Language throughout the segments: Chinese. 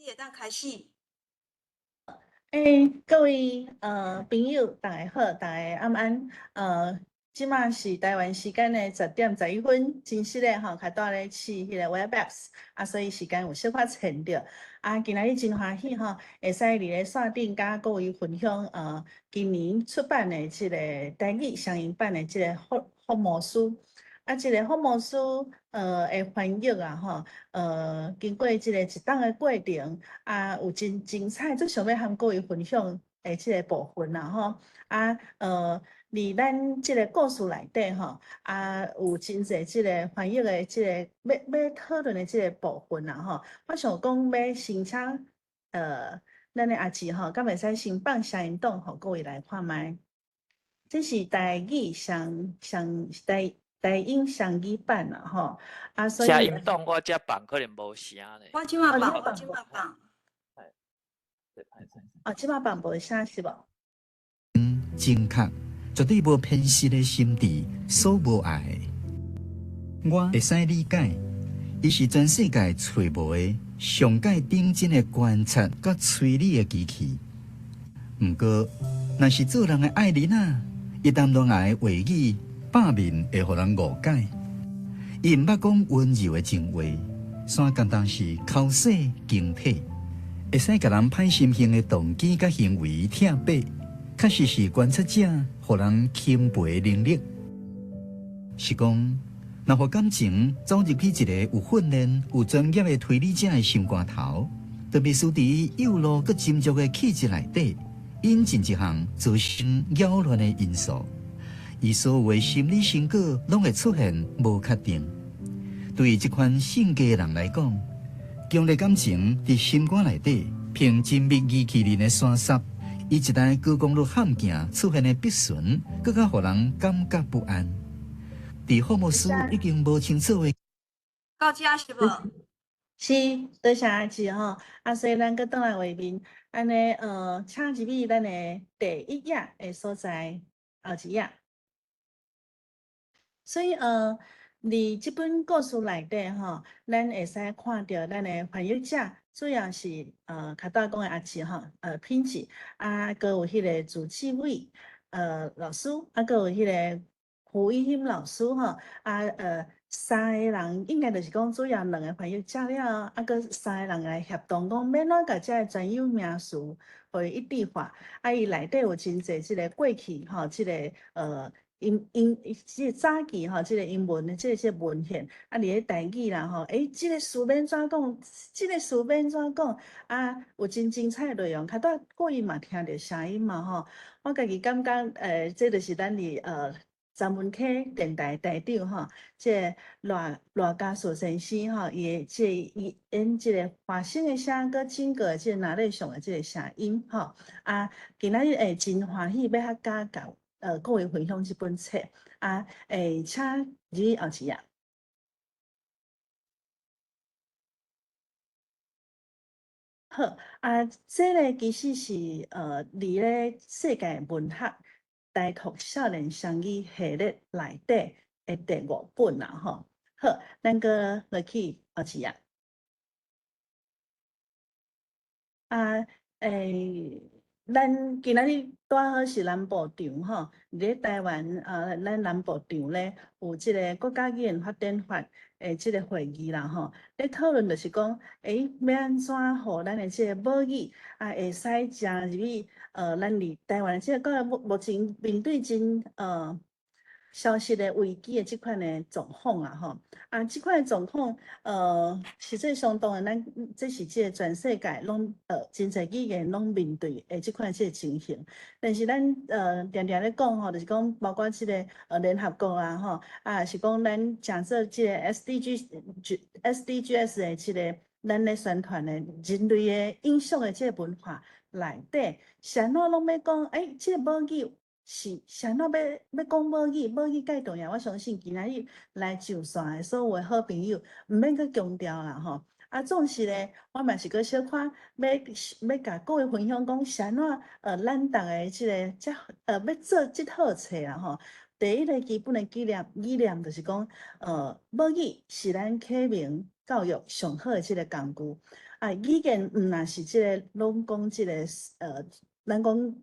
会当开始。各位朋友，大家好，大家晚安。即马是台湾时间的10:11，真实的吼，较带咧试迄个 Webex，所以时间有小可前着。今仔日真欢喜吼，会使伫咧线顶甲各位分享今年出版的即个台语双语版的即个福摩斯。即个福摩斯的翻译吼，经过即个一档的过程有真精彩，最想要和各位分享的即个部分啦吼。伫咱即个故事内底吼，有真侪即个翻译的即个要讨论的即个部分啦吼。我想讲要先请咱的阿姊吼，敢袂使先放声音档，互各位来看麦。这是台语台音双语版啦吼，所以声音档我遮放可能无声咧。我即马放，我即马放。即马放无声是无？正确，绝对无偏失的心智所无爱的。我会使理解，伊是全世界找无的上界顶尖的观察甲推理的机器。毋过，若是做人的爱人一旦恋爱话语百面会互人误解。伊毋捌讲温柔的情话，山简单是口舌经体，会使甲人歹心性的动机甲行为拆白。确实是观察者，互人钦佩的能力。是讲，若互感情走入去一个有训练、有专业的推理者的心肝头，就必须伫幼弱佮斟酌的气质内底，引进一项造成扰乱的因素。伊所有的心理成果，拢会出现无确定。对这款性格的人来讲，强烈感情伫心肝内底，凭精密仪器人的宣泄。伊一台高公路陷阱出现的必顺，更加互人感觉不安。伫福摩斯已经无清楚的，到遮是无？是，多谢阿姊吼。所以咱搁倒来画面，安尼请入去咱的第1页的所在后一页。所以伫即本故事内底吼，咱会使看到咱的翻译者。主要是较早讲的阿姊吼，编辑搁有迄个朱启伟老师，搁有迄个胡一兴老师吼，三个人应该就是讲主要2个翻译者了，搁3个人来协同讲要怎甲遮专有名词互伊一致化，伊内底有真侪即个过去吼，即个即个早期吼，即个英文的即个文献，伫咧台语啦吼，即个词免怎讲，即个词免怎讲，有真精彩内容。较早过去嘛听着声音嘛吼，我家己感觉这就是咱伫詹文科电台台长吼，即罗家树先生吼，伊演即个发声的声，搁整个即个哪类上的即个声音吼，今仔日会真欢喜要甲各位分享这本册请入后一页。好这个其实是伫咧世界文学大图少年双语系列内底的第5本啦吼。好，咱搁落去后一页。咱今仔日拄好是南部场吼，伫咧台湾咱南部场咧有即个国家语言发展法诶即个会议啦吼，咧讨论就是讲，要安怎互咱的即个母语会使加入去咱伫台湾即个目前面对真消失的危机的即款的状况啊吼，即款的状况实际上当然咱这是即个全世界拢真侪语言拢面对的即款即个情形，但是咱常常咧讲吼，就是讲包括即个联合国啊吼，是讲咱假设即个 SDGs 的即个咱咧宣传的人类的影响的即个文化内底，啥物拢要讲即个母语。是啥物要讲母语介重要？我相信今仔日来上线的所有的好朋友，毋免去强调啦吼。总是咧，我嘛是搁小可要甲各位分享讲啥物咱逐个即个要做即套册啦吼。第一个基本的理念就是讲，母语是咱启蒙教育上好的即个工具。语言毋若是即个拢讲即个咱讲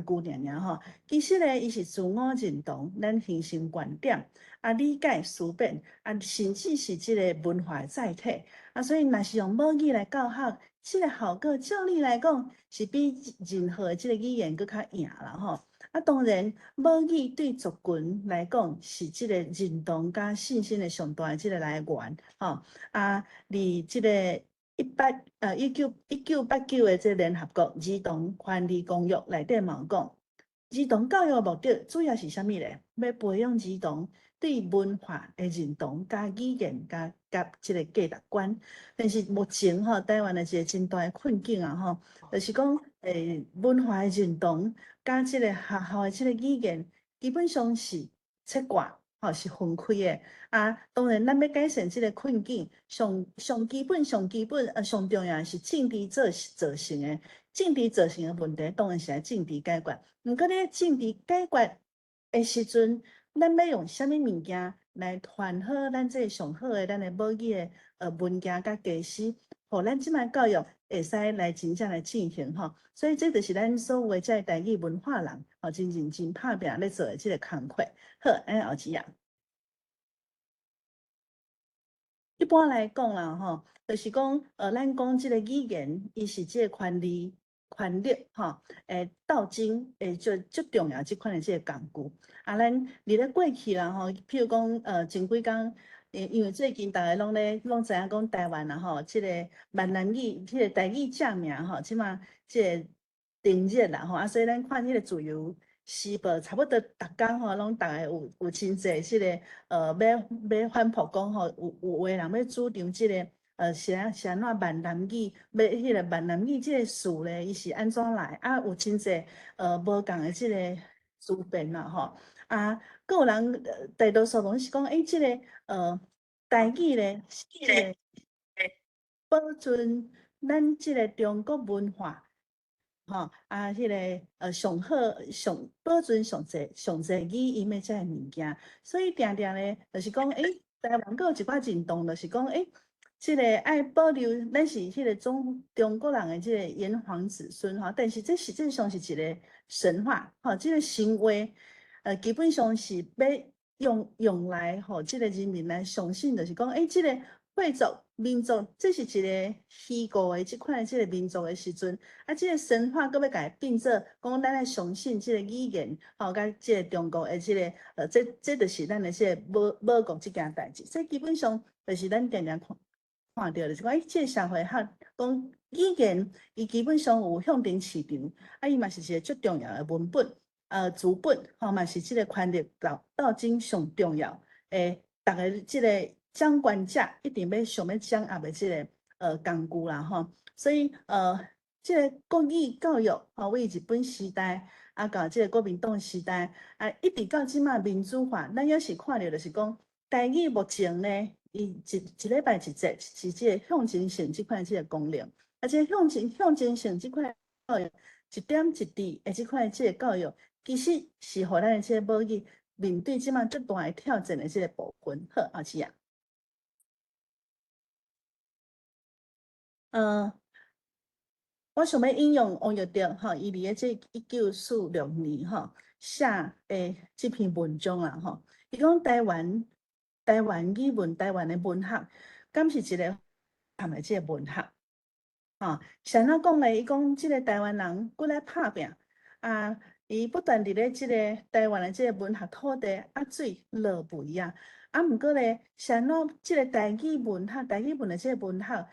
工具尔吼，其实咧伊是自我认同，咱形成观点，理解思辨，甚至是即个文化载体。所以若是用母语来教学，即个效果照理来讲是比任何即个语言佫较赢啦吼。当然，母语对族群来讲是即个认同甲信心的上大的即个来源吼。即个1989的这联合国儿童权利公约内底嘛有讲，儿童教育的目的主要是啥物咧？要培养儿童对文化的认同、甲语言、甲即个价值观。但是目前台湾的一个真大的困境就是讲文化的认同甲即个学校的即个语言，基本上是切割。是分开的当然，咱要改善这个困境，上基本、上重要的是政治造成的。政治造成的问题，当然是来政治解决。毋过咧，政治解决的时阵，咱要用啥物物件来传好咱这上好的咱的母语的文件甲假施，互咱即摆教育会使来真正来进行所以这就是咱所有的这台语文化人真认真拍拼咧做的这个工课。好，后一页。一般来讲啦，就是讲，咱讲即个语言，伊是即个权利，斗争，最重要即款的即个工具。咱伫咧过去啦，譬如讲，前几工，因为最近大家拢知影讲台湾啦，即个闽南语，即个台语正名即马即个定热啦，所以咱看迄个自由时报差不多逐工拢大概有真济即个要反驳讲有的人要主张即个是安怎闽南语，要迄个闽南语即个事咧，伊是安怎来有真济无共的即个思辨啦佫有人大多数拢是讲即个台语咧，即个保存咱即个中国文化。迄个上好上保存上侪语音的这物件，所以定定咧，就是讲，台湾佫有一寡认同，就是讲，即个爱保留咱是迄个中国人的即个炎黄子孙但是这实际上是一个神话即个神话，基本上是要用来即个人民来相信，就是讲，即个贵族。民族，这是一个虚构的即款即个民族的时阵，即个神话，佫要甲伊变做讲，咱来相信即个语言，甲即个中国的即个这就是咱的即个母国即件代志。所以基本上就是咱常常看到，就是讲，即个社会讲语言，伊基本上有向前市场，伊嘛是一个最重要的文本，资本，嘛是即个权力斗争上重要逐个即个。掌权者一定要想要掌握的即个工具啦所以即个国语教育为日本时代到即个国民党时代一直到即马民主化，咱也是看到就是讲台语目前呢，伊一礼拜一节是即个向前性即款即个功能，即个向前性即款教育一点一滴的即款即个教育，其实是互咱的即个母语面对即马最大的挑战的即个部分。好，后期我想要引用王玉德伊伫即1946年写即篇文章啦伊讲台湾语文、台湾的文学，敢是一个的即个文学是安怎讲咧？伊讲即个台湾人过来拍拼伊不断伫咧即个台湾的即个文学土地水落肥毋过咧，是安怎即个台语文的即个文学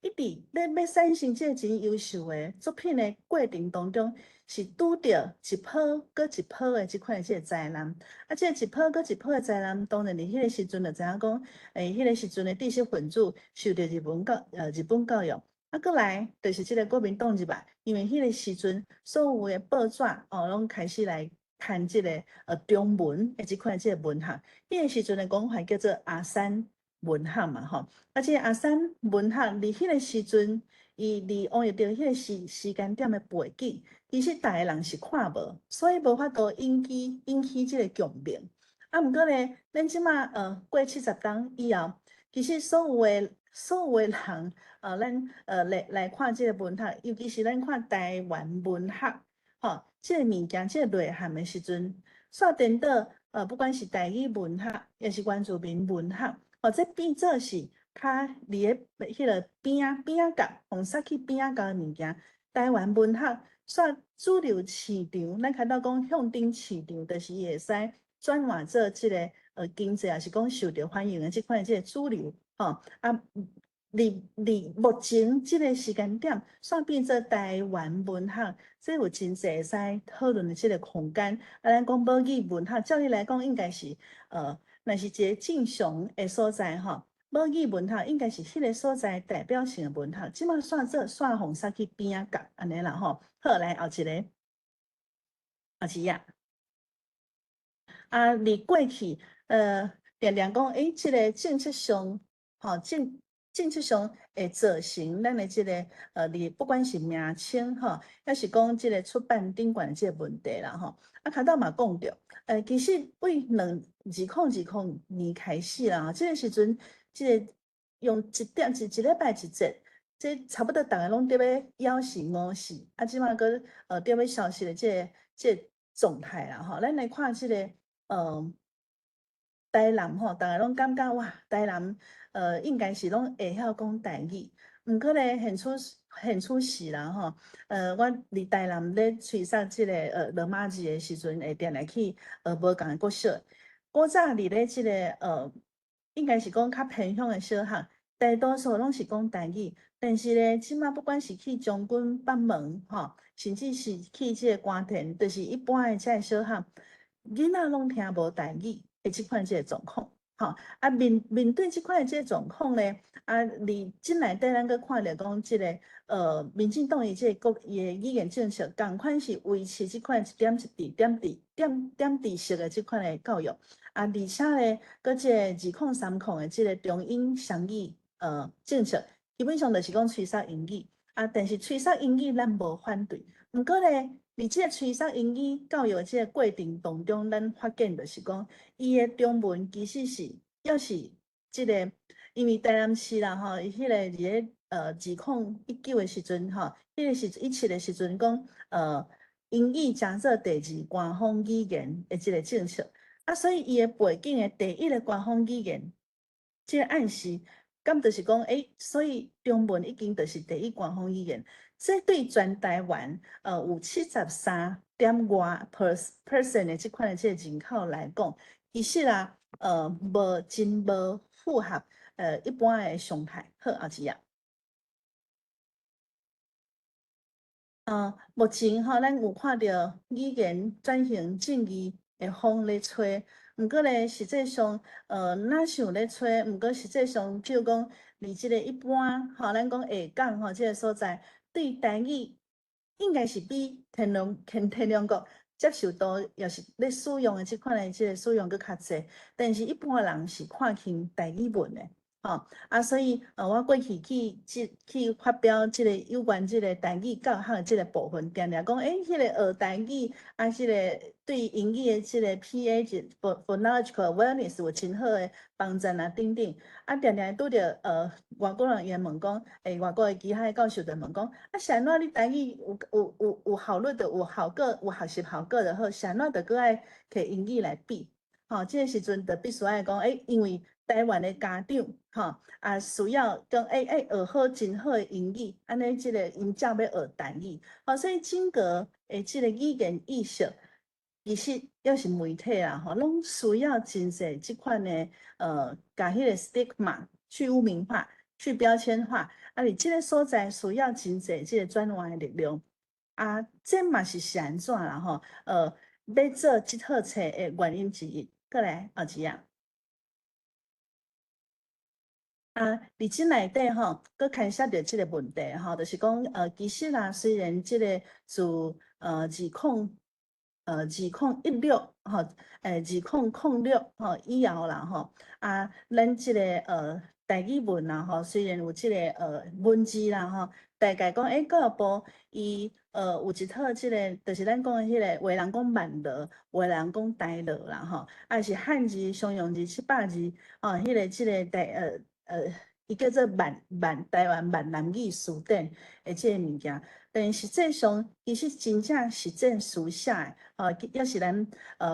一直要产生即个真优秀的作品的过程当中，是拄着一波搁一波的即款即个灾难。即个一波搁一波的灾难，当然伫迄个时阵就知影讲，迄个时阵的知识分子受到日本教育。过来就是即个国民党入来，因为迄个时阵所有的报纸拢开始来看即个中文的即款即个文学。迄个时阵的讲法叫做阿三文学嘛即个阿三文学伫迄个时阵，伊离王玉德迄个时间点的背景，其实逐个人是看无，所以无法度引起即个共鸣。毋过咧，咱即马过70冬以后，其实所有的人咱来看这个文学，尤其是咱看台湾文学，吼，这个物件，这个内涵的时阵，煞颠倒，不管是台语文学，也是原住民文学，这变做是较伫个迄个边角，红煞去边角的物件，台湾文学煞主流市场，咱看到讲向顶市场，就是伊会使转换做即个经济，也是讲受到欢迎的即款即个主流，吼目前即个时间点，煞变做台湾文学，这有真济会使讨论的即个空间。咱讲母语文学，照理来讲应该是若是一个正常的所在吼。母语文学应该是迄个所在代表性的文学，即马煞红煞去边啊角安尼啦吼。好，来后一个，你过去常常讲，即个政策上，吼政策上会造成咱的即个你不管是名称吼，还是讲即个出版顶管的即个问题啦吼。卡到嘛讲着，其实为2020年开始啦，即个时阵，即个用一礼拜一节，即差不多大家拢伫要枵死饿死，即马个伫要消息的即个状态啦吼。咱来看即个台南吼，大家拢感觉哇，台南应该是拢会晓讲台语，毋过咧现出时啦吼，我伫台南咧吹杀即个罗马字的时阵，会定来去无共的国小。古早伫咧即个应该是讲较偏乡的小学，大多数拢是讲台语，但是咧，即马不管是去将军北门吼，甚至是去即个官田，就是一般的即个小学，囡仔拢听无台语。即款即个状况，吼面对即款即个状况咧，你进内底咱个看着讲即个民进党伊即个伊的语言政策，共款是维持即款一点滴式的即款的教育，而且咧，搁即个2030的即个中英双语政策，基本上就是讲吹杀英语，但是吹杀英语咱无反对，毋过咧。伫即个吹杀英语教育即个过程当中，咱发现就是讲，伊的中文其实是要是即个，因为台南市啦吼，伊迄个伫咧2019的时阵吼，迄个是17的时阵讲英语加做第2官方语言的即个政策，所以伊的背景的第1个官方语言，即个暗示，咁就是讲，所以中文已经就是第1官方语言。这对全台湾有73点外 percent 的即款的即个人口来讲，其实啦无符合一般的常态。好，后一页。目前吼，咱有看到语言转型正义的风咧吹，毋过咧实际上哪想咧吹，毋过实际上就讲离即个一般吼，咱讲下港吼即个所在。对台语应该是比天龙国接受度，也是咧使用的即款的即个使用搁较济，但是一般人是看轻台语文的，吼所以我过去去发表即个有关即个台语教学的即个部分，定定讲，迄个学台语即个对英语的即个 PA phonological awareness 有真好的帮助等等。定定拄着外国人也问讲，外国的其他的教授就问讲，是安怎你台语有效率的，有学习效果的好，是安怎着搁爱摕英语来比？即个时阵就必须爱讲，因为台湾的家长，需要讲，学好真好的英语，安尼即个因才要学台语，所以整个的即个语言意识。其实要是媒体啦，拢需要真侪即款的甲迄个 stigma 去污名化、去标签化，你即个所在需要真侪即个转换的力量，这嘛是安怎啦吼？要做即套册的原因之一。过来后一页。伫即内底吼，佮牵涉着即个问题吼，就是讲其实啦，虽然即个自2016吼，2006吼以后啦吼，咱即个台语文啦吼，虽然有即个文字啦吼，大概讲教育部伊有一套即个，就是咱讲的迄个，有人讲慢乐，有人讲台乐啦吼，是汉字、常用字、700字迄个即个伊叫做台湾闽南语词典的即个物件，但实际上其实真正实践书写的，也是咱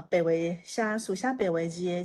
白话写书写白话字的。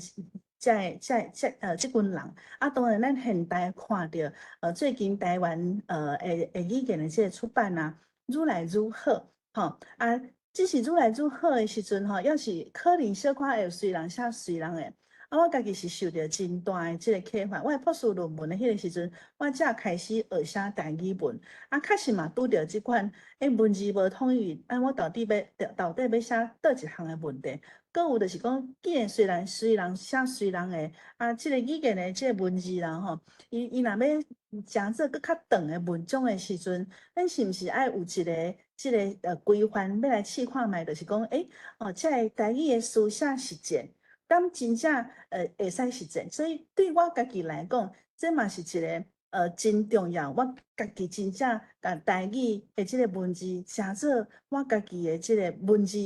即群人啊，当然咱现代看到最近台湾的语言的即个出版啊，愈来愈好，吼啊，只是愈来愈好的时阵吼，要是可能小可会有随人写随人的。啊，我家己是受到真大的即个启发。我博士论文的迄个时阵，我才开始学写台语文。啊，确实嘛，拄着即款文字无统一，我到底要写倒一项的问题？搁有就是讲，既然随人写随人的，啊，即个语言的即个文字啦吼，伊若要诚做搁较长的文章的时阵，咱是毋是爱有一个即个规范要来试看觅？就是讲，即个台语的书写实践。敢真正会使实践，所以对我家己来讲，这嘛是一个真重要。我家己真正甲台语的即个文字写做我家己的即个文字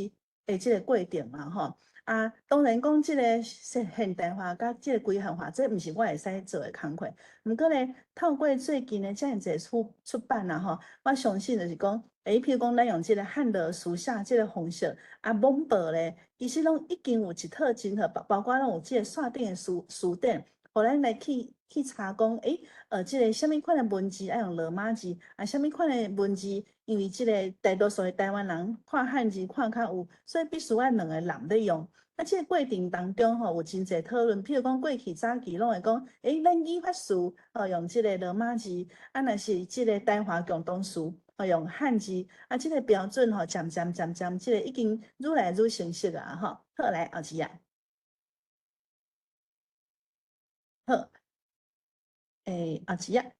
的即个过程嘛吼。啊，当然讲即个现代化甲即个规范化，这毋是我会使做的工课。毋过咧，透过最近的遮尔济出版啦吼，我相信就是讲，譬如讲咱用即个汉德书写即个方式，啊，网报咧，其实拢已经有一套真好，包括拢有即个线顶的书典，互咱来去查讲，即个什物款的文字爱用罗马字，啊，什物款的文字，因为即个大多数的台湾人看汉字看较有，所以必须要两个人咧用。啊，即个过程当中吼，有真侪讨论，譬如讲过去早期拢会讲，咱语法词用即个罗马字，啊，若是即个台华共同词用汉字，啊，即个标准吼，渐渐，即个已经愈来愈成熟啊，吼。好，来后一页，好，后一页。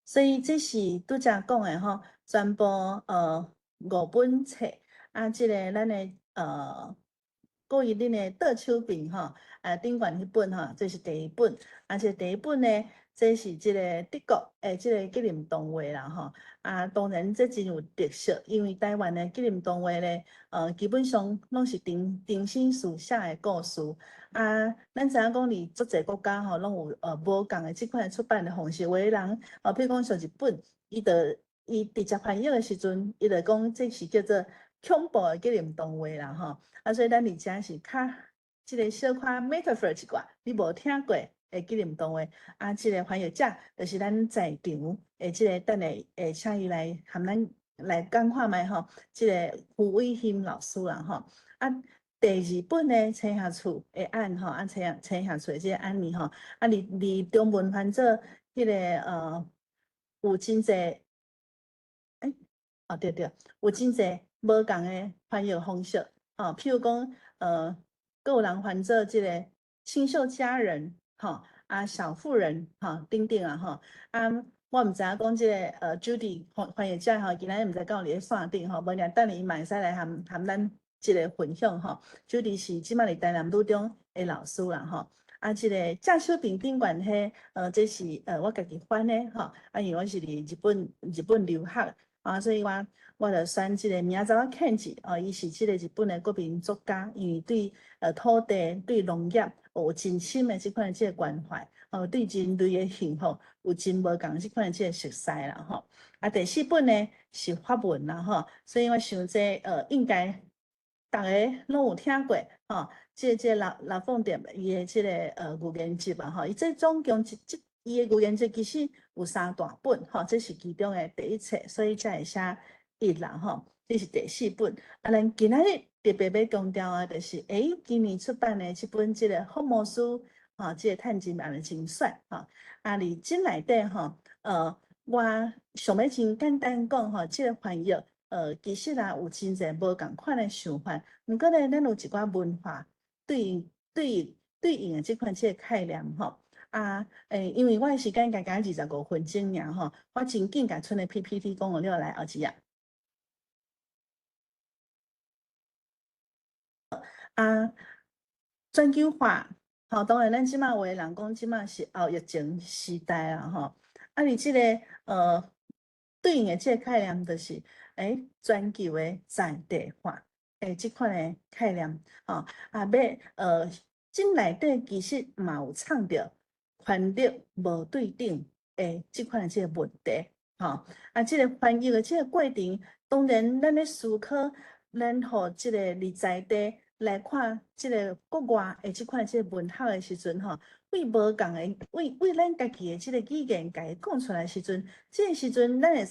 所以这是拄则讲的吼，全部5本册啊，即个咱的各位恁的倒手边吼，顶悬迄本吼，这是第一本，啊，这第一本呢，这是即个德国诶，即个吉林动画啦吼，啊，当然这真有特色，因为台湾的吉林动画咧，基本上拢是定身书写的故事，啊，咱知影讲伫足侪国家吼，拢有无共的即款出版的方式，有的人譬如讲像日本，伊直接翻译的时阵，伊就讲这是叫做恐怖的吉林动画啦吼。啊，所以咱伫遮是较即个小可 metaphor 一寡，你无听过的吉林动画，啊，即个翻译者就是咱在场的即个等下请伊来含咱来讲看觅吼，即个胡伟兴老师啦吼。啊，第二本呢，青下厝的案吼，啊，青下厝的即个案例吼，啊，离中文翻做迄个有真济，对，有真济无共的翻译方式。譬如讲，有人翻做即个清秀佳人，小妇人，等等啊，啊，我毋知影讲即个Judy 翻译者今仔日毋知敢有伫咧线顶无然等伊嘛会使来含咱即个分享Judy 是即摆伫台南女中的老师啦啊，即个正手边顶悬迄这是我家己翻的啊，因为我是伫日本留学。所以我就选即个明早看字伊是即个日本的国民作家，因为对土地、对农业有真深的即款即个关怀，对人类的幸福有真无共即款即个熟悉啦啊，第4本呢是法文啦所以我想这应该逐个拢有听过即个老凤店伊的即个语言集伊这总共伊的语言集其实有3大本这是其中的第一册，所以才会写1啦这是第4本。啊，咱今仔日特别要强调啊，就是今年出版的这本即个福摩斯即个探金版的精选啊，伫这内底我想要真简单讲即个翻译其实有真侪无共款的想法，毋过咧，咱有一寡文化对应的即款即个概念因为我的时间才25分钟尔我真紧甲剩的 PPT 讲了来后一页。全球化当然咱即马话人讲即马是后疫情时代啦而即个对应的即个概念就是全球的在地化即款的概念要这内底其实嘛有创着翻译无对等的即款即个问题，吼。即个翻译的即个过程，当然咱咧思考，咱互即个伫在地来看即个国外的即款即个文学的时阵，吼，为无共的，为咱家己的即个语言家己讲出来时阵，即个时阵咱会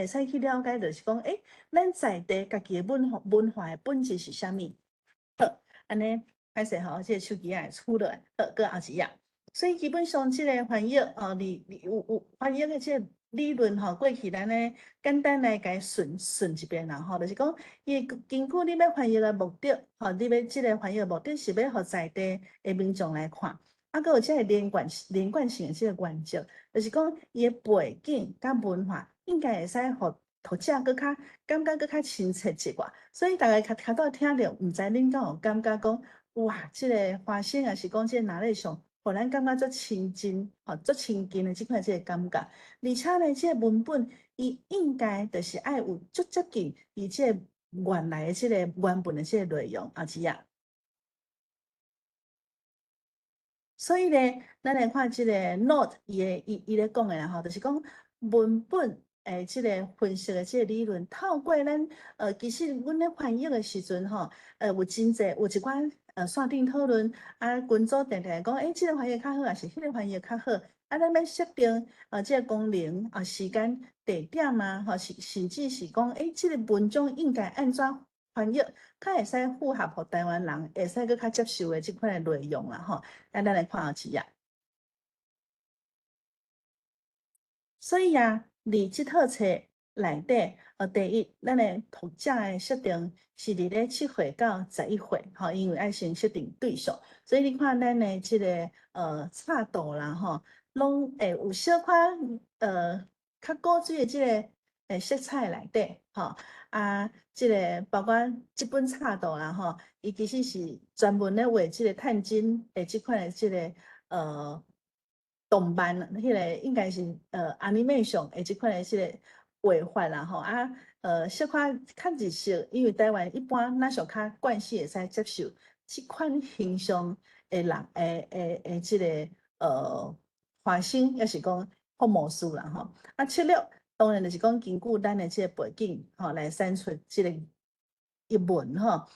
使去了解，就是讲，咱在地家己的文化的本质是啥物？好，安尼歹势吼，即个手机也会出落来，好，搁后一页。所以基本上，即个翻译你有翻译的即个理论吼，过去咱咧简单来甲伊顺一遍啦吼，就是讲，伊根据你要翻译的目的吼，你要即个翻译的目的是要互在地的民众来看，搁有即个连贯性的即个原则，就是讲伊的背景甲文化应该会使互读者搁较感觉搁较亲切一寡，所以大家较早听着，毋知恁敢有感觉讲，哇，即个发声也是讲即个哪里上。互咱感觉足亲近，足亲近的即款即个感觉，而且呢，即个文本伊应该就是爱有足接近伊即个原来的即个原本的即个内容是啊。所以呢，咱来看即个 note 伊咧讲的啦吼，就是讲文本即个分析的即个理论，透过咱其实阮咧翻译的时阵吼，有真济有一寡线顶讨论群组定定讲，即个翻译较好，还是迄个翻译较好，咱要设定即个功能时间、地点吼，甚至是讲，即个文章应该安怎翻译，较会使符合互台湾人会使搁较接受的即款的内容啦吼。咱来看后一页。所以伫即套册内底，第一，咱的读者的设定是伫咧7岁到11岁，吼，因为爱先设定对象，所以你看咱的即个插图啦，吼，拢会有小可较古锥的即个色彩内底，吼，即个包括即本插图啦，吼，伊其实是专门咧画即个探金的即款的即个动漫，迄个应该是animation 的即款的即个画法啦吼小可较日式，因为台湾一般咱上较惯势会使接受即款形象的人即个发生，也是讲福魔术啦吼策略当然就是讲根据咱的即个背景来产出即个译文吼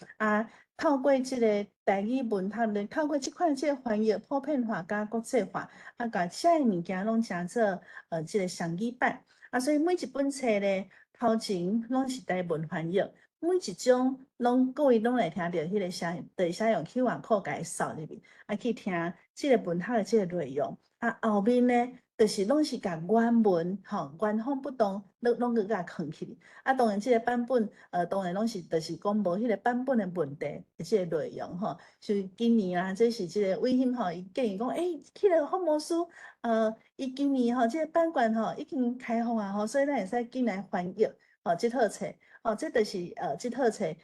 透过即个台语文学，透过即款即个翻译普遍化加国际化，甲写的物件拢成做即个双语版所以每一本册咧头前拢是台文翻译，每一种各位拢会听到迄个声，就是使用 QR code 甲伊扫入去，去听即个文学的即个内容后面咧就是拢是甲原文原封不动，拢去甲藏起。当然，即个版本当然拢是，就是讲无迄个版本的问题，即个内容就是今年啦，这是即个微信伊建议讲，迄个福摩斯伊今年即个版权已经开放所以咱会使进来翻译即套册这就是即套册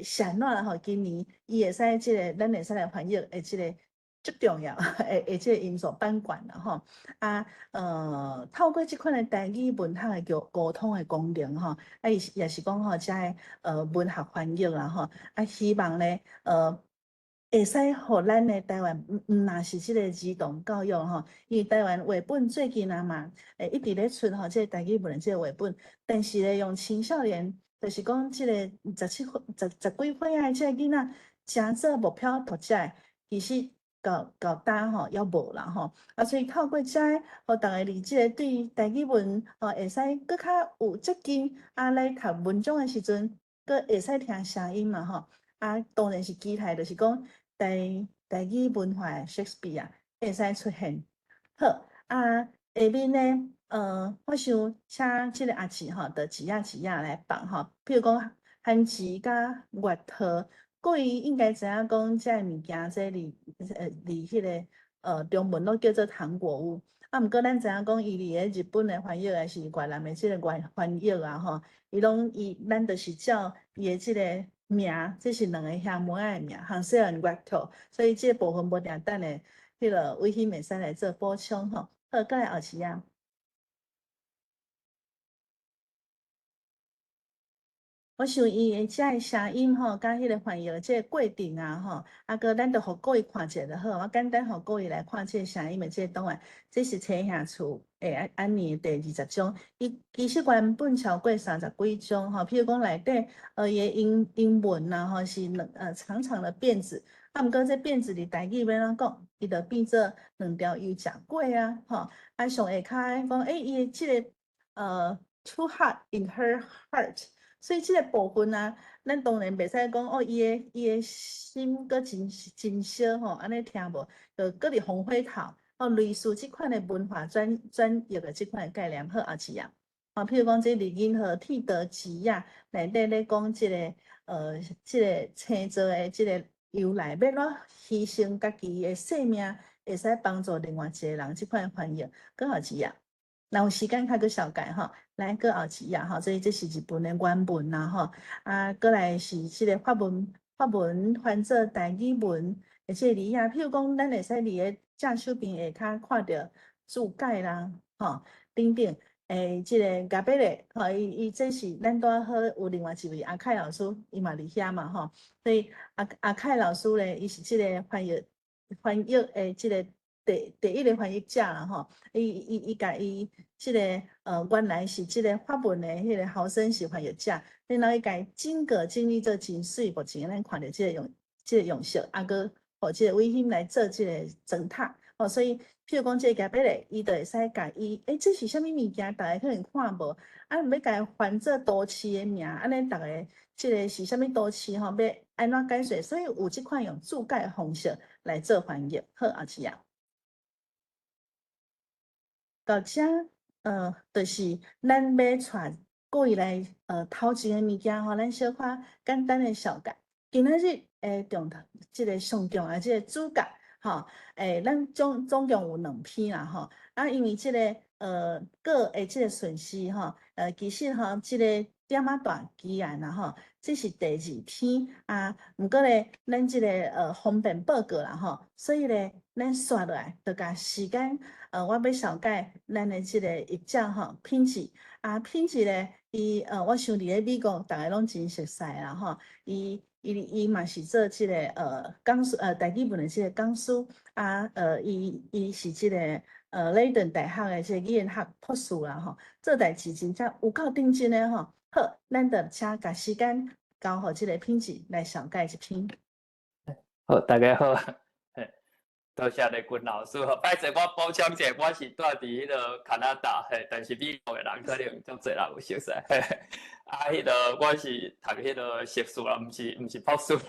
上烂啦今年伊会使即个咱会使来翻译即个。最重要即个因素版权啦透过即款的台语文学的沟通的功能也是讲即个文学翻译啦希望咧会使互咱的台湾毋若是即个儿童教育因为台湾绘本最近嘛一直咧出即个台语文的即个绘本，但是咧用青少年，就是讲即个十几岁的即个囡仔，诚做目标读者，其实。到大也无啦所以透过遮互大家即个对台语文会使搁较有接近来读文章的时阵，搁会使听声音嘛当然是期待，就是讲台语文化的 Shakespeare 会使出现。好下面呢我想请即个阿姊就一页来放譬如讲汉字甲乐套。各位应该知影讲，即个物件，即离迄个中文都叫做糖果屋。毋过咱知影讲，伊离日本的翻译还是越南的即个翻译伊咱就是照伊的即个名，这是两个兄妹的名，汉西人乐套，所以即个部分无定等的迄个微信会使来做补充好，再来后期我想伊的遮个声音吼，甲迄个翻译的这个过程啊吼，啊个咱着互各位看者就好，我简单互各位来看这个声音的这个档案，这是青下厝诶安尼第20章，伊其实原本超过30几章吼，譬如讲内底伊的英文呐吼是长长的辫子，啊毋过这辫子伫台语要怎讲，伊着变做2条油炸粿啊吼，啊上下骹讲伊的这个too hot in her heart。所以这个部分啊，咱当然袂使讲哦，伊的心搁真烧吼，安尼听无，就搁伫烽火头哦，类似即款的文化转译的即款的概念好后一样。啊，譬如讲这李银河替得吉呀，内底咧讲即个即个青做的即个由来，要怎牺牲家己的性命，会使帮助另外一个人，即款翻译搁后一样。那有时间较搁小改吼，来搁后一页吼，所以这是日本的原文啦吼，啊，搁来是即个法文翻做台语文，而且字啊，譬如讲，咱会使伫个正手边下骹看到注解啦，吼，等等，即个加贝咧，吼，伊这是咱拄好有另外一位阿凯老师，伊嘛伫遐嘛吼，所以阿凯老师咧，伊是即个翻译诶，即个。第一个翻译者啦吼，伊甲伊即个原来是即个法文的迄个豪生是翻译者，然后伊甲伊整个整理做真水，目前咱看到即个用色，啊个互即个微型来做即个装塔，哦，所以譬如讲即个加贝咧，伊就会使甲伊，这是啥物物件？大家可能看无，啊，毋要甲伊翻做都市的名，安尼大家即个是啥物都市吼？要安怎解说？所以有即款用注解方式来做翻译，好后一样。到遮，就是咱要带各位来头前的物件吼，咱小可简单的小改。今仔日即个上重啊，即个主角吼，咱总共有2篇啦吼。啊，因为即个个即个顺序吼，其实吼即个点仔大起来啦吼，这是第2篇啊。毋过咧，咱即个方便报告啦吼，所以咧，咱刷落来就甲时间。我要小解咱的即个译者吼，品质啊，品质咧，我想伫咧美国，大家拢真熟悉啦吼。伊嘛是做即个讲师台语文的即个讲师啊，伊是即个雷顿大学的即个语言学博士啦吼，做代志真正有够认真的吼。好，咱就请甲时间交互即个品质来小解一篇。好，大家好。多谢雷军老师，歹势我补充者，我是住伫迄个加拿大，但是美国的人可能足侪人有熟悉，啊，迄个我是读迄个硕士啦，毋是博士啦，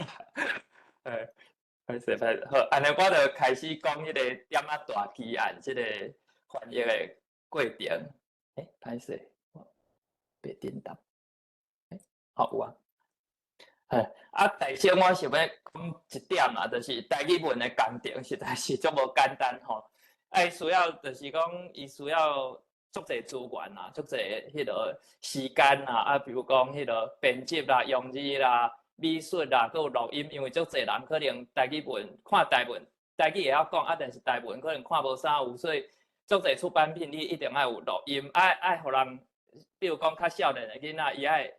歹势，好，安尼我就开始讲迄个点仔大起案即个翻译的过程，歹势，别颠倒，好有啊。第先我想要讲一点啊，就是台语文的工程实在是足无简单吼。需要就是讲，伊需要足侪资源啦，足侪迄个时间啦，比如讲迄个编辑啦、用字啦、美术啦，佮有录音，因为足侪人可能台语文看台文，台语会晓讲，但是台文可能看无啥有，所以足侪出版品你一定要有录音，爱互人，比如讲较少年的囡仔，伊爱。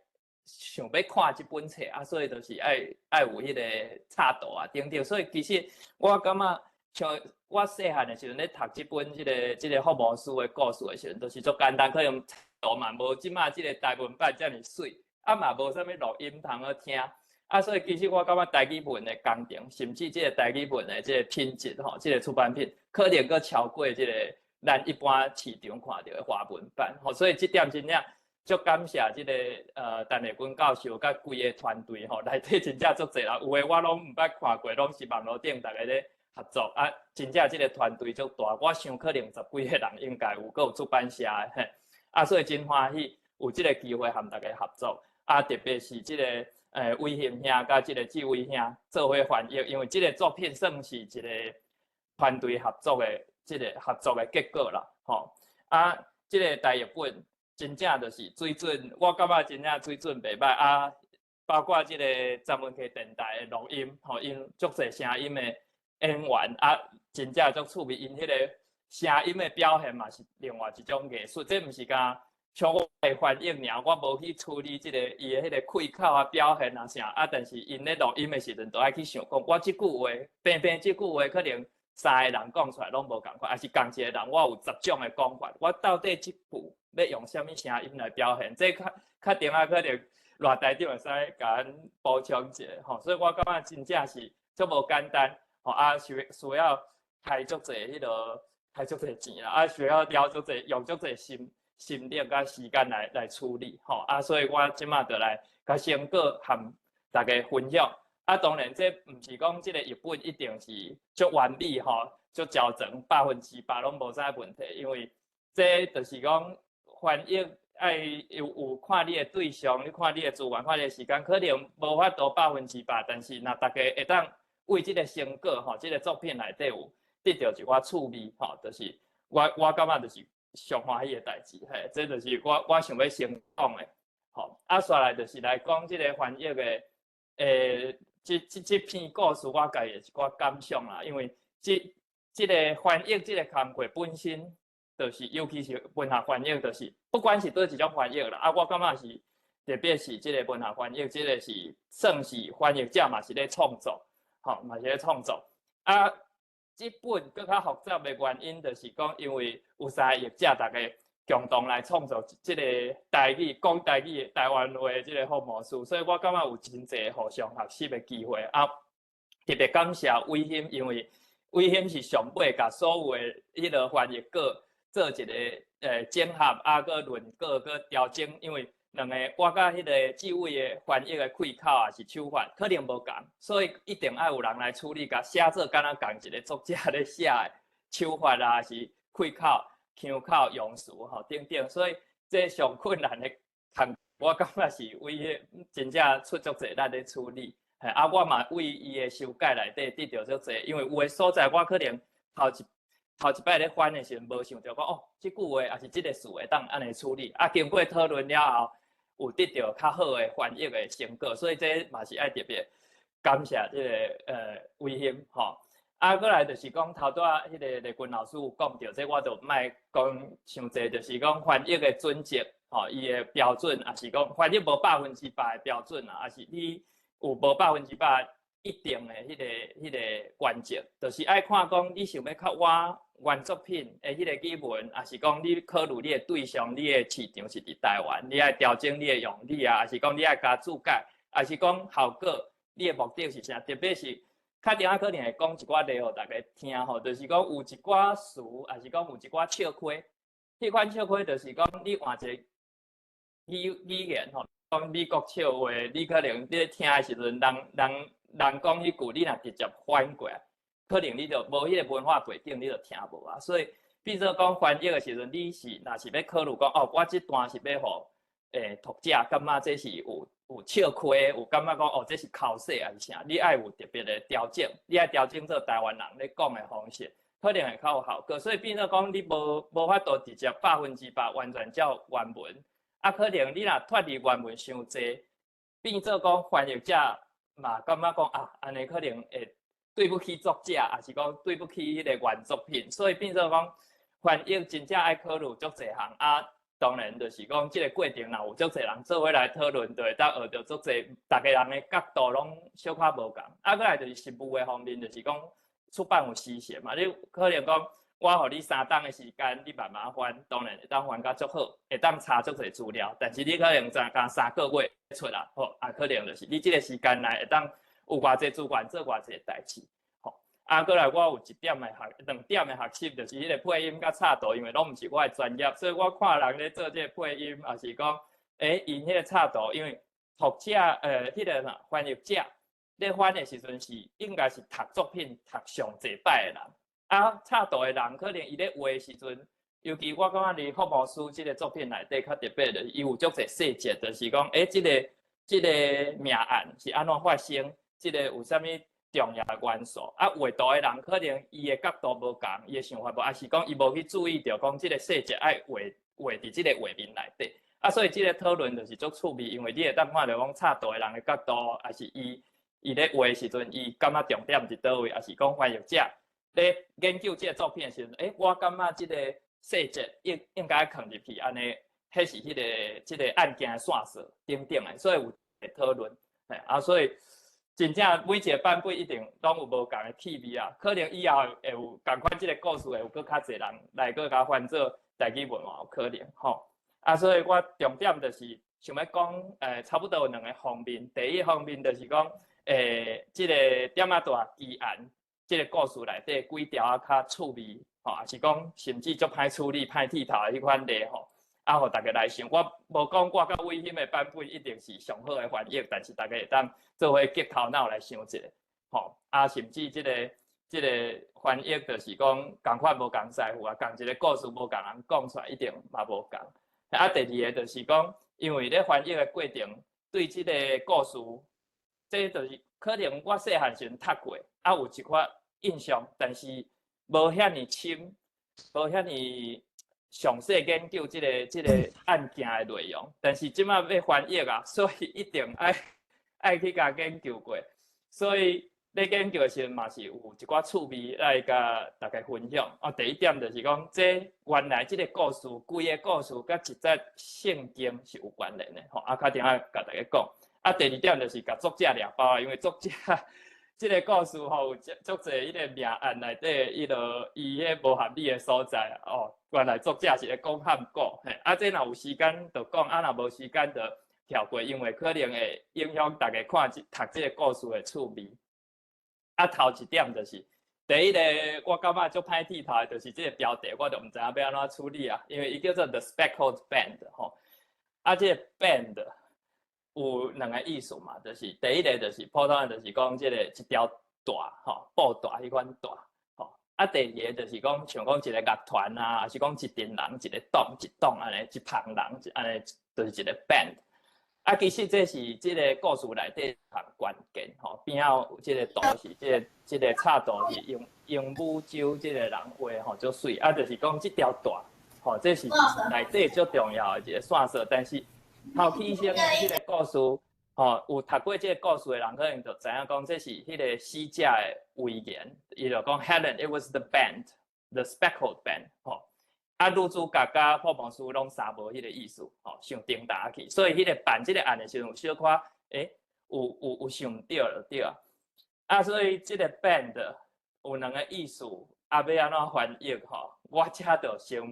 想要看这本册所以就是爱有迄个插图等等，所以其实我感觉像我细汉的时阵咧读这本这个福摩斯的故事的时阵，都是足简单，可能图嘛无即马这个台文版遮尔水，嘛无啥物录音通好听所以其实我感觉台语文的工程，甚至这个台语文的这个品质这个出版品，可能阁超过这个咱一般市场看到的华文版所以这点真正。足感谢即个陈立军教授甲规个团队内底真正足侪人，有诶我拢毋捌看过，拢是网络顶大家咧合作真正即个团队足大，我想可能10几个人应该有，佮有出版社所以真欢喜有即个机会和大家合作特别是即个威贤兄甲即个志伟兄做伙翻译，因为即个作品算是一个团队合作诶即个合作诶结果啦即个大译本。真正就是水准，我感觉真正水准袂歹包括即个詹文溪电台的录音，因足侪声音的演员真正足趣味，因迄个声音的表现嘛是另外一种艺术，这毋是讲像我的翻译尔，我无去处理即个伊的迄个开口啊、表现啊啥啊，但是因咧录音的时阵，都爱去想讲，我即句话，偏偏即句话可能3个人讲出来拢无共款，还是共一个人，我有10种的讲法，我到底即句要用啥物声音来表现？这较定啊，可能偌台长会使甲咱补充一下吼，所以我感觉真正是足无简单吼，啊需要开足侪迄落开足侪钱啦，啊需要了足侪用足侪心力甲时间来处理吼，啊所以我即马就来甲成果和大家分享。啊，当然这毋是讲即个译本一定是足完美吼，足矫正100%拢无啥问题，因为这就是讲翻译爱有看你的对象，你看你的资源，看你的时间，可能无法度100%，但是若大家会当为即个成果吼，即个作品内底有得到一寡趣味吼，就是我感觉就是上欢喜的代志，嘿，这就是我想要先讲的，吼，啊，续来就是来讲即个翻译的，这篇故事我家己一寡感想啦，因为这个翻译这个工作本身，就是尤其是文学翻译，就是不管是对一种翻译啦，啊，我感觉是特别是这个文学翻译，这个是算是翻译者嘛是咧创作，吼，嘛是咧创作。啊，这本更较复杂的原因，就是讲因为有3个译者大家共同来创作这个台语讲台语台湾话这个福摩斯，所以我感觉有真侪互相学习的机会啊。特别感谢威欣，因为威欣是上尾甲所有的迄个翻译稿做一个整合，啊个论稿个调整，因为两个我甲迄个几位的翻译的开口啊是手法可能无共，所以一定要有人来处理，甲写做敢若共一个作者咧写的手法啊，是开口。腔口用词吼等等，所以这上困难的项，我感觉是为真正出足侪力咧处理。啊，我嘛为伊的修改内底得到足侪，因为有的所在我可能头一摆咧翻的时候无想到讲哦，这句话也是这个词会当安尼处理。啊，经过讨论了后，有得到较好的翻译的成果，所以这嘛是爱特别感谢这个威欣吼。啊，过来就是讲头拄仔迄个雷军老师有讲到，这我就莫讲伤济，就是讲翻译的准则，吼，伊的标准，也是讲翻译无100%的标准啊，也是你有无100%一定的迄个原则，就是爱看讲你想要较原作品的迄个语文，也是讲你考虑你的对象，你的市场是伫台湾，你爱调整你的用语啊，也是讲你爱加注解，也是讲效果，你的目的是啥？特别是。较定可能会讲一寡例互大家听吼，就是讲有一寡词，还是讲有一寡笑亏。迄款笑亏就是讲你换一个语言吼，讲美国笑话，你可能你咧听的时阵，人讲迄句，你若直接翻过来，可能你就无迄个文化背景，你就听无啊。所以变做讲翻译的时阵，你是若是要考虑讲哦，我这段是要互读者感觉这是有笑亏，有感觉讲哦，这是考试还是啥？你爱有特别的调整，你爱调整做台湾人咧讲的方式，可能会较有效果。所以变做讲你无法度直接100%完全照原文，啊，可能你若脱离原文伤济，变做讲翻译者嘛感觉讲啊，安尼可能会对不起作者，还是讲对不起迄个原作品，所以变做讲翻译真正爱考虑足侪项啊。当然，就是讲这个过程，若有足侪人做伙来讨论，就会当学到足侪，大家人的角度拢小可无共。啊，过来就是实务的方面，就是讲出版有时限嘛，你可能讲我互你3档的时间，你慢慢翻，当然会当翻甲足好，会当查足侪资料。但是你可能才讲3个月出啦，吼，啊，可能就是你这个时间内会当有偌济资源做偌济代志。啊，过来我有2点的学习，就是迄个配音甲插图，因为拢毋是我的专业，所以我看人咧做这个配音，也是讲，因迄个插图，因为读者迄个啥翻译者咧翻的时阵是应该是读作品读上济摆的人，啊，插图的人可能伊咧画的时阵，尤其我感觉伫福摩斯这个作品内底较特别的，伊有足侪细节，就是讲，这个命案是安怎发生，这个有啥物？重要的元素啊，画图的人可能伊的角度无共，伊的想法无，还是讲伊无去注意到讲这个细节爱画伫这个画面内底啊，所以这个讨论就是足趣味，因为你会当看到讲插图的人的角度，还是伊咧画的时阵，伊感觉重点伫倒位，还是讲翻译者咧研究这个作品的时阵，我感觉这个细节应该放入去，安尼迄是即个案件的线索等等的，所以有讨论，所以真正每一个版本一定拢有无共的气味啊，可能以后会有共款即个故事会有搁较侪人来搁甲翻做台语文嘛，有可能吼。所以我重点就是想要讲，差不多有2个方面。第一方面就是讲，即个点仔大奇案，即个故事内底几条啊较趣味，吼，也是讲甚至足歹处理、歹剃头的迄款例吼。互大家来想，我无讲我甲危险的版本一定是上好的翻译，但是大家会当做伙激头脑来想一下，吼，甚至即个翻译就是讲共款无共师傅啊，共一个故事无共人讲出来，一定嘛无共。第二个就是讲，因为咧翻译的过程，对即个故事，这就是可能我细汉时阵读过，有一寡印象，但是无遐尼深，无遐尼详细研究即个案件的内容。但是即摆要翻译啊，所以一定爱去甲研究过。所以咧研究的时阵嘛是有一寡趣味来甲大家分享。第一点就是讲，这原来即个故事，规个故事甲一则圣经是有关联的，吼。较定甲大家讲。第二点就是甲作者抓包，因为作者即个故事吼有足侪迄个命案内底，伊迄无合理的所在哦。原来作者是咧讲汉古，这若有时间就讲，若无时间就跳过，因为可能会影响大家看读即个故事的趣味。头一点就是第一个，我感觉足歹剃头的，就是即个标题，我就毋知影要安怎处理啊，因为伊叫做 The Speckled Band 吼。即个 band 有2个意思嘛，就是第一个就是普通的，就是讲即个一条带吼，布带迄款带吼。第二个就是讲像讲一个乐团啊，还是讲一群人一个栋安尼，一旁人安尼，就是一个 band。其实这是即个故事内底项关键吼，边仔有即个图是即个插图是用母舟即个人画吼，足水。就是讲即条带吼，这是内底足重要的一个线索，但是头起先即个故事吼，有读过即个故事的人可能就知影讲，这是迄个死者的遗言。伊就讲 Helen, it was the band, the speckled band 吼。女主角甲霍蒙斯拢相无迄个意思，吼，想顶打去，所以迄个办即个案的时阵有小可有想对了对啊。所以即个 band 有2个意思，要安怎翻译吼？我遮就先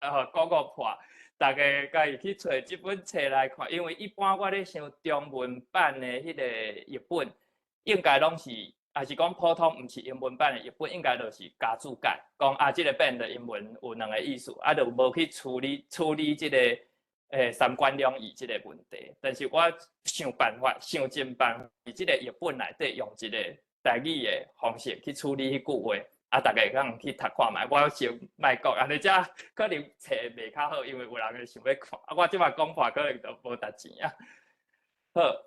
讲破，大家家己去找即本册来看，因为一般我咧想中文版的迄个译本，应该拢是。还是讲普通，毋是英文版的译本，应该就是加注解，讲即个版的英文有2个意思，就无去处理即个三观两义即个问题。但是我想尽办法，伫即个译本内底用一个台语的方式去处理迄句话，大家会当去读看卖。我先莫讲，安尼才可能册袂较好，因为有人会想要看。我即摆讲法可能就无值钱啊。好。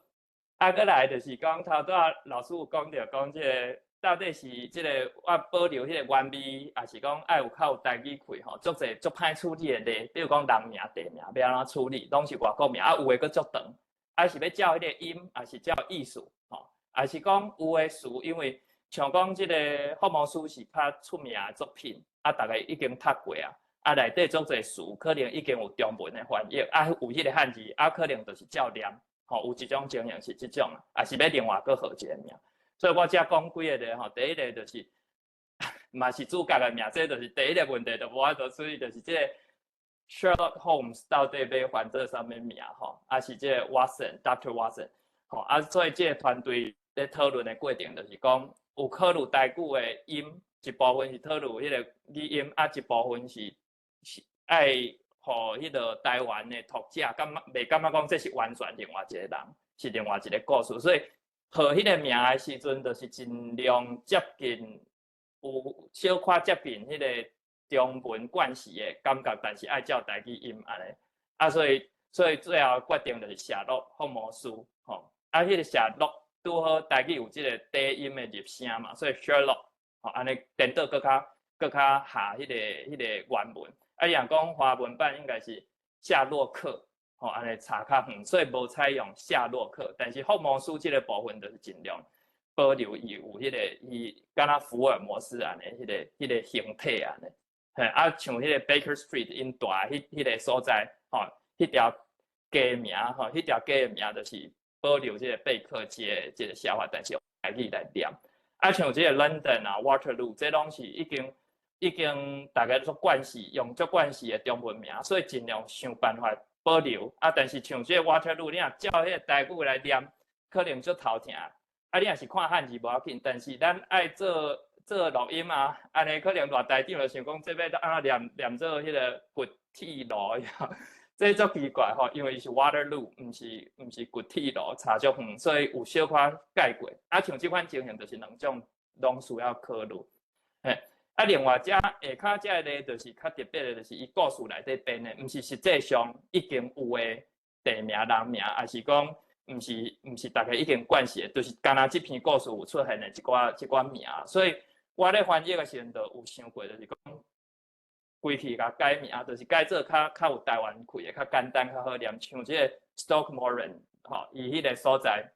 再来就是讲，头拄老师有讲到，讲即个到底是即个我保留迄个原味，还是讲爱有较有台语气吼？足侪足歹处理的例，比如讲人名、地名要安怎处理，拢是外国名，有诶佫足长，是要照迄个音，还是照意思吼？还是讲有诶词，因为像讲即个霍蒙斯是较出名的作品，大家已经读过啊，内底足侪词可能已经有中文的翻译，有迄个汉字，可能就是照念。有一种情形是即种是要另外佫号一个名，所以我只讲几个咧吼。第一个就是嘛是主角的名，这就是第一个问题，就无法度处理，就是即个 Sherlock Holmes 到底要翻做啥物名吼？是即个 Watson，Dr. Watson 吼。所以即个团队咧讨论的过程，就是讲有考虑台语的音，一部分是讨论迄个语音，一部分是爱。互迄个台湾的读者袂感觉讲这是完全另外一个人，是另外一个故事，所以互迄个名的时阵，就是尽量接近，有小可接近迄个中文惯习的感觉，但是爱照台语音安尼。所以最后决定就是夏洛·霍蒙斯吼。迄个夏洛拄好台语有即个低音的入声嘛，所以 Sherlock 吼安尼颠倒佫较下迄个原文。讲华文版应该是夏洛克，安尼查较远，所以无采用夏洛克。但是霍蒙斯这个部分就是尽量保留伊有迄个伊敢若福尔摩斯安尼迄个形体安尼。嘿，像迄个 Baker Street 因大迄个所在，迄条街名，迄条街的名就是保留这个贝克街这个写法，但是用台语来念。像这个 London 啊、Waterloo， 这拢是已经大家做惯习，用做惯习的中文名，所以尽量想办法保留。但是像这个 Waterloo， 你若照迄个台语来念，可能足头疼。你若是看汉字无要紧，但是咱爱做录音啊，安尼可能大台长就想讲，这要安怎念做迄个骨铁路，这足奇怪吼，因为伊是 Waterloo， 毋是骨铁路，差足远，所以有小可改过。像这款情形就是两种拢需要考虑。另外下骹这个就是较特别的，就是伊故事内底编的，毋是实际上已经有的地名人名，还是讲毋是大家已经惯习的，就是干那这篇故事有出现的一寡名，所以我咧翻译的时阵就有想过，就是讲规气甲改名，就是改做较有台湾气的，较简单较好念，像这个 Stockmoran 伊迄个所在，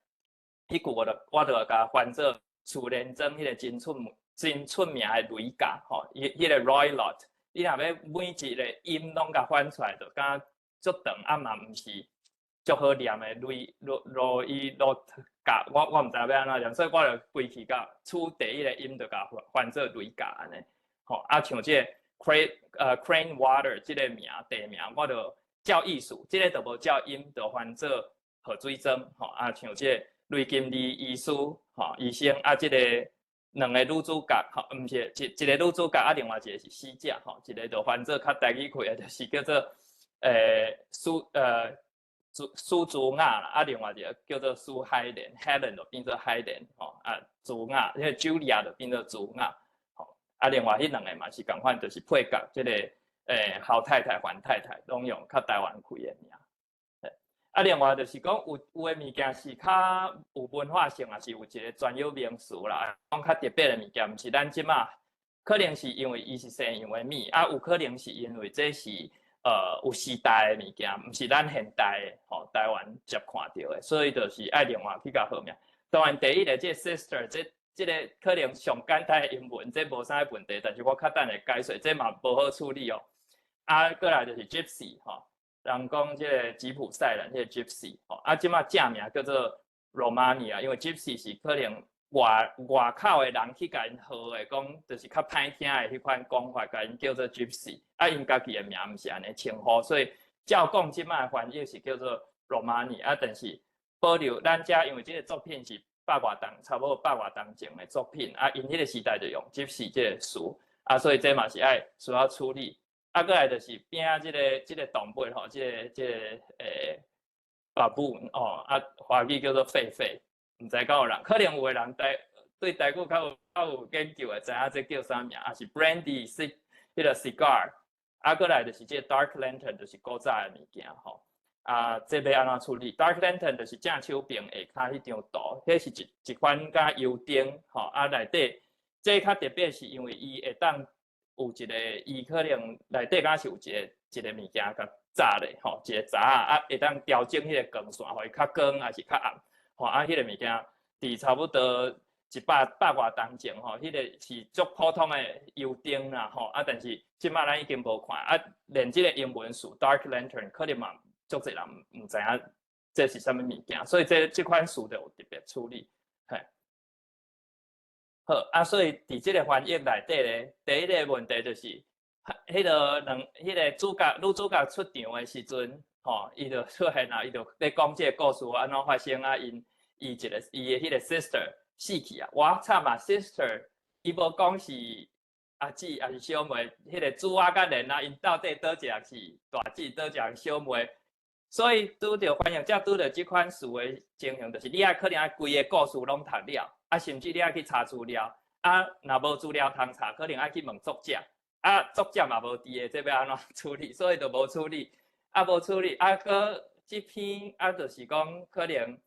迄句我就甲翻做楚连庄迄个真出名的雷家，迄个 Roylott， 你若要每一个音拢甲翻出来，就敢足长，嘛毋是足好念的Roylott家，我毋知要安怎念，所以我就规气甲出第一个音就甲翻做雷家安尼，像这个 Crane Water 这个名地名，我就照意思，这个就无照音，就翻做河水庄，像这个雷金利医师，医生这个。两个女主角，毋是一个女主角，另外一个是死者，一个就翻做较台语气的，就是叫做苏竹雅啦，另外一个叫做苏海莲 ，Helen 就变做海莲，竹雅，迄个 Julia 就变做竹雅，另外迄两个嘛是共款，就是配角，这个侯太太、范太太，拢用较台湾气的名。另外就是讲有的物件是较有文化性，也是有一个专有名词啦。讲较特别的物件，毋是咱即马可能是因为伊是西洋的米，有可能是因为这是有时代的物件，毋是咱现代的台湾接看到的，所以就是爱另外去甲好名。当然第一个这 sister 这个可能上简单的英文，这无啥问题，但是我较等下解说，这嘛无好处理哦。过来就是 gypsy 人讲这个吉普赛人，这个 Gypsy， 即马正名叫做 Romania， 因为 Gypsy 是可能外口的人去甲因号的，讲就是较歹听的迄款讲法，甲因叫做 Gypsy， 因家己的名毋是安尼称呼，所以照讲即马翻译是叫做 Romania， 但是保留咱遮，因为这个作品是差不多100外当前的作品，因迄个时代就用 Gypsy 这个词，所以这嘛是需要处理。过来就是边啊，这个动物这个巴布华语叫做狒狒，唔知敢有人，可能有个人对台语较有研究的，知影这叫啥名，是 brandy 迄个 cigar， 过来就是这 dark lantern 就是古早的物件这要安怎处理 ？dark lantern 就是正手边下骹迄张图，迄是一款甲油灯内底这较特别是因为伊会当。有一个，伊可能内底敢是有一个物件甲炸咧，一个闸会当调整迄个光线，互伊较光还是较暗，迄个物件伫差不多100外当前，迄个是足普通的油灯啦，但是即摆咱已经无看，连即个英文词 dark lantern 可能嘛足侪人毋知影这是啥物物件，所以这款词就有特别处理，好所以伫即个翻译内底咧，第一个问题就是，迄个女主角出场的时阵，伊就出现伊就咧讲即个故事安怎发生伊的迄个 sister 死去我惨sister， 伊无讲是阿姊还是小妹，迄个主甲莲因到底倒一个是大姊，倒一个小妹，所以拄着翻译拄着即款词的情形，就是你可能规个故事拢读了。甚至你去查资料，若无资料通查，可能去问作者，作者嘛无伫的，这要安怎处理？所以就无处理，无处理，搁这篇就是讲可能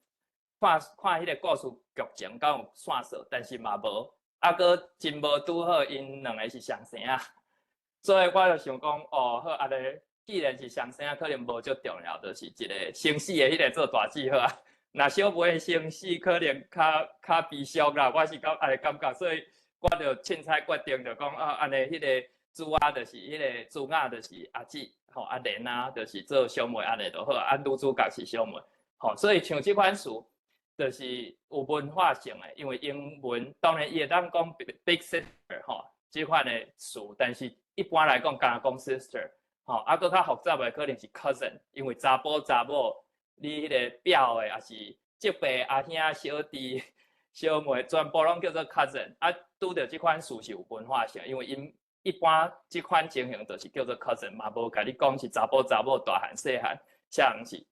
看迄个故事剧情敢有线索，但是嘛无，搁真无拄好，因两个是相生所以我就想讲，好尼，既然是相生可能无足重要，就是一个生死的迄个做大事好若小妹生死可能较悲伤啦，我是安尼感觉，所以我就凊彩决定就讲安尼迄个猪啊，就是迄个猪仔，就是阿姊吼，阿莲啊，就是做小妹安尼就好，啊女主角是小妹，吼，所以像这款词就是有文化性的，因为英文当然也当讲 big sister 吼，这款的词，但是一般来讲，敢讲 sister， 吼，啊搁较复杂的可能是 cousin， 因为查甫查某，你迄个表的也是叔伯、阿兄、小弟、小妹，全部拢叫做 cousin， 啊，拄着这款词是有文化性，因为因一般这款情形就是叫做 cousin， 嘛无甲你讲是查甫查某、大汉细汉，像是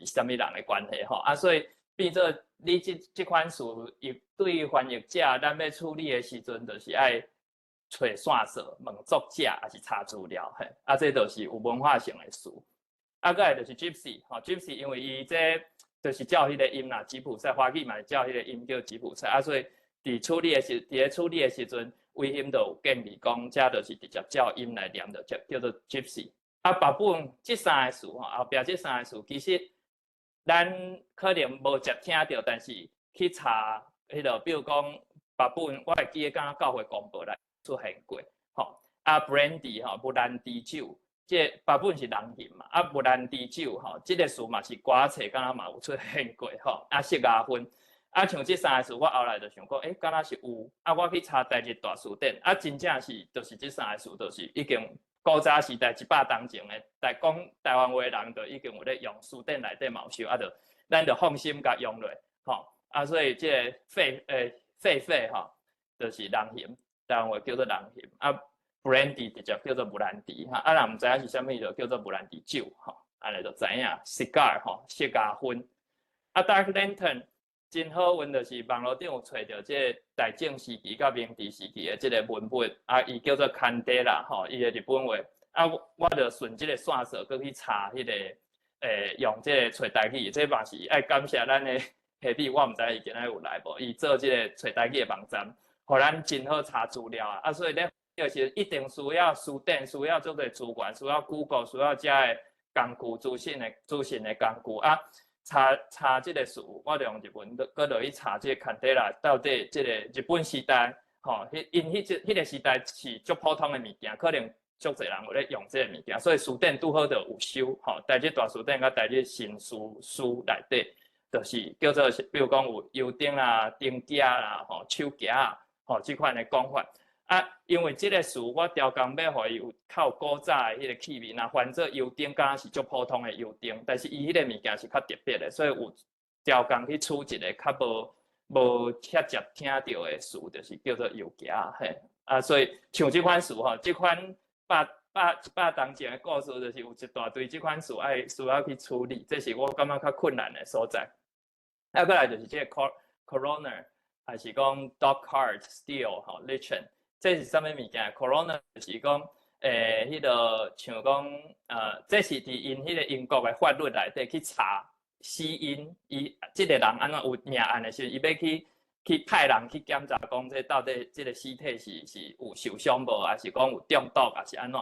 啥物人的关系吼，啊，所以。变做你这款词，伊对翻译者，咱要处理的时阵，就是爱找线索，问作者，还是查资料，嘿，啊，这就是有文化性的词。啊，再来就是 gypsy， 吼 ，gypsy 因为伊这就是叫迄个音啦，吉普赛，花语嘛叫迄个音叫吉普赛，啊，所以伫处理的时阵，微音就有建议讲，这就是直接叫音来念的，叫做 gypsy。啊，大部分这三个词，吼，后壁这三个词其实。咱可能无接听到，但是去查迄个，比如讲，大部分我会记得，刚教会广播来出现过，吼。啊 ，brandy 吼，布兰迪酒，这大部分是人形嘛。啊，布兰迪酒吼，这个词嘛是歌册，敢若嘛有出现过，吼。啊，色牙薰，啊，像这三个词，我后来就想讲，敢若是有。啊，我去查台日大词典，啊，真正是，就是这三个词，就是已经。古早时代100当前的，但讲台湾话的人就已经有咧用书典内底毛修，啊，就咱就放心甲用落，吼，啊，所以这个狒吼，就是人形，台湾话叫做人形，啊 ，brandy 直接叫做布兰迪，哈，啊，人毋知影是啥物就叫做布兰迪酒，吼，安尼就知影 cigar 吼，色甲薰，啊 ，dark lantern 真好运，就是网络顶有找到这大正时期甲明治时期的这个文本，啊，伊叫做 candela 吼，伊的日本话，啊，我就顺这个线索，搁去查迄个，用这个找台语，这嘛是爱感谢咱的下弟，我毋知伊今仔有来无，伊做这个找台语的网站，互咱真好查资料啊，啊，所以咧，就是一定需要书典，需要做个资源，需要 Google， 需要遮的工具资讯的工具啊。查这个词，我就用日文，搁落去查这个 candela 到底这个日本时代，吼，因迄个时代是足普通的物件，可能足侪人有咧用这个物件，所以书店拄好就有收，吼，台这大书店甲台这新书内底，就是叫做，比如讲有油灯啦、灯架啦、吼手夹啊，吼这款的讲法。啊，因为这个词我调工要互伊有较古早的迄个气味，那反正油灯敢是足普通的油灯，但是伊迄个物件是较特别的，所以有调工去出一个较无遐接听到的词，就是叫做油夹嘿。啊，所以像这款词吼，这款百当前的故事，就是有一大堆这款词爱需要去处理，这是我感觉较困难的所在。啊，过来就是这个 coroner， 还是讲 dog cart steel 吼 lichen。这是啥物物件 ？Corona 就是讲，迄个像讲，这是伫因迄个英国的法律内底去查死因，伊即个人安怎有命案的时候，伊要去派人去检查，讲这到底这个尸体是有受伤无，还是讲有中毒，还是安怎？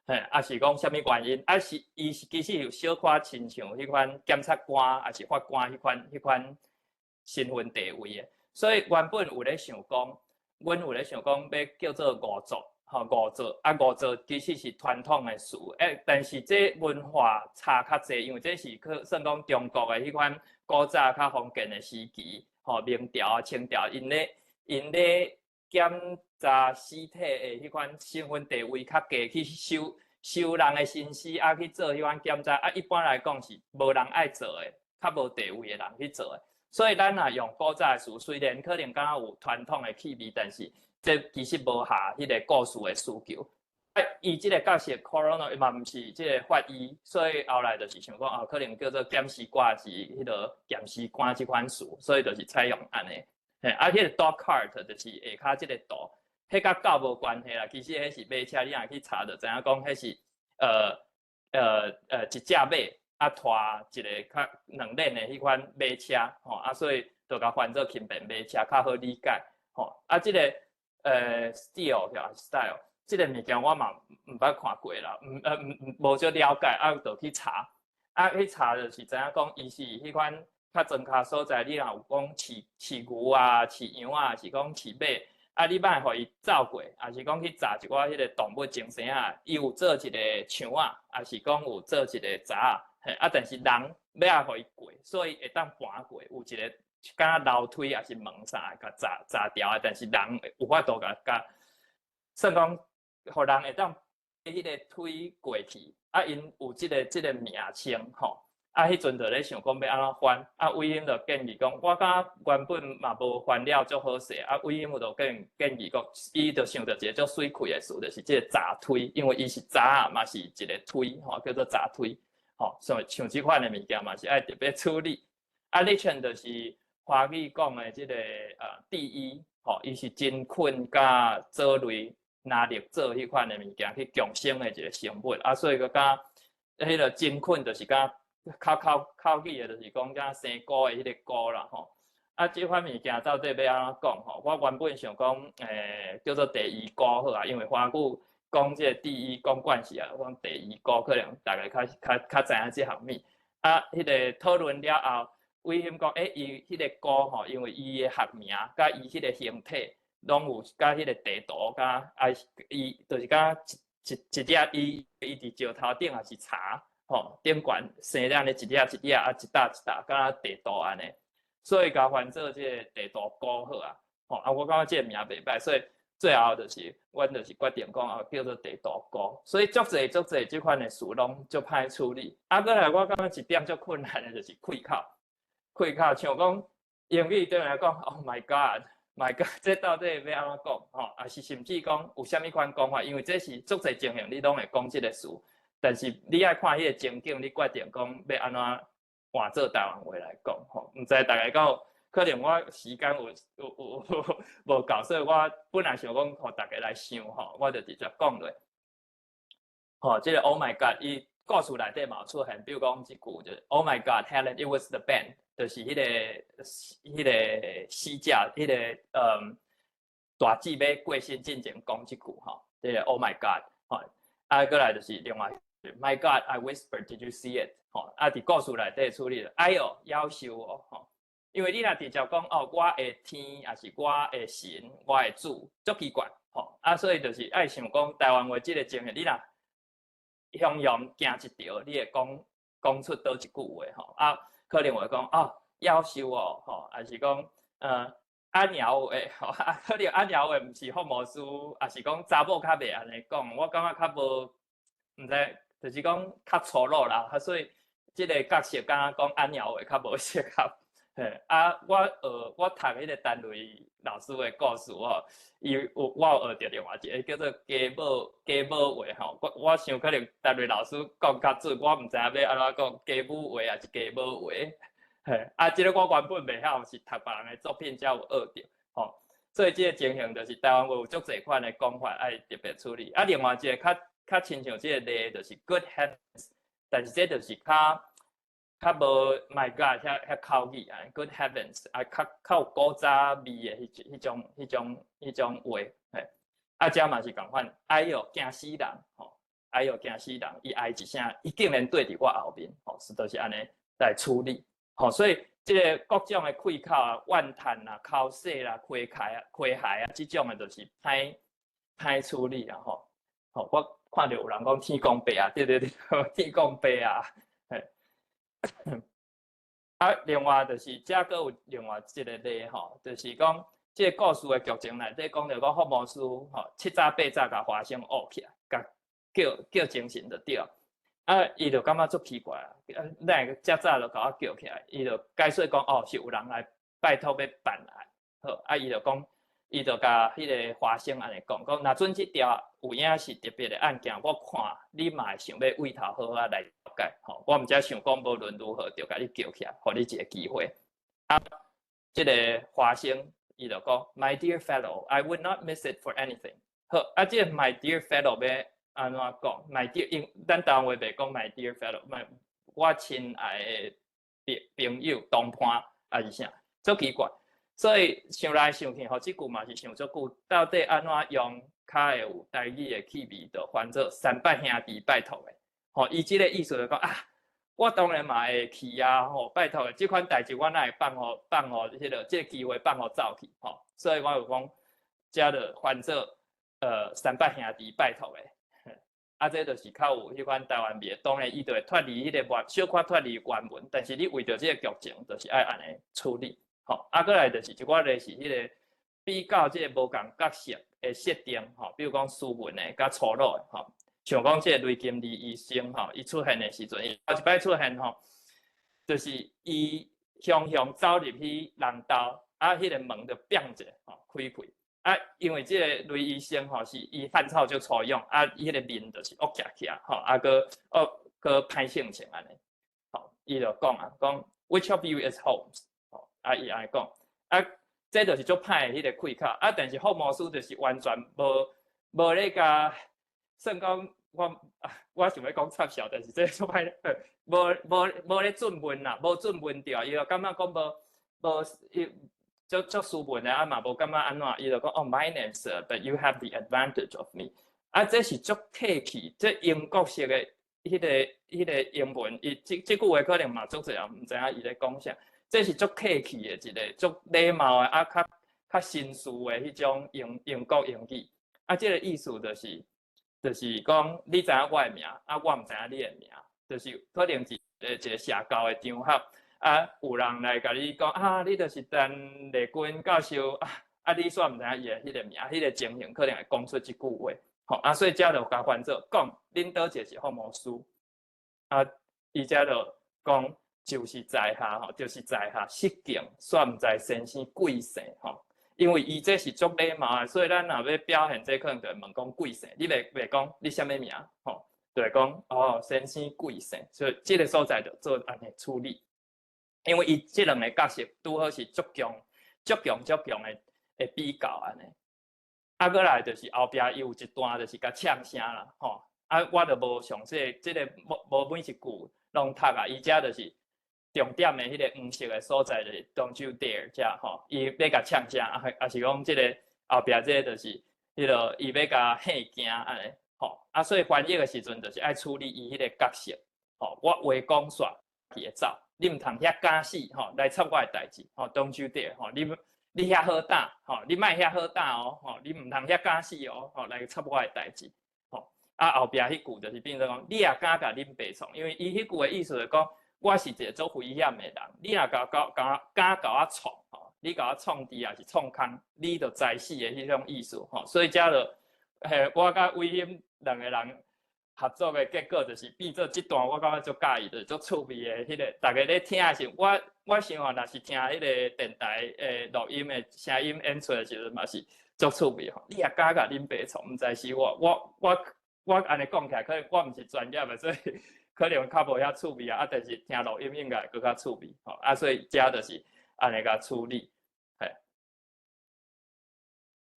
嘿，还是讲啥物原因？啊是伊是其实有小可亲像迄款检察官，还是法官迄款身份地位的，所以原本有咧想讲。阮有咧想讲要叫做五族，吼五族啊五族其实是传统的词，但是这文化差较济，因为这是算讲中国的迄款古早较封建的时期，吼明朝啊清朝，因咧检查尸体的迄款身份地位较低，去收人的身尸啊去做迄款检查啊，一般来讲是无人爱做的，较无地位的人去做的。所以咱也用古早的词，虽然可能敢若有传统的气味，但是这其实无下迄个故事的需求。伊即个角色 coroner 嘛毋是即个法医，所以后来就是想讲可能叫做检视官是迄个检视官即款词，所以就是采用安尼。迄个 dog cart 就是下骹即个道，迄甲狗无关系啦。其实迄是马车，你若去查就知影讲，迄是一只马。啊，拖一个较两轮的迄款马车，吼啊，所以就甲翻做轻便马车，较好理解，吼啊，这个style，这个物件我嘛毋捌看过啦，无少了解，啊，就去查，啊，去查就是知影讲，伊是迄款较庄脚所在，你若有讲饲牛啊、饲羊啊，是讲饲马，啊，你莫互伊走过，还是讲去炸一寡迄个动物精神啊，伊有做一个墙啊，还是讲有做一个闸啊，啊，但是人要互伊过，所以会当搬过，有一个敢楼梯还是门啥，甲炸掉，但是人有法度甲，算讲，互人会当迄个推过去，啊，因有即个名称吼。啊，迄阵就咧想讲要安怎翻，啊，委员就建议讲，我感觉原本嘛无翻了足好势，啊，委员就建议讲，伊就想到一个足水气的词，就是即个闸推，因为伊是闸嘛是一个推，吼，叫做闸推，吼，所以像即款的物件嘛是爱特别处理。啊，你像就是华语讲的即个第一，吼，伊是真菌甲藻类拿力做迄款的物件去共生的一个成分，啊，所以个甲迄个真菌就是甲口语的，就是讲甲生菇的迄个菇啦吼。啊，即款物件到底要安怎讲吼？我原本想讲，叫做第一菇好啊，因为华语讲即个第一讲惯势啊，讲第一菇可能大概较知影即项物。啊，迄个讨论了后，委员讲，伊迄个菇吼，因为伊的学名甲伊迄个形体，拢有甲迄个地图甲伊就是甲一只伊伫石头顶也是茶。吼，顶悬生了呢一粒一粒啊，一搭一搭，敢地图安尼，所以甲翻做即个地图菇好啊。吼啊，我感觉即个名袂歹，所以最后就是阮就是决定讲啊，叫做地图菇。所以足侪即款的词拢足歹处理。啊，过来我感觉一点足困难的就是开口，像讲英语对我来讲 ，Oh my God，My God， 这到底要安怎讲？吼，啊是甚至讲有啥物款讲法？因为这是足侪情形，你拢会讲即个词。但是你爱看迄个情景，你决定讲要安怎换做台湾话来讲吼。毋知大家讲，可能我时间有无够，所以我本来想讲，互大家来想吼，我就直接讲落。吼，即个 Oh my God， 伊故事内底嘛有出现，比如讲一句就是 Oh my God，Helen，it was the band， 就是迄个死者，迄个大姊妹过身进前讲一句吼，即个 Oh my God， 吼，啊，过来就是另外。My God, I whispered, did you see it？ 吼，啊，伫故事内底处理了。哎哟，夭寿哦，吼，因为你若直接讲哦，我的天，还是我的神，我的主，足奇怪，吼，啊，所以就是爱想讲台湾话即个情形，你若雄雄行一条，你会讲出倒一句话，吼，啊，可能会讲哦，夭寿哦，吼，还是讲阿鸟话，吼，啊，可能阿鸟话毋是福摩斯，还是讲查某较袂安尼讲，我感觉较无，毋知。就是讲较粗鲁啦，所以即个角色敢若讲安鸟话较无适合。嘿，啊，我读迄个单位老师的故事哦，我有学着另外一个叫做家母话吼。我想可能单位老师讲较准，我毋知影要安怎讲家母话还是家母话。嘿，啊，即个我原本袂晓，是读别人的作品才有学着。吼，所以即个情形就是台湾话有足侪款的讲法爱特别处理。啊，另外一个较亲像即个例就是 Good Heavens， 但是这就是较无 My God 遐口语啊 ，Good Heavens 啊，较有古早味的迄种话，嘿，啊，遮嘛是共款，哎哟惊死人吼，哎哟惊死人，伊哀一声，伊竟然对伫我后面，吼，是都是安尼来处理，吼，所以即个各种的开口啊、怨叹啦、口舌啦、开害啊，即种的就是歹处理啊，吼，吼我。看到有人讲天公伯啊，对，天公伯啊，嘿，啊，另外就是遮个有另外一个例吼，就是讲这个故事的剧情内底讲到讲福摩斯吼，7早8早甲花生学起来，甲叫精神就对，啊，伊就感觉足奇怪啊，咱遮早就甲我叫起来，伊就解说讲哦，是有人来拜托要办案，好，啊，伊就讲。伊就甲迄个花生安尼讲，若准即条有影是特别的案件，我看你嘛会想要为头好来了解，吼，我毋则想讲无论如何就甲你叫起来，互你一个机会。啊，即个花生伊就讲 ，My dear fellow, I would not miss it for anything。好，啊，即个 My dear fellow 要安怎讲 ？My dear， 咱台湾话袂讲 My dear fellow， 我亲爱的朋友同伴还是啥，足奇怪。所以想来想去，吼，即句嘛是想足久，到底安怎用较会有台语的气味，就翻做三拜兄弟拜托的，吼，伊即个意思就讲啊，我当然嘛会去啊，吼，拜托的，即款代志我哪会放互迄个即个机会放互走去，吼，所以我就讲，遮就翻做三八兄弟拜托的。啊，这就是较有迄款台湾味，当然伊就会脱离迄个小可脱离原文，但是你为着这个剧情，就是爱安尼处理。吼，啊，过来就是一寡类似迄个比较这个无共角色的设定，吼，比如讲斯文的甲粗鲁的，吼，像讲这个雷金利医生，吼，伊出现的时阵，伊头一摆出现，吼，就是伊雄走入去人道，啊，迄个门就变者，吼，开开。啊，因为这个雷医生吼是伊汉草就粗勇，啊，伊迄个面就是恶起起啊，吼，啊个歹性情安尼，吼，伊就讲啊，讲 Which of you is Holmes？ 吼，啊伊安尼讲，啊，这就是足歹迄个开口，啊，但是霍姆斯就是完全无咧甲，算讲我想要讲插笑，但是这足歹，无咧准问啦，无准问掉，伊就感觉讲无伊。足斯文的啊嘛，无感觉安怎，伊就讲哦 ，My name is，but you have the advantage of me。啊，这是足客气，这英国式的迄个英文，伊这句话可能嘛足侪人毋知影伊咧讲啥。这是足客气的一个足礼貌的啊，较绅士的迄种英国英语。啊，这个意思就是讲你知影我的名，啊，我毋知影你的名，就是可能是一个社交的场合。啊，有人来甲你讲啊，你就是陈丽君教授啊，你煞毋知影伊的迄个名，迄个情形可能会讲出即句话，吼啊，所以遮就甲翻做讲，恁倒一个是霍姆斯，啊，伊遮就讲就是在下吼，就是在下失敬，煞毋知先生贵姓吼，因为伊这是足礼貌的，所以咱若要表现这可能就会问讲贵姓，你袂讲你啥物名吼，就会讲哦先生贵姓，所以即个所在就做安尼处理。因为伊即两个角色拄好是足强的比较安尼，啊，过来就是后壁伊有一段就是甲呛声啦，吼，啊，我就无详细，即个无每一句拢读啊，伊遮就是重点的迄个黄色的所在就是 Don't you dare 遮吼，伊要甲呛声，啊是讲即个后壁即个就是迄个伊要甲吓惊安尼，吼，啊，所以翻译的时阵就是爱处理伊迄个角色，吼，我话讲煞去会走。你唔通遐敢死吼，来插我的代志吼 ，Don't you dare 吼，你遐好打吼，你莫遐好打哦吼，你唔通遐敢死哦吼，来插我的代志吼。啊后壁迄句就是变做讲，你也敢甲恁爸创，因为伊迄句的意思就是讲，我是一个做危险的人，你若敢甲我创吼，你甲我创敌也是创空，你就知死的迄种意思吼。所以遮就我甲威廉两个人。合作的结果就是变做这段，我感觉足介意的，足趣味的。迄个大家咧听的时候，我想话若是听迄个电台录音的声音演出的时候，嘛是足趣味吼。你也敢甲恁爸创，毋知是我安尼讲起来，可能我毋是专业的，所以可能较无遐趣味啊。但是听录音应该更较趣味吼。啊，所以遮就是安尼甲处理。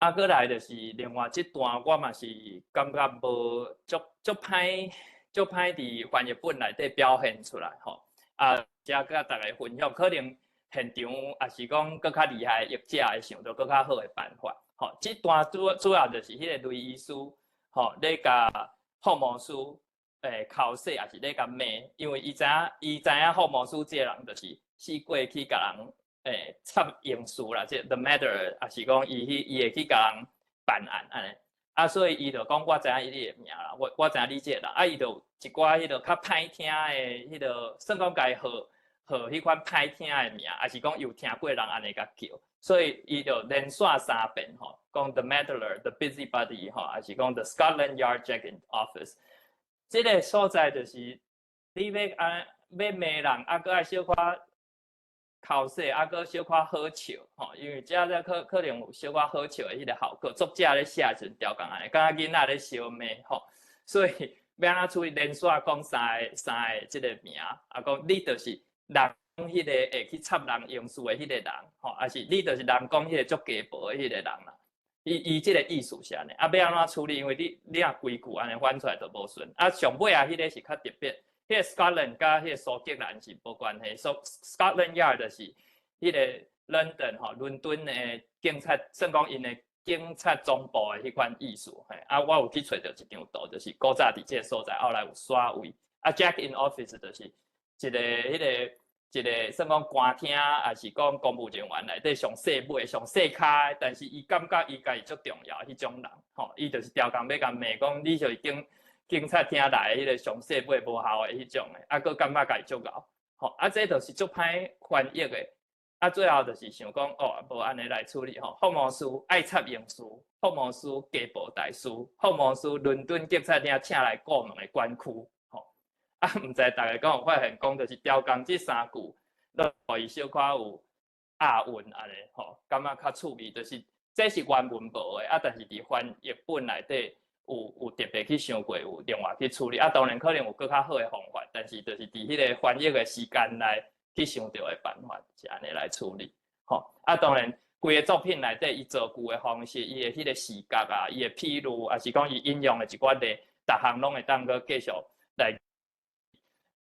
啊，过来就是另外一段，我嘛是感觉无足歹伫翻译本内底表现出来吼。啊，遮甲大家分享，可能现场也是讲更较厉害的译者会想到更较好的办法。吼，这段主要就是迄个雷医师吼，咧甲霍姆斯考试，也是咧甲骂，因为伊知影霍姆斯这个人就是死过去甲人。插刑事啦，即 the matter 也是讲伊会去甲人办案安尼，啊，所以伊就讲我知影伊的名啦，我知影你这啦，啊，伊就一寡迄个较歹听的迄个，算讲家号迄款歹听的名，也是讲有听过人安尼甲叫，所以伊就连续3遍吼，讲 the meddler，the busybody 吼，也是讲 the Scotland Yard Jack in Office， 即个所在就是你要骂人，啊，搁爱小可。考试啊，搁小可好笑吼，因为遮可能有小可好笑的迄个效果。作者咧写时阵调讲安尼，敢若囡仔咧笑骂吼，所以要安怎处理连续讲三个即个名，啊讲你就是人迄个会去插人刑事的迄个人吼，啊是你就是人讲迄个足家暴的迄个人啦。伊即个意思是安尼，啊要安怎处理？因为你若规矩安尼翻出来就无顺。啊上尾啊，迄个是较特别。迄个 Scotland 甲迄个苏格兰是无关系，所以 Scotland Yard 就是迄个 London 吼，伦敦的警察，算讲因的警察总部的迄款意思。啊，我有去找到一张图，就是古早伫即个所在，后来有刷位。啊 ，Jack in Office 就是一个迄个一个算讲官厅，还是讲公务人员内底上细尾、上细卡的，但是伊感觉伊家己足重要，迄种人，吼，伊就是调工要甲骂讲，你就是警察厅来迄个上细尾无效的迄种的，啊，佫感觉家己足敖，吼，啊，这就是足歹翻译的，啊，最后就是想讲，哦，无安尼来处理吼，服务司、爱插刑事、服务司、家暴大师、服务司、伦敦警察厅请来顾问的管区。啊，毋知大家敢有发现，讲就是调工这3句，让伊小可有押韵安尼吼，感觉较趣味。就是这是原文无的，啊，但是伫翻译本内底有特别去想过，有另外去处理。啊，当然可能有更较好的方法，但是就是伫迄个翻译的时间内去想到的办法，是安尼来处理。吼，啊，当然规个作品内底伊造句的方式，伊的迄个视觉啊，伊的譬如，还是讲伊引用的一寡例，逐项拢会当个继续来。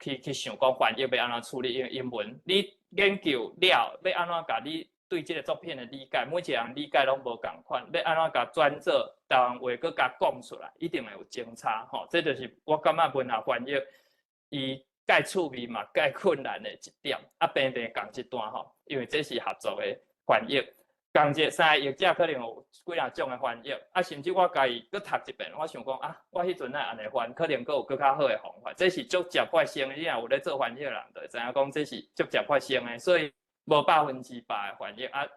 去想讲翻译要安怎处理英文，你研究了要安怎甲你对这个作品的理解，每一个人理解拢无共款，要安怎甲转做台湾话，佮甲讲出来，一定会有精差吼。这就是我感觉文学翻译伊介趣味嘛，介困难的一点。啊，偏讲这段吼，因为这是合作的翻译。同一个3个译者可能有几啊种的翻译，啊，甚至我家己搁读一遍，我想讲啊，我迄阵安尼翻，可能搁有更较好的方法。这是足接发生的，你若有咧做翻译的人，就会知影讲这是足接发生的，所以无100%的翻译啊，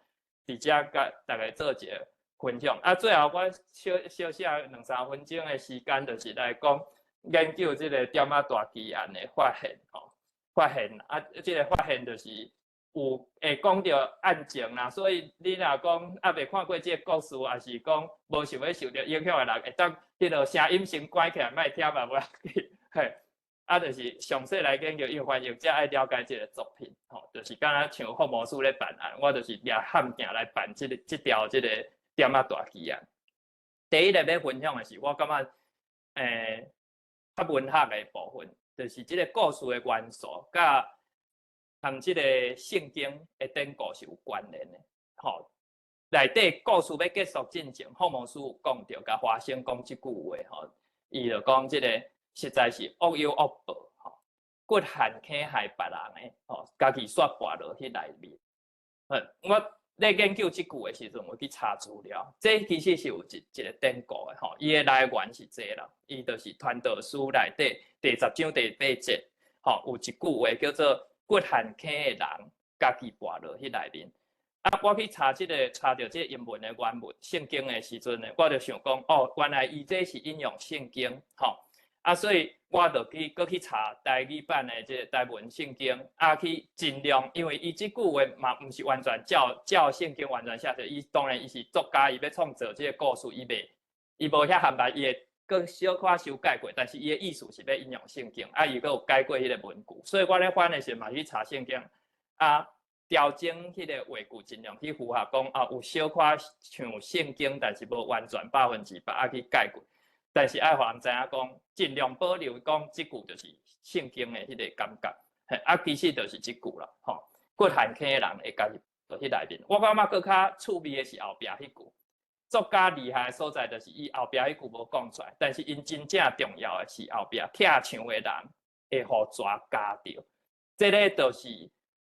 伫遮甲大家做一个分享。啊，最后我小写2-3分钟的时间，就是来讲研究这个点仔大奇案的发现吼，发现啊，这个发现就是。有会讲到案情啦，所以你若讲啊未看过这个故事，还是讲无想要受到影响的人，会当迄个声音先关起来，莫听嘛，无要紧。嘿，啊，就是详细来研究，因为翻译者爱了解这个作品，吼，就是敢若像服务司咧办案，我就是掠汉镜来办这条这个点仔大奇案。第一个要分享的是，我感觉较文学的部分，就是这个故事的元素，甲同这个圣经的典故是有关联的，吼。内底故事要结束进前，福摩斯有讲到，甲华生讲即句话，吼，伊就讲这个实在是恶有恶报，吼，骨限坑害别人的，吼，家己煞跋落去内面。我咧研究即句的时阵，我去查资料，这其实是有一个典故的，吼，伊的来源是这啦，伊就是传道书内底第10章第8节，吼，有一句话叫做。骨限坑的人，家己跋落去内面。啊，我去查到这个英文的原文，圣经的时阵呢，我就想讲，哦，原来伊这是引用圣经，吼。啊，所以我就去查台语版的这个台文圣经，啊，去尽量，因为伊这句话嘛，毋是完全照圣经完全写的，伊当然伊是作家，伊要创造这个故事，伊无遐含白，伊会。佮小可修改过，但是伊的意思是要引用圣经，啊，伊佮有改过迄个文句，所以我咧翻的时嘛去查圣经，啊，调整迄个话句，尽量去符合讲啊，有小可像圣经，但是无完全100%啊去改过，但是爱互人知影讲，尽量保留讲即句就是圣经的迄个感觉，啊，其实就是即句啦，吼，骨限坑的人会家己落去内面，我感觉佮较趣味的是后壁迄句。作家厉害的所在，就是伊后壁迄句无讲出来，但是因真正重要的是后壁拆墙的人会互抓夹着。这个就是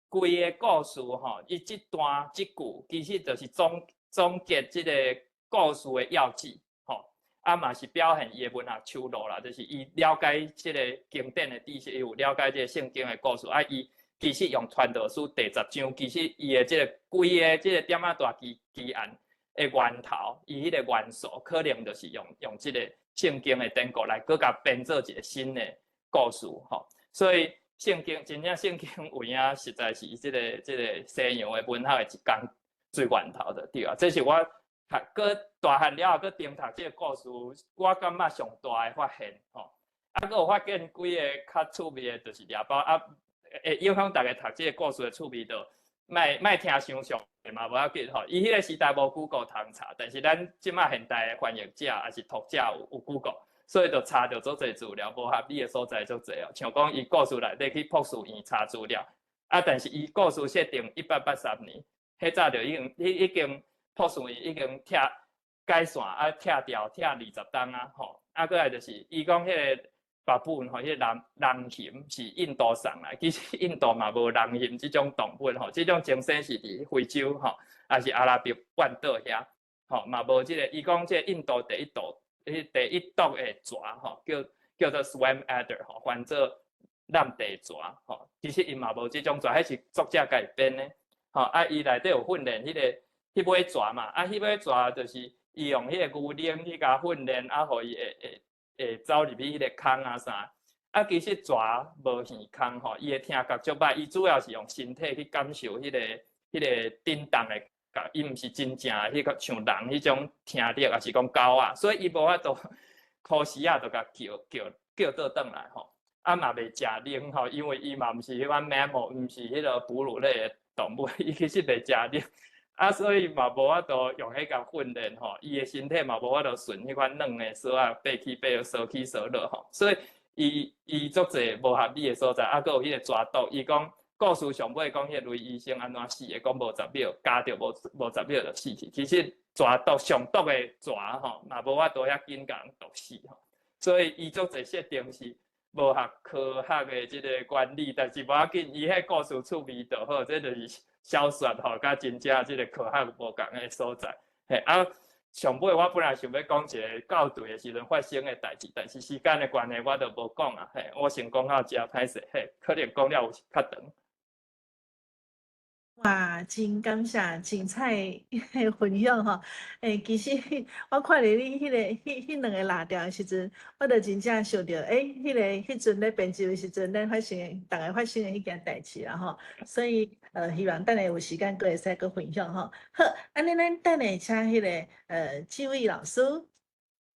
规个故事吼，伊这段即句其实就是总结这个故事的要旨吼，啊嘛是表现伊的文学手路啦，就是伊了解这个经典的知识，伊有了解这个圣经的故事，啊伊其实用传道书第10章，其实伊的这个规个这个点仔大奇案。的源头，伊迄个元素可能就是用这个圣经的典故来，佮甲编做一个新的故事吼。所以圣经真正圣经有影，实在是这个西洋的文学的一工最源头的对啊。这是我佮大汉了后，佮重读这个故事，我感觉上大的发现吼。啊，佮有发现几个较趣味的，就是掠包啊，会影响大家读这个故事的趣味度。莫听伤俗的嘛，无要紧吼。伊迄个时代无 Google 通查，但是咱即马现代的翻译者还是读者有 Google， 所以就查到足侪资料，无合理的所在足侪哦。像讲伊故事内底去博士院查资料，啊，但是伊故事设定183年，迄早就已经博士院已经改线啊，拆掉拆20档啊，吼。啊，过来就是伊讲迄个大部分吼，迄人形是印度送来，其实印度嘛无人形即种动物吼，即种精神是伫非洲吼，也是阿拉伯半岛遐，吼嘛无即个。伊讲即个印度第一毒的蛇吼，叫做 swam adder 吼，翻做蓝地蛇吼。其实伊嘛无即种蛇，迄是作者家己编的吼。啊，伊内底有训练迄尾蛇嘛，啊，迄尾蛇就是伊用迄个牛铃去甲训练，啊，互伊会走入去迄个空啊啥。啊，其实蛇无耳孔吼，伊的听觉足歹，伊主要是用身体去感受迄个震动的。伊毋是真正迄个像人迄种听力，也是讲狗啊，所以伊无法度考试啊，就甲叫倒转来吼。啊嘛袂食奶吼，因为伊嘛毋是迄款 mammal， 毋是迄个哺乳类的动物，伊其实袂食奶。啊，所以嘛无法度用迄个训练吼，伊的身体嘛无法度顺迄款软的绳啊，爬起爬落，烧起烧落吼。所以伊足侪无合理的所在，啊，佮有迄个抓毒，伊讲。故事上尾讲，迄雷医生安怎死的？讲无10秒，加着无10秒就死去。其实蛇毒上毒的蛇吼，嘛无法度遐紧甲人毒死吼。所以伊足侪设定是无合科学的即个原理，但是无要紧，伊迄故事趣味就好，这就是小说吼，甲真正即个科学无共的所在。嘿啊，上尾我本来想要讲一个校对的时阵发生的代志，但是时间的关系，我就无讲啊。嘿，我先讲到这，歹势，嘿，可能讲了有较长。哇，真感谢精彩的分享吼！其实我看着你迄两个拉调的时阵，我就真正想着，迄阵咧编辑的时阵，咱大家发生的迄件代志啦吼。所以希望等下有时间阁会使阁分享吼。好，安尼咱等下请迄个志伟老师，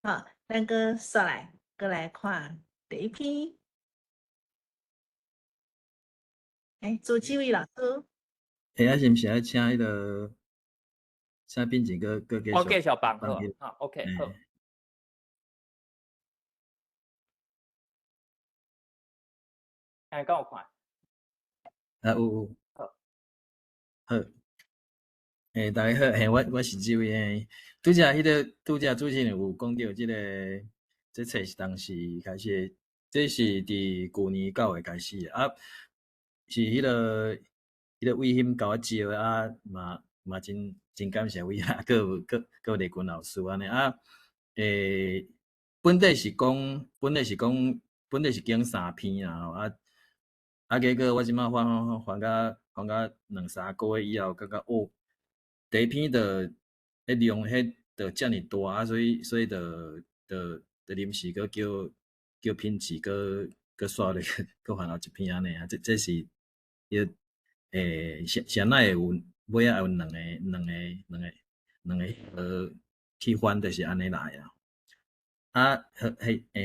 吼，咱阁刷来，阁来看第一篇。朱志伟老师。啊，是毋是爱请迄个请编辑搁继续？我继续放好，好 ，OK， 好。敢有看？啊，有。好。好。大家好，我是志伟。拄则主持人有讲到这册是当时开始的，这是伫旧年9月开始的啊，是迄个伟鑫甲我招啊，嘛真感谢伟啊，佮有雷军老师安尼啊。本底是讲经3篇啦吼啊，结果我即马翻到2-3个月以后，感觉第一篇的量就遮尔大啊，所以就临时佮叫编辑佮刷咧佮翻到一篇安尼啊，这是谁奈会有尾仔有两个去翻，就是安尼来啊。啊，好，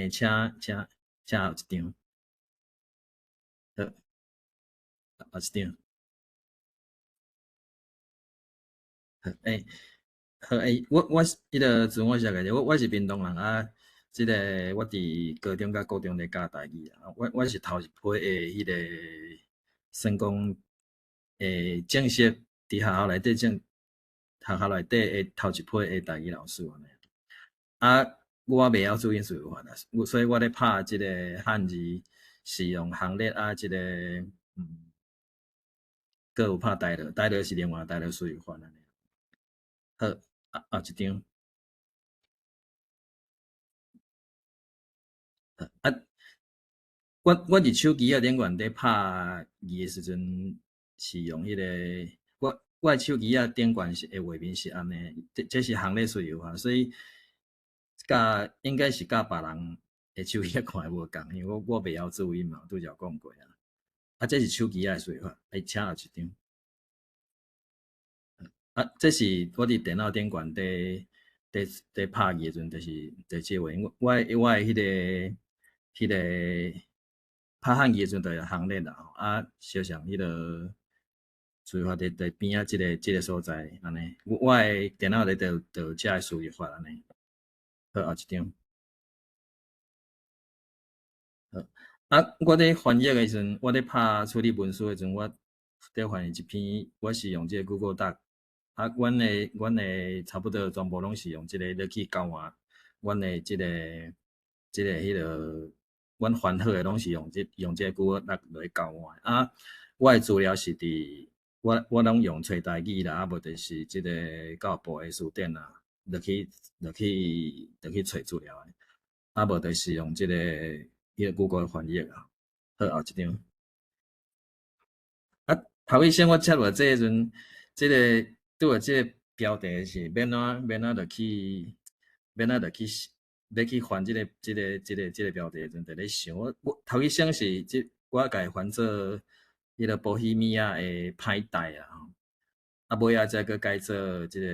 请后一张，好，后一张。好，我迄个自我介绍，我是屏东人啊。即个我伫高中甲高中咧教台语啊。我是头一批的迄个算讲正式伫学校内底的头一批的台语老师安尼。啊，我袂晓注音随法啦，所以我咧拍即个汉字使用行列啊，即个佮有拍台语是另外台语随法安尼。好，后一张。我伫手机啊顶悬咧拍字的时阵，是用迄个我的手机啊顶悬是画面是安尼，这是行列随法，所以应该是甲别人的手机看的无共，因为我袂晓注音嘛，拄则讲过啊。啊，这是手机的随法，请后一张。啊，这是我伫电脑顶悬伫拍字的时阵，就是这话。我的迄个拍汉字的时阵，就行列啦。啊，小像迄个随法伫边啊，即个所在安尼。我的电脑里就遮个随法安尼。好，后一张。好，啊，我咧翻译的时阵，我咧拍处理文书的时阵，我咧翻译一篇，我是用这个 Google Doc。啊，阮的差不多全部拢是用即个咧去交换，阮的即个迄个阮番号诶拢是用这句话来教我的。啊，我诶资料是伫我拢用找台语啦，啊无就是即个教育部诶书店啊，就去找资料诶，啊无就是用即个Google 翻译啊。好，后一张。啊，头一先我切落这阵，即个拄着即个标题是免怎要去翻即个标题，阵伫咧想。我头一先是我家翻做迄个波希米亚诶歹代啊，啊尾仔再搁改做即个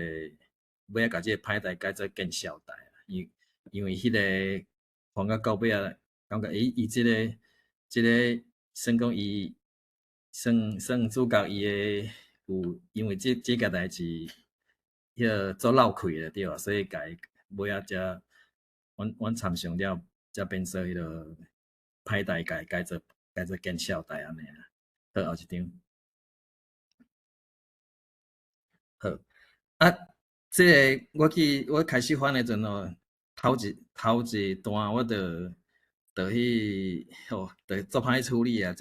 尾仔甲即个歹代改做见笑代啊，因为迄个翻到尾仔，感觉伊即个算讲伊。算主角伊诶有，因为即件代志，迄个做闹开了对啊，所以甲伊尾仔才阮参详了，才变做迄个歹代改做见笑代安尼啊。好，后一张。好，啊，即个我开始翻诶阵哦，头一段我就去就做歹处理啊，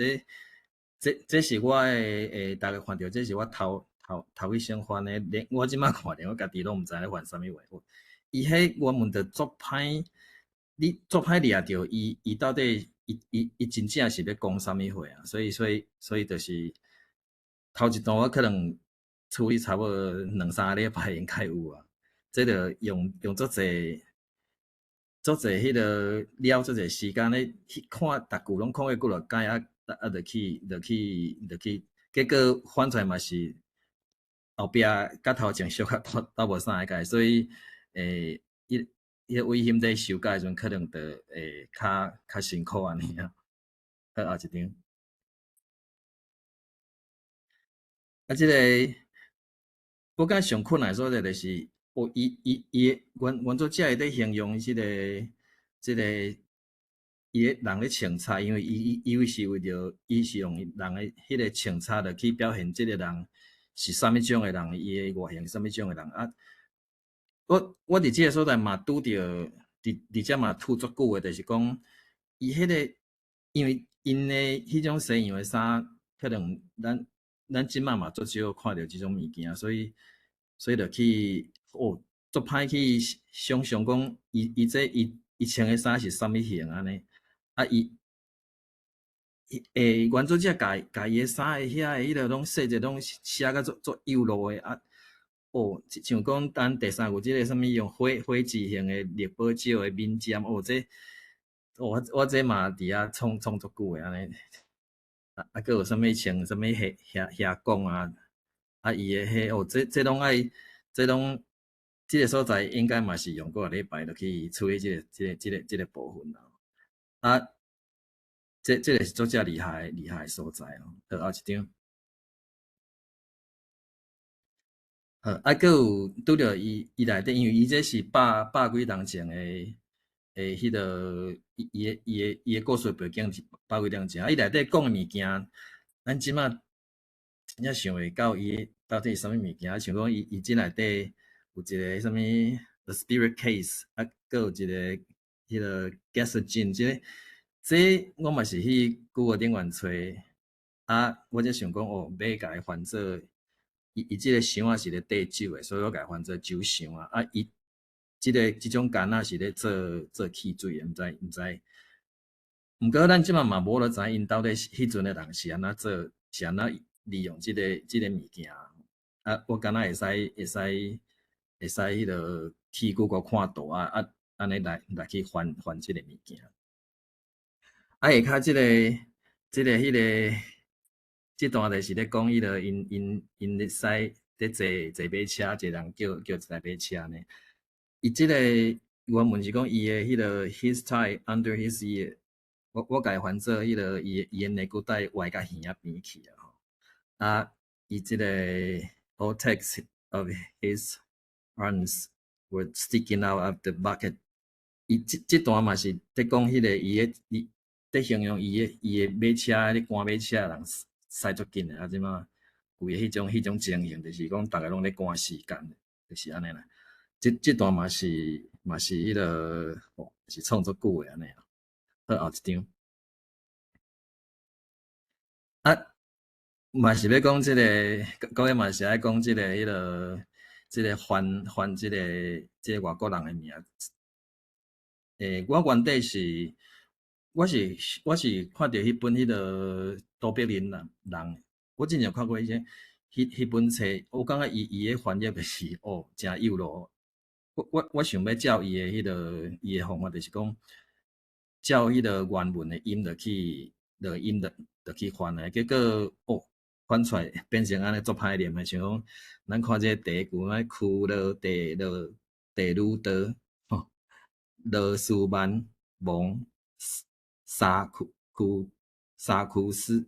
这是我诶，大家看到，这是我头一先翻诶，连我即摆看连我家己拢毋知咧翻啥物话。伊迄原本着足歹，你足歹掠着伊到底伊真正是要讲啥物话啊？所以就是头一段我可能处理差不多2-3礼拜应该有啊。这着用足侪迄个了足侪时间咧去看，逐句拢看过几落改啊。就去，结果翻出来嘛是后壁甲头前小可倒无啥个改，所以迄个危险在修改时阵，可能就较辛苦安尼啊。好，后一张。啊，即个我感觉上困难所在就是，伊原作者会咧形容即个伊咧人咧穿插，因为伊是为着伊是用人诶迄个穿插着去表现即个人是啥物种诶人，伊诶外形啥物种诶人啊。我伫即个所在嘛拄着，伫遮嘛拄足久诶，就是讲伊迄个，因为因诶迄种西洋诶衫，可能咱即摆嘛足少看着即种物件，所以着去足歹去想象讲伊穿诶衫是啥物型安尼。啊，原作者家伊诶衫诶遐诶迄个拢细节拢写甲足幼露诶啊。像讲咱第三句即个啥物用火字形诶力宝石诶面尖，我这嘛伫遐创足久诶安尼。啊，搁有啥物穿啥物遐讲啊？啊，伊诶迄这拢爱，即个所在应该嘛是用几个礼拜就去处理即个部分啦。啊，这个是作者厉害所在哦。好，后一张。好，啊，搁有拄着伊内底，因为伊这是百几年前诶迄个伊诶故事背景是百几年前，啊，伊内底讲诶物件，咱即马真正想袂到伊到底是啥物物件。像讲伊即内底有一个啥物 The Spirit Case， 啊，搁有一个迄个 Gasogen， 这我嘛是去 Google 顶面找，啊，我才想讲要甲伊翻做。伊即个箱仔是咧缀酒诶，所以我甲伊翻做酒箱啊。啊，伊即种干仔是咧做汽水诶，毋知。毋过咱即马嘛无咧知因到底迄阵诶人是安怎做，是安怎利用即个物件。啊，我敢若会使迄个去Google看图啊，安尼来去翻即个物件。啊，下骹即个。即段就是咧讲，伊个因咧使咧坐马车，一个人叫一台马车呢。伊即个原本是讲伊诶迄个 his tie under his ear， 我甲伊翻做迄个伊诶内裤带歪甲耳仔边去啊吼。啊，伊即个 all text of his arms were sticking out of the bucket。伊即段嘛是咧讲迄个伊咧形容伊诶马车咧赶马车人。驶足紧诶，啊！即马有迄种情形，就是讲逐个拢咧赶时间，就是安尼啦。即段嘛是迄个是创作久诶安尼啊。好，后一张。啊，嘛是要讲即个，各位嘛是爱讲即个迄落，即个翻即个外国人诶名。我原底是，我是看着迄本迄落杜别林人，我真正看过迄本册，我感觉伊诶翻译就是真有路。我想要照伊诶伊诶方法，就是讲照迄落原文诶音就去翻诶，结果翻出来变成安尼足歹念诶，像讲咱看这第一句，苦乐地鲁德罗斯曼蒙沙库斯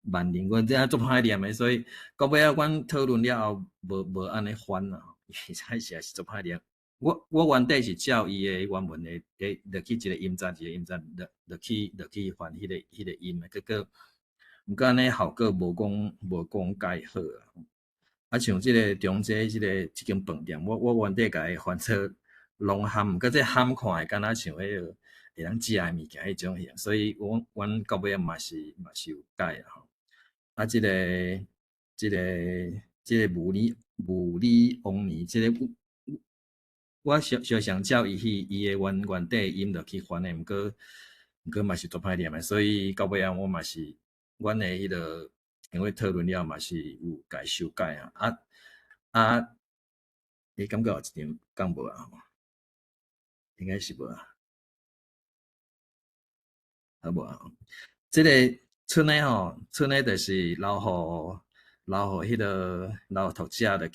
万灵，阮这样足歹念诶，所以到尾仔阮讨论了后，无安尼翻啊，实在是足歹念。我原底是照伊诶原文诶，就去一个音节，就去翻迄个音诶，结果毋过安尼效果无讲介好啊。啊，像即个中街即间饭店，我原底甲伊翻做龙虾，毋过这虾看会敢若像迄个会当食诶物件迄种样，所以阮到尾嘛是有改啦吼。啊，即个母里翁尼，即个我想照伊诶原底音就去翻诶，毋过嘛是足歹念诶，所以到尾仔我嘛是阮诶迄落经过讨论了嘛是有修改啊，你感觉有一张讲无啊？应该是无啊，好无啊？即个剩诶吼，剩诶就是留互迄落留互读者就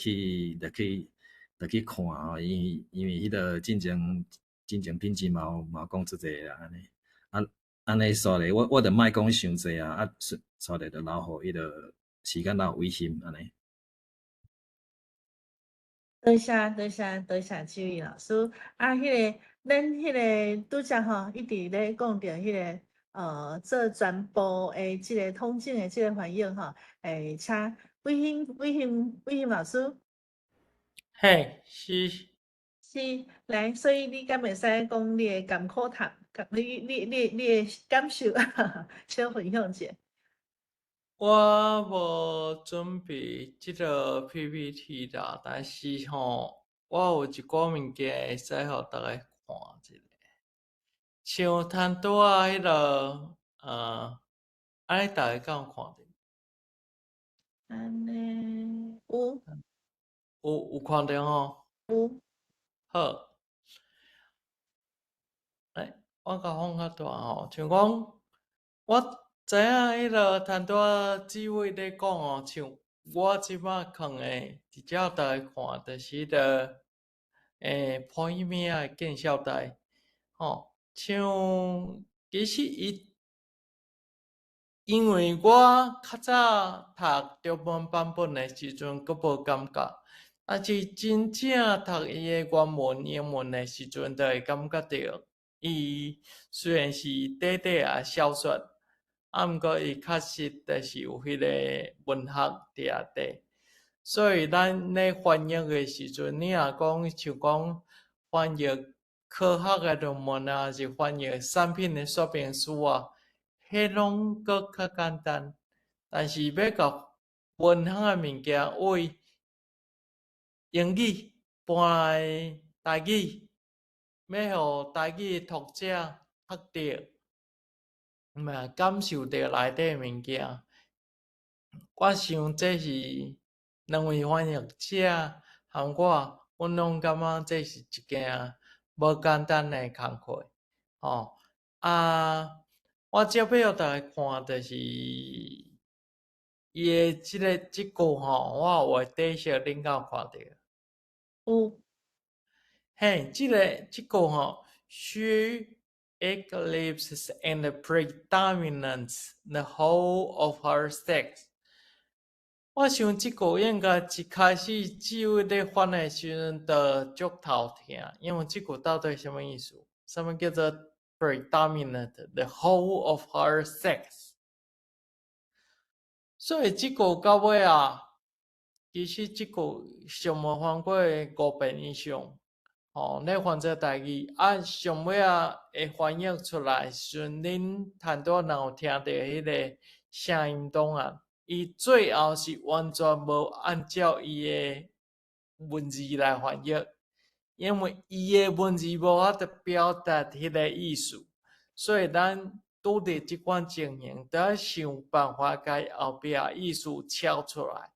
去看吼，因为迄落进前品质嘛有讲出侪啦安尼，安尼煞咧，我着莫讲伤侪啊，煞咧着留互迄落时间留微心安尼。多谢志伟老师。啊，咱迄个拄则吼，一直咧讲着迄个做全部诶即个通证诶即个翻译吼，请伟兴老师嘿，是是来，所以你敢会使讲你诶甘苦谈，你诶感受，小分享者。我无准备即个 PPT 啦，但是吼，我有一寡物件会使互大家看一下。像摊拄仔迄落，安尼大家敢有看着？安尼有有看着吼？有。好，我甲放较大吼，像讲，我知影迄落摊拄仔志伟咧讲哦，像我即摆放诶，直接互大家看，就是迄个普伊米亚诶见效台，吼，像其实因为我较早读中文版本诶时阵，佫无感觉。但是真正读伊诶原文英文诶时阵，就会感觉到，伊虽然是短短啊小说，毋过伊确实就是有迄个文学伫底。所以咱咧翻译诶时阵，你若讲像讲翻译科学诶论文啊，还是翻译产品诶说明书啊，迄拢佫较简单。但是要甲文学诶物件为英语搬来台语，要互台语读者读着，感受着内底诶物件。我想这是两位翻译者和阮拢感觉这是一件无简单诶工课。我接要互大家看就是伊诶即句吼，我有画底色，恁敢有看着？有嘿，即句吼 ，She eclipses and predominates the whole of her sex。我想即句应该一开始志伟咧翻诶时阵就足头听，因为即句到底什么意思？什么叫做 predominant the whole of her sex？所以即句到尾啊，其实即句上无翻过5遍以上。咧翻做台语，上尾会翻译出来时阵，恁很多人有听到迄个声音档啊，伊最后是完全无按照伊的文字来翻译，因为伊的文字无法度表达迄个意思，所以咱拄着即款情形，都要想办法甲后壁意思敲出来，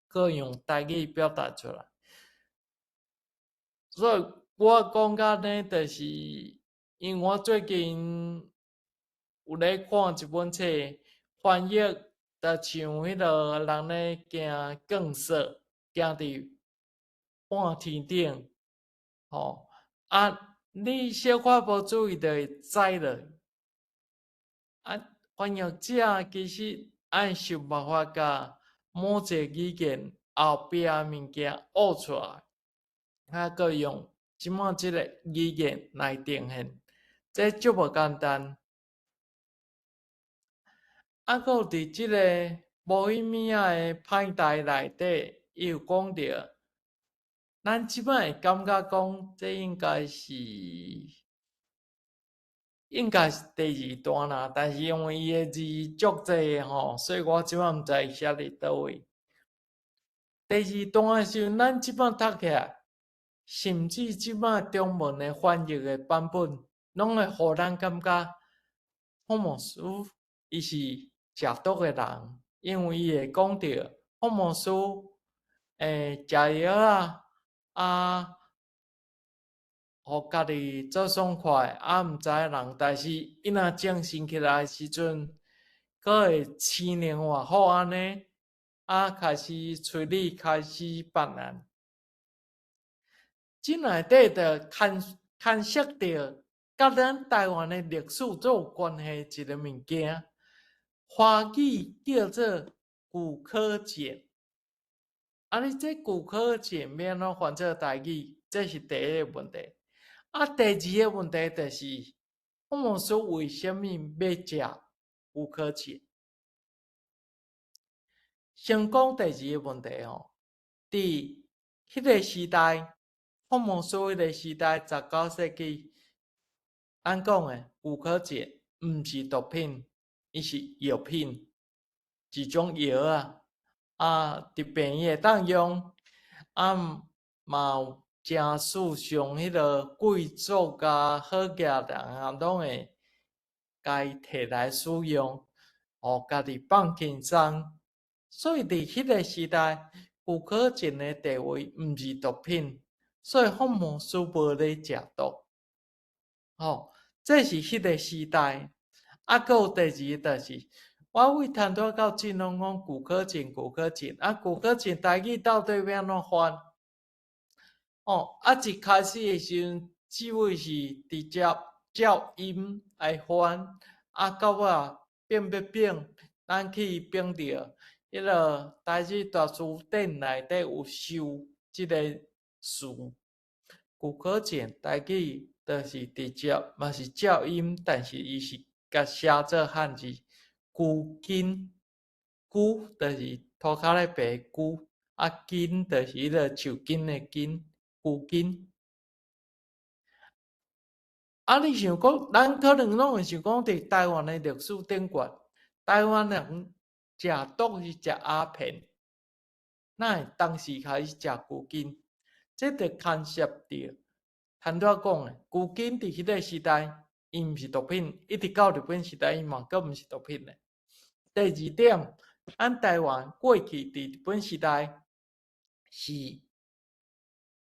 搁用台语表达出来。所以我讲到呢，就是因为我最近有咧看一本册，翻译就像迄个人咧行降色，行伫半天顶，你小可无注意就会栽落。翻译者其实爱想办法甲某一个语言后壁物件学出来，搁用即满即个语言来呈现，这足无简单。搁有伫即个无迄物仔的歹台内底，伊有讲着，咱即摆会感觉讲，这应该是第二段啦，但是因为伊的字足济所以我即摆毋知伊写伫倒位。第二段的时阵，咱即摆读起来，甚至即摆中文的翻译的版本，拢会互咱感觉，福摩斯伊是食毒的人，因为伊会讲着福摩斯食药互家己做爽快，毋知人，但是伊若精神起来的时阵，阁会青年偌好安尼，开始找你，开始办案。即内底着牵涉着甲咱台湾的历史做有关系一个物件，华语叫做骨科碱。你这骨科碱要安怎翻做台语？这是第一个问题。第二个问题就是，福摩斯为什么要食骨科碱？先讲第二个问题伫迄个时代，福摩斯迄个时代，19世纪，咱讲的骨科碱毋是毒品，伊是药品，一种药伫病院会当用，嘛有正史上迄个贵族甲好家人拢会甲伊摕来使用，家己放轻松。所以伫迄个时代，骨科碱的地位毋是毒品，所以福摩斯无咧食毒。这是迄个时代。搁有第二个就是，我为谈多到即拢讲骨科碱，骨科碱，骨科碱台语到底要安怎翻？一开始的时阵，只位是直接照音来翻，到尾变，咱去变着迄个台语大词典内底有收即个词。骨科碱台语就是直接嘛是照音，但是伊是甲写做汉字骨筋，骨就是涂骹咧白骨，筋就是迄个树根的根，骨筋。你想讲，咱可能拢会想讲，伫台湾的历史顶悬，台湾人食毒是食鸦片，哪会当时开始食骨筋？这就牵涉着，很多讲的，骨筋伫迄个时代，伊毋是毒品，一直到日本时代，伊嘛阁毋是毒品的。第二点，咱台湾过去伫日本时代是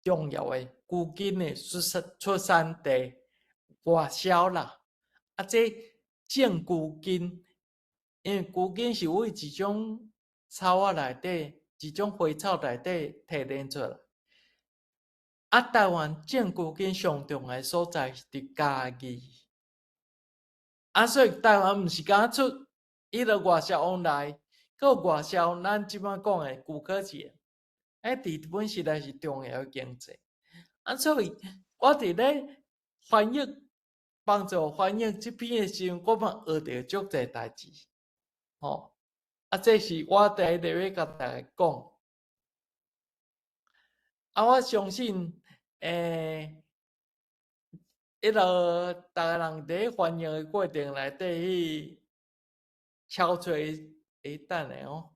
重要的骨筋的出产地。外销啦，这种骨筋，因为骨筋是为一种草内底，一种花草内底提炼出来。台湾种骨筋上重要的所在是伫嘉义。所以台湾毋是敢出迄个外销往来，搁有外销咱即摆讲的骨科碱，伫日本时代是重要的经济。所以我伫咧翻译。帮助翻译即篇的时阵，我嘛学到足济代志。这是我第一个要甲大家讲。我相信迄落逐个人伫翻译诶过程内底去敲找等下哦，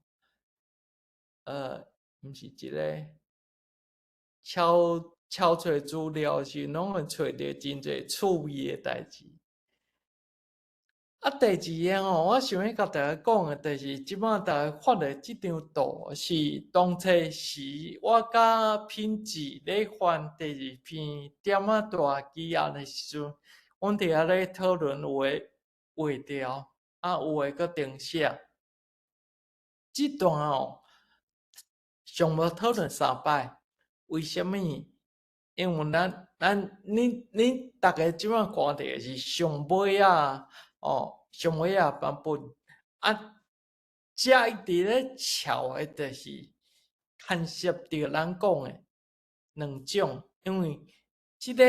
毋是一个敲找资料时，拢会找着真侪趣味诶代志。第二样我想要甲大家讲诶，就是即摆大家发诶即张图是当初时我甲品质咧翻第2篇点大基案诶时阵，阮伫遐咧讨论有诶画条，有诶佫定写。即段上无讨论3摆，为什么？因为恁大家即摆看到诶是上尾上尾版本。遮一直咧巧诶，就是牵涉着咱讲诶2种，因为即个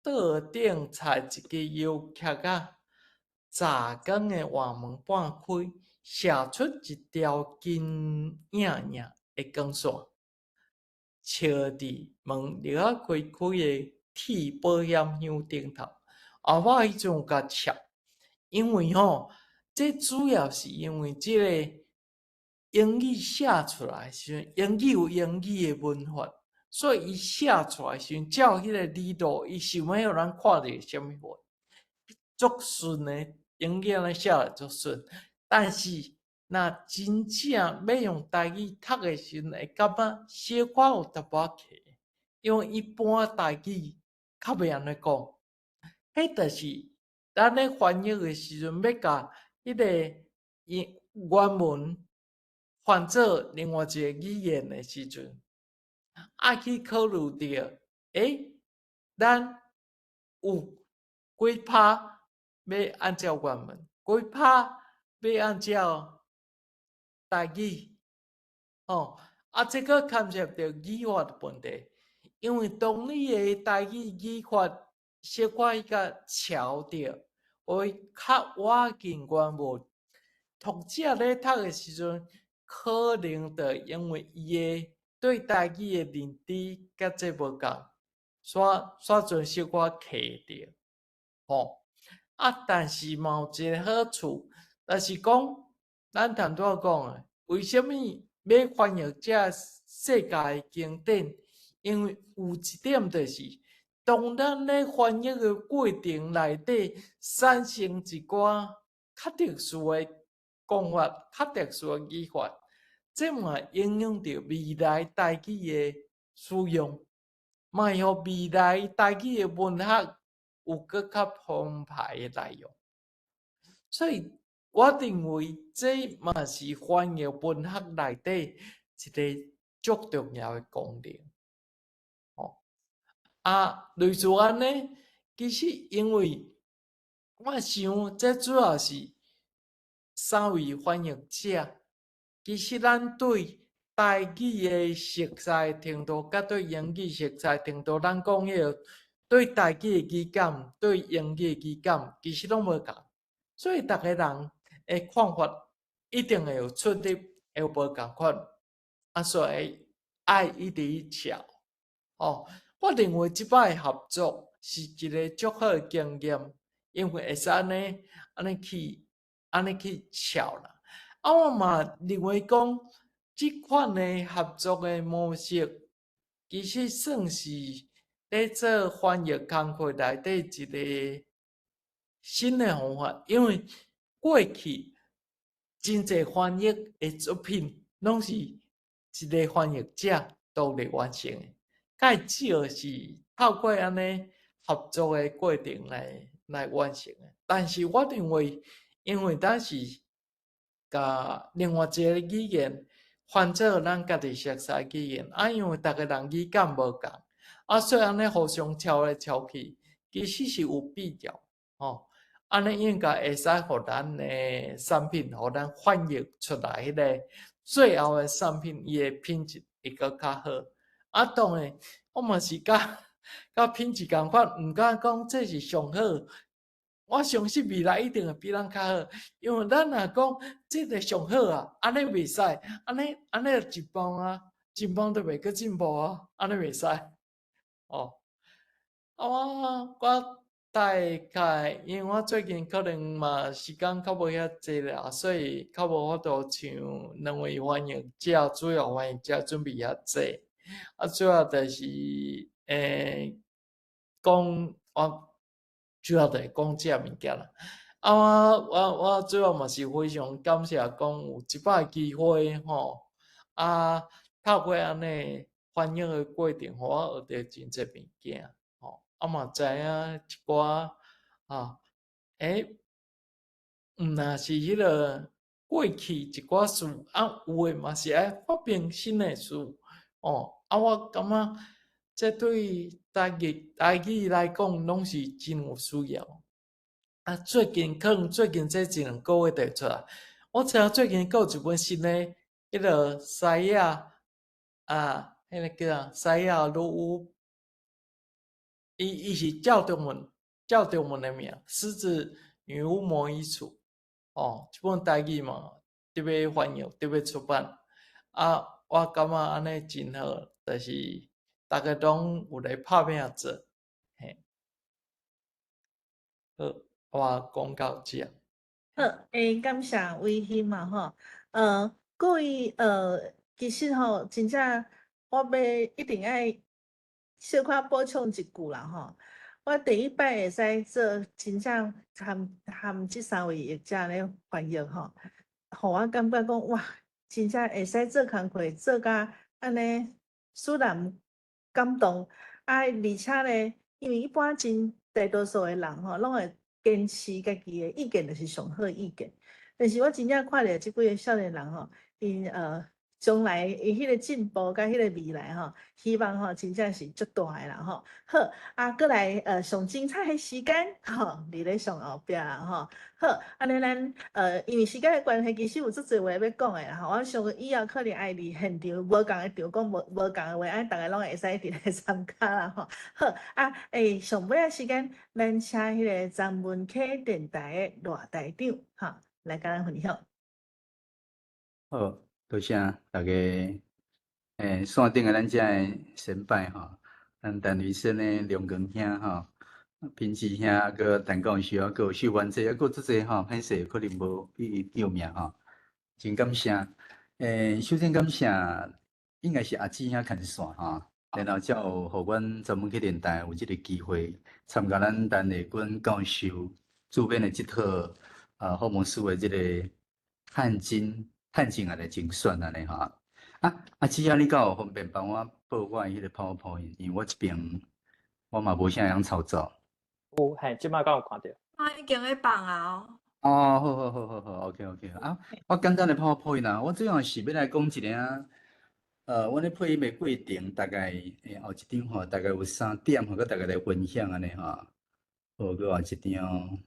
桌顶插一支油卡早光诶外门半开，射出一条金影影诶光线，照伫门了开开诶铁保险箱顶头。我迄阵有甲笑，因为这主要是因为即个英语写出来时阵，英语有英语诶文法，所以伊写出来时阵，照迄个理路，伊想要互咱看到什么货，足顺诶，英语安尼写来足顺。但是若真正要用台语读诶时阵，会感觉小可有淡薄仔客，因为一般台语较袂安尼讲。迄就是咱咧翻译诶时阵，要甲迄个原文换做另外一个语言诶时阵，去考虑着，咱有几趴要按照原文，几趴要按照台语，这个牵涉着语法的问题，因为当你诶台语法小可伊甲超着，会较倚近原文。读者咧读诶时阵，可能着因为伊诶对台语诶认知甲这无共，煞阵小可客着，但是嘛有一个好处，就是讲咱头拄仔讲诶，为什么要翻译这世界诶经典？因为有一点就是，当咱咧翻译诶过程内底产生一寡较特殊诶讲法、较特殊诶语法，这嘛影响着未来台语诶使用，嘛会互未来台语诶文学有搁较澎湃诶内容。所以我认为这嘛是翻译文学内底一个足重要诶功能。类似安尼，其实因为我想这主要是3位翻译者，其实咱对台语诶熟悉程度，甲对英语熟悉程度，咱讲迄个对台语诶语感，对英语诶语感，其实拢无共，所以逐个人诶看法一定会有出入，会有无共款，所以爱一直去笑。我认为即摆诶合作是一个足好诶经验，因为会使安尼去笑啦。我嘛认为讲，即款诶合作诶模式，其实算是咧做翻译工课内底一个新诶方法，因为过去真侪翻译诶作品，拢是一个翻译者独立完成诶。介少是透过安尼合作诶过程来完成诶，但是我认为，因为咱是甲另外一个语言翻做咱家己熟悉语言，因为逐个人语感无共，所以安尼互相超来超去，其实是有必要。安尼应该会使互咱诶产品，互咱翻译出来迄个最后诶产品，伊诶品质会搁较好。当然，我嘛是甲品质共款，毋敢讲这是上好。我相信未来一定会比咱较好，因为咱若讲这个上好安尼袂使，安尼就一般都袂搁进步安尼袂使。哦。我大概因为我最近可能嘛时间较无遐济啦，所以较无法度像两位翻译者主要翻译者准备遐济。主要就是讲主要就是讲遮物件啦。我主要嘛是非常感谢讲有即摆机会吼，透过安尼翻译的过程，互我学着真济物件。嘛知影一寡毋若是迄个过去一寡事，有诶嘛是爱发明新诶事。我感觉这对台语来讲拢是真有需要。最近可能最近这一两个月就会出来。我知影最近还有一本新诶，迄个西亚迄个叫啥？西亚鲁伊是照中文的名，狮子女巫魔衣橱。这本台语嘛，特别翻译，特别出版。我感觉安尼真好，就是大家拢有咧拍拼做。嘿，好，我讲到这。好，感谢威欣嘛吼，各位其实吼，真正我要一定爱小可补充一句啦吼，我第一摆会使做真正含即三位译者咧翻译吼，互我感觉讲哇，真正会使做工课，做甲安尼使人感动，而且咧，因为一般大多数的人吼，拢会坚持家己的意见就是上好的意见，但是我真正看到即几个少年人吼，因将来伊迄个进步甲迄个未来吼，希望吼真正是足大诶啦吼。好，过来上精彩的时间吼，伫咧上后壁啦吼。好，安尼咱因为时间的关系，其实有足侪话要讲诶啦吼。我想以后可能爱伫现场无共诶场讲无共诶话，安逐个拢会使伫咧参加啦吼。好，上尾啊时间，咱请迄个张文溪电台诶罗台长吼来甲咱分享。好，多谢大家。线顶的咱遮的先拜吼，咱陈医生的梁光兄吼，平志兄，个陈教授，还有秀文姐，还有足侪吼，歹势可能无有名吼，真感谢。首先感谢，应该是阿姊兄牵线吼，然后才有互阮专门去电台有即个机会参加咱陈立军教授主编的即套霍姆斯的即个汉经案的精选安尼吼。阿姊啊，你敢有方便帮我报我迄个 PowerPoint？因为我这边我嘛无啥样操作。有，即摆敢有看到？已经咧放啊好，OK。我简单的 PowerPoint 啦，我主要是要来讲一个阮咧配音的过程，大概后一张吼，大概有3点，互大家来分享安尼吼。好，搁后一张。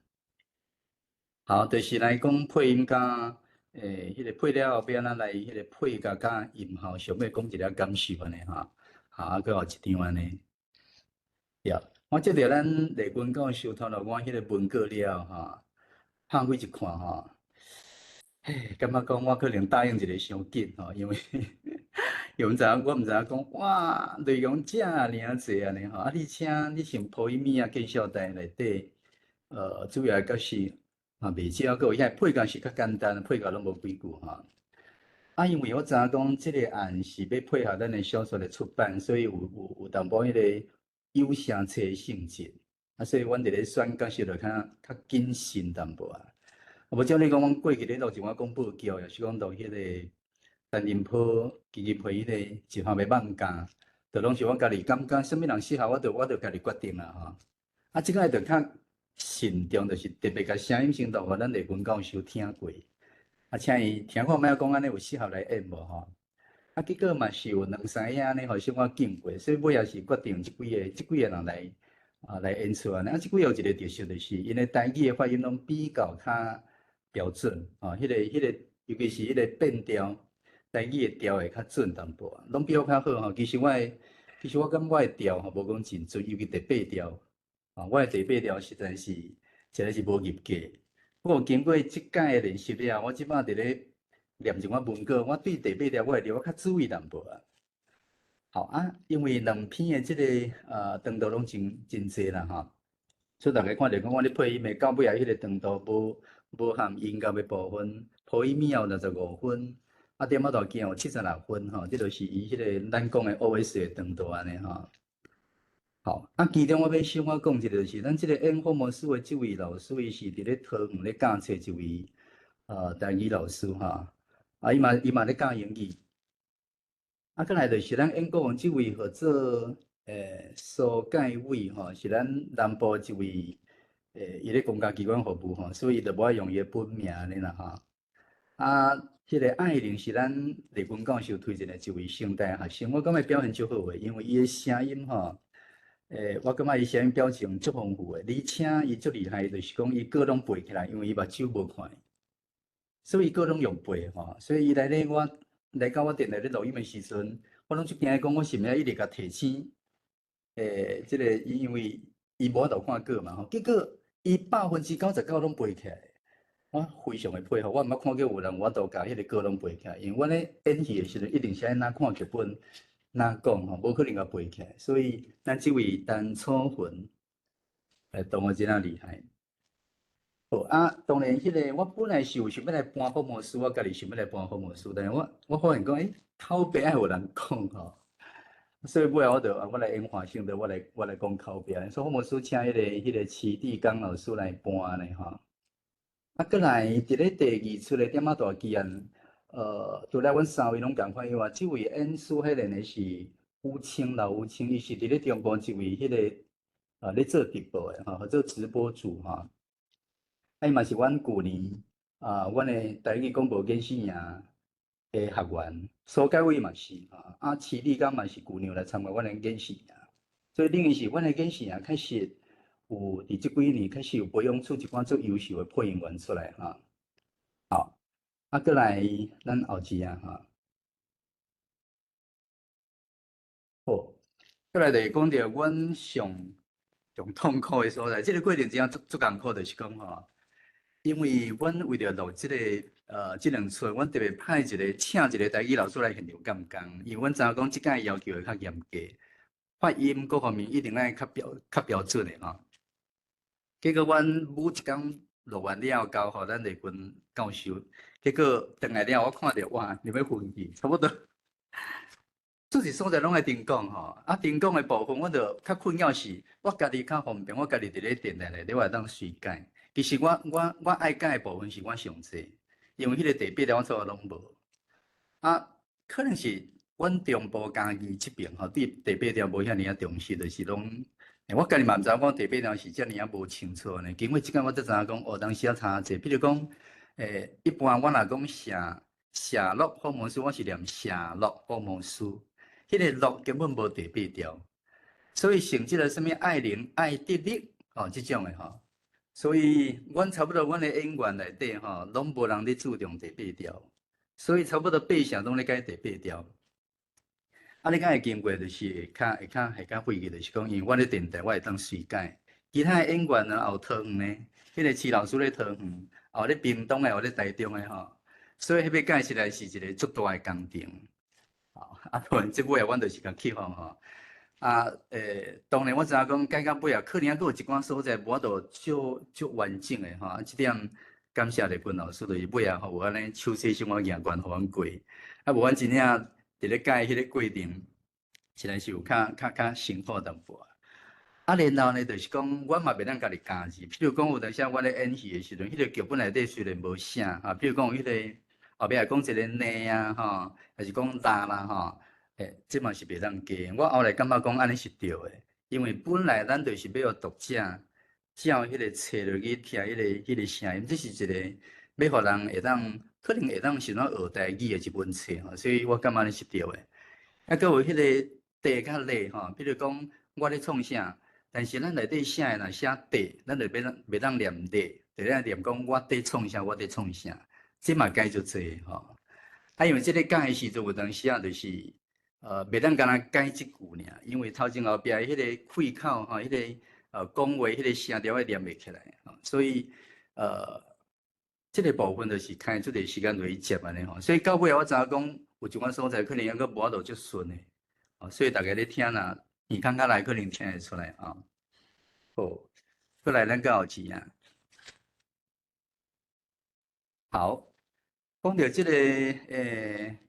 好，就是来讲配音甲。迄个配了后，要安怎来迄个配甲音效上要讲一个感受安尼吼，搁有一张安尼。我接着咱立军教授透露我迄个文稿了吼，拍开一看吼，感觉讲我可能答应一个伤紧吼，因为我毋知影讲哇内容遮尔济安尼吼，而且你像普音米介绍台内底，主要角色。袂少，搁有遐配角是较简单，配角拢无几句吼。因为我知影讲即个案是要配合咱的小说的出版，所以有淡薄迄个有声册的性质。所以阮伫咧选角色就较谨慎淡薄啊。无照你讲，阮过去咧录一寡广播剧，也是讲录迄个陈林波自己配迄个一项要放假，就拢是我家己感觉，什么人适合我就家己决定啦吼。即个就较。慎重就是特别甲声音先录互咱立军教授听过，请伊听看卖讲安尼有适合来演无吼。结果嘛是有2-3个安尼，互小可经过，所以尾也是决定即几个人来演出安尼。即几个有一个特色就是，因为台语的发音拢比较较标准，迄个尤其是迄个变调，台语的调会较准淡薄，拢比我较好吼。其实我感觉我的调吼无讲真准，尤其第8调。我的第8条实在是实在是无入格。不过经过即届的练习了，我即摆伫咧念一寡文稿，我对第8条我会较注意淡薄啊。好啊，因为两篇的这个长度拢真济啦吼，所以大家看到讲我咧配音的到尾啊，迄个长度无含音乐的部分，配音秒65分，啊点仔大件有76分吼，这就是伊迄个咱讲的 OS 的长度安尼吼。好，啊，其中我要小可讲一个，就是咱即个演福摩斯的这位老师，伊是伫咧桃园咧教册一位台语老师哈，啊，伊嘛咧教英语，啊，再来就是咱演国王这位号做苏介伟吼，是咱南部一位伊咧公家机关服务吼，所以就无爱用伊的本名安尼啦哈。啊，迄个艾玲是咱日本教授推荐的一位声带学生，我感觉表现足好诶，因为伊的声音吼。我感觉伊声音表情足丰富诶，而且伊足厉害，就是讲伊歌拢背起来，因为伊目睭无看，所以伊歌拢用背吼。所以伊来咧，我来到我电台咧录音诶时阵，我拢足惊讲，我是毋是一直甲提醒即个因为伊无法度看歌嘛吼，结果伊99%拢背起来，我非常诶佩服。我毋捌看过有人我都甲迄个歌拢背起来，因为我咧演戏诶时阵，一定是爱哪看剧本。哪讲吼，无可能甲背起来，所以咱即位陈楚云，同学真啊厉害。好啊，当然迄个我本来是有想要来搬福摩斯，我家己想要来搬福摩斯，但是我发现讲，口碑爱有人讲吼，所以尾后我来演华星的，我来讲口碑，所以福摩斯请迄个齐地刚老师来搬咧吼。啊，过来伫咧第二出的点仔大基案。除了阮三位拢共款以外，即位演苏迄个呢是老吴清，伊是伫咧中国一位迄个咧做直播的吼，做直播主哈。伊嘛是阮旧年阮的台语广播研习营的学员，苏介伟嘛是啊，齐立刚嘛是旧年来参加阮的研习营，所以等于是阮的研习营开始有伫即几年开始有培养出一寡足优秀的配音员出来哈。好。啊，过来咱后期啊，哈，好，过来就是讲到阮上痛苦的所在，这个过程真正足艰苦，就是讲吼，因为阮为着录这个这两出，阮特别派请一个台语老师来现场监工，因为阮知影讲即届要求会较严格，发音各方面一定爱较标准的吼。结果阮每一工录完了，交互咱日本教授。结果等来了，我看到哇，你要昏去，差不多。做是所在拢爱停讲吼，啊停讲的部分，我着较困扰是，我家己较方便，我家己伫咧电台内底我会当随改。其实我爱改的部分是我上济，因为迄个第8条我做拢无。啊，可能是阮中部家己这边吼，第8条无遐尔啊重视，就是拢。我家己嘛毋知讲第8条是遮尔啊无清楚呢。经过即间我才知影讲，当时啊差者，比如讲。一般我若讲写落福摩斯，我是念写落福摩斯，迄个落根本无第8条，所以像即个什么爱玲、爱德力吼，即种的吼，所以阮差不多阮的演员内底吼，拢无人咧注重第8条，所以差不多8成拢咧改第8条。啊，你敢会经过就是会较费气，就是讲，因为我咧电台我会当随改，其他的演员呢后桃园呢，迄个徐老师咧桃园。咧屏东诶，咧台中诶吼，所以迄要改起来是一个足大诶工程。当然即尾啊，阮就是甲去放吼。当然我知影讲改到尾啊，可能还佫有一寡所在无法度足完整诶吼。即点感谢日本老师，就是尾啊吼有安尼手册生活行关互阮过。无阮真正伫咧改迄个过程，实在是有较辛苦淡薄。然后呢，就是讲，阮嘛袂当家己加字。譬如讲，有当时我咧演戏诶时阵，迄个剧本内底虽然无写譬如讲有迄个后壁讲一个呢啊，吼，还是讲啦啦吼，这嘛是袂当加。我后来感觉讲安尼是对诶，因为本来咱就是要互读者照迄个册落去听迄个声音，这是一个要互人会当可能会当想到学台语诶一本册吼，所以我感觉安尼是对诶。佫有迄个地较累吼，譬如讲我咧创啥。但是咱内底写诶，若写地，咱就袂当念地，就咧念讲我伫创啥，我伫创啥，这嘛改足济吼。因为即个改诶时阵，有当时啊，就是袂当干那改即句尔，因为头前后壁迄个开口吼，迄个讲话迄个声调会念袂起来，所以即个部分就是开出个时间落去接安尼吼。所以到尾我知影讲有一寡所在可能还佫无法度足顺诶。所以大家咧听啦，耳孔较来可能听会出来啊。好，过来咱到后期啊。好，讲到即个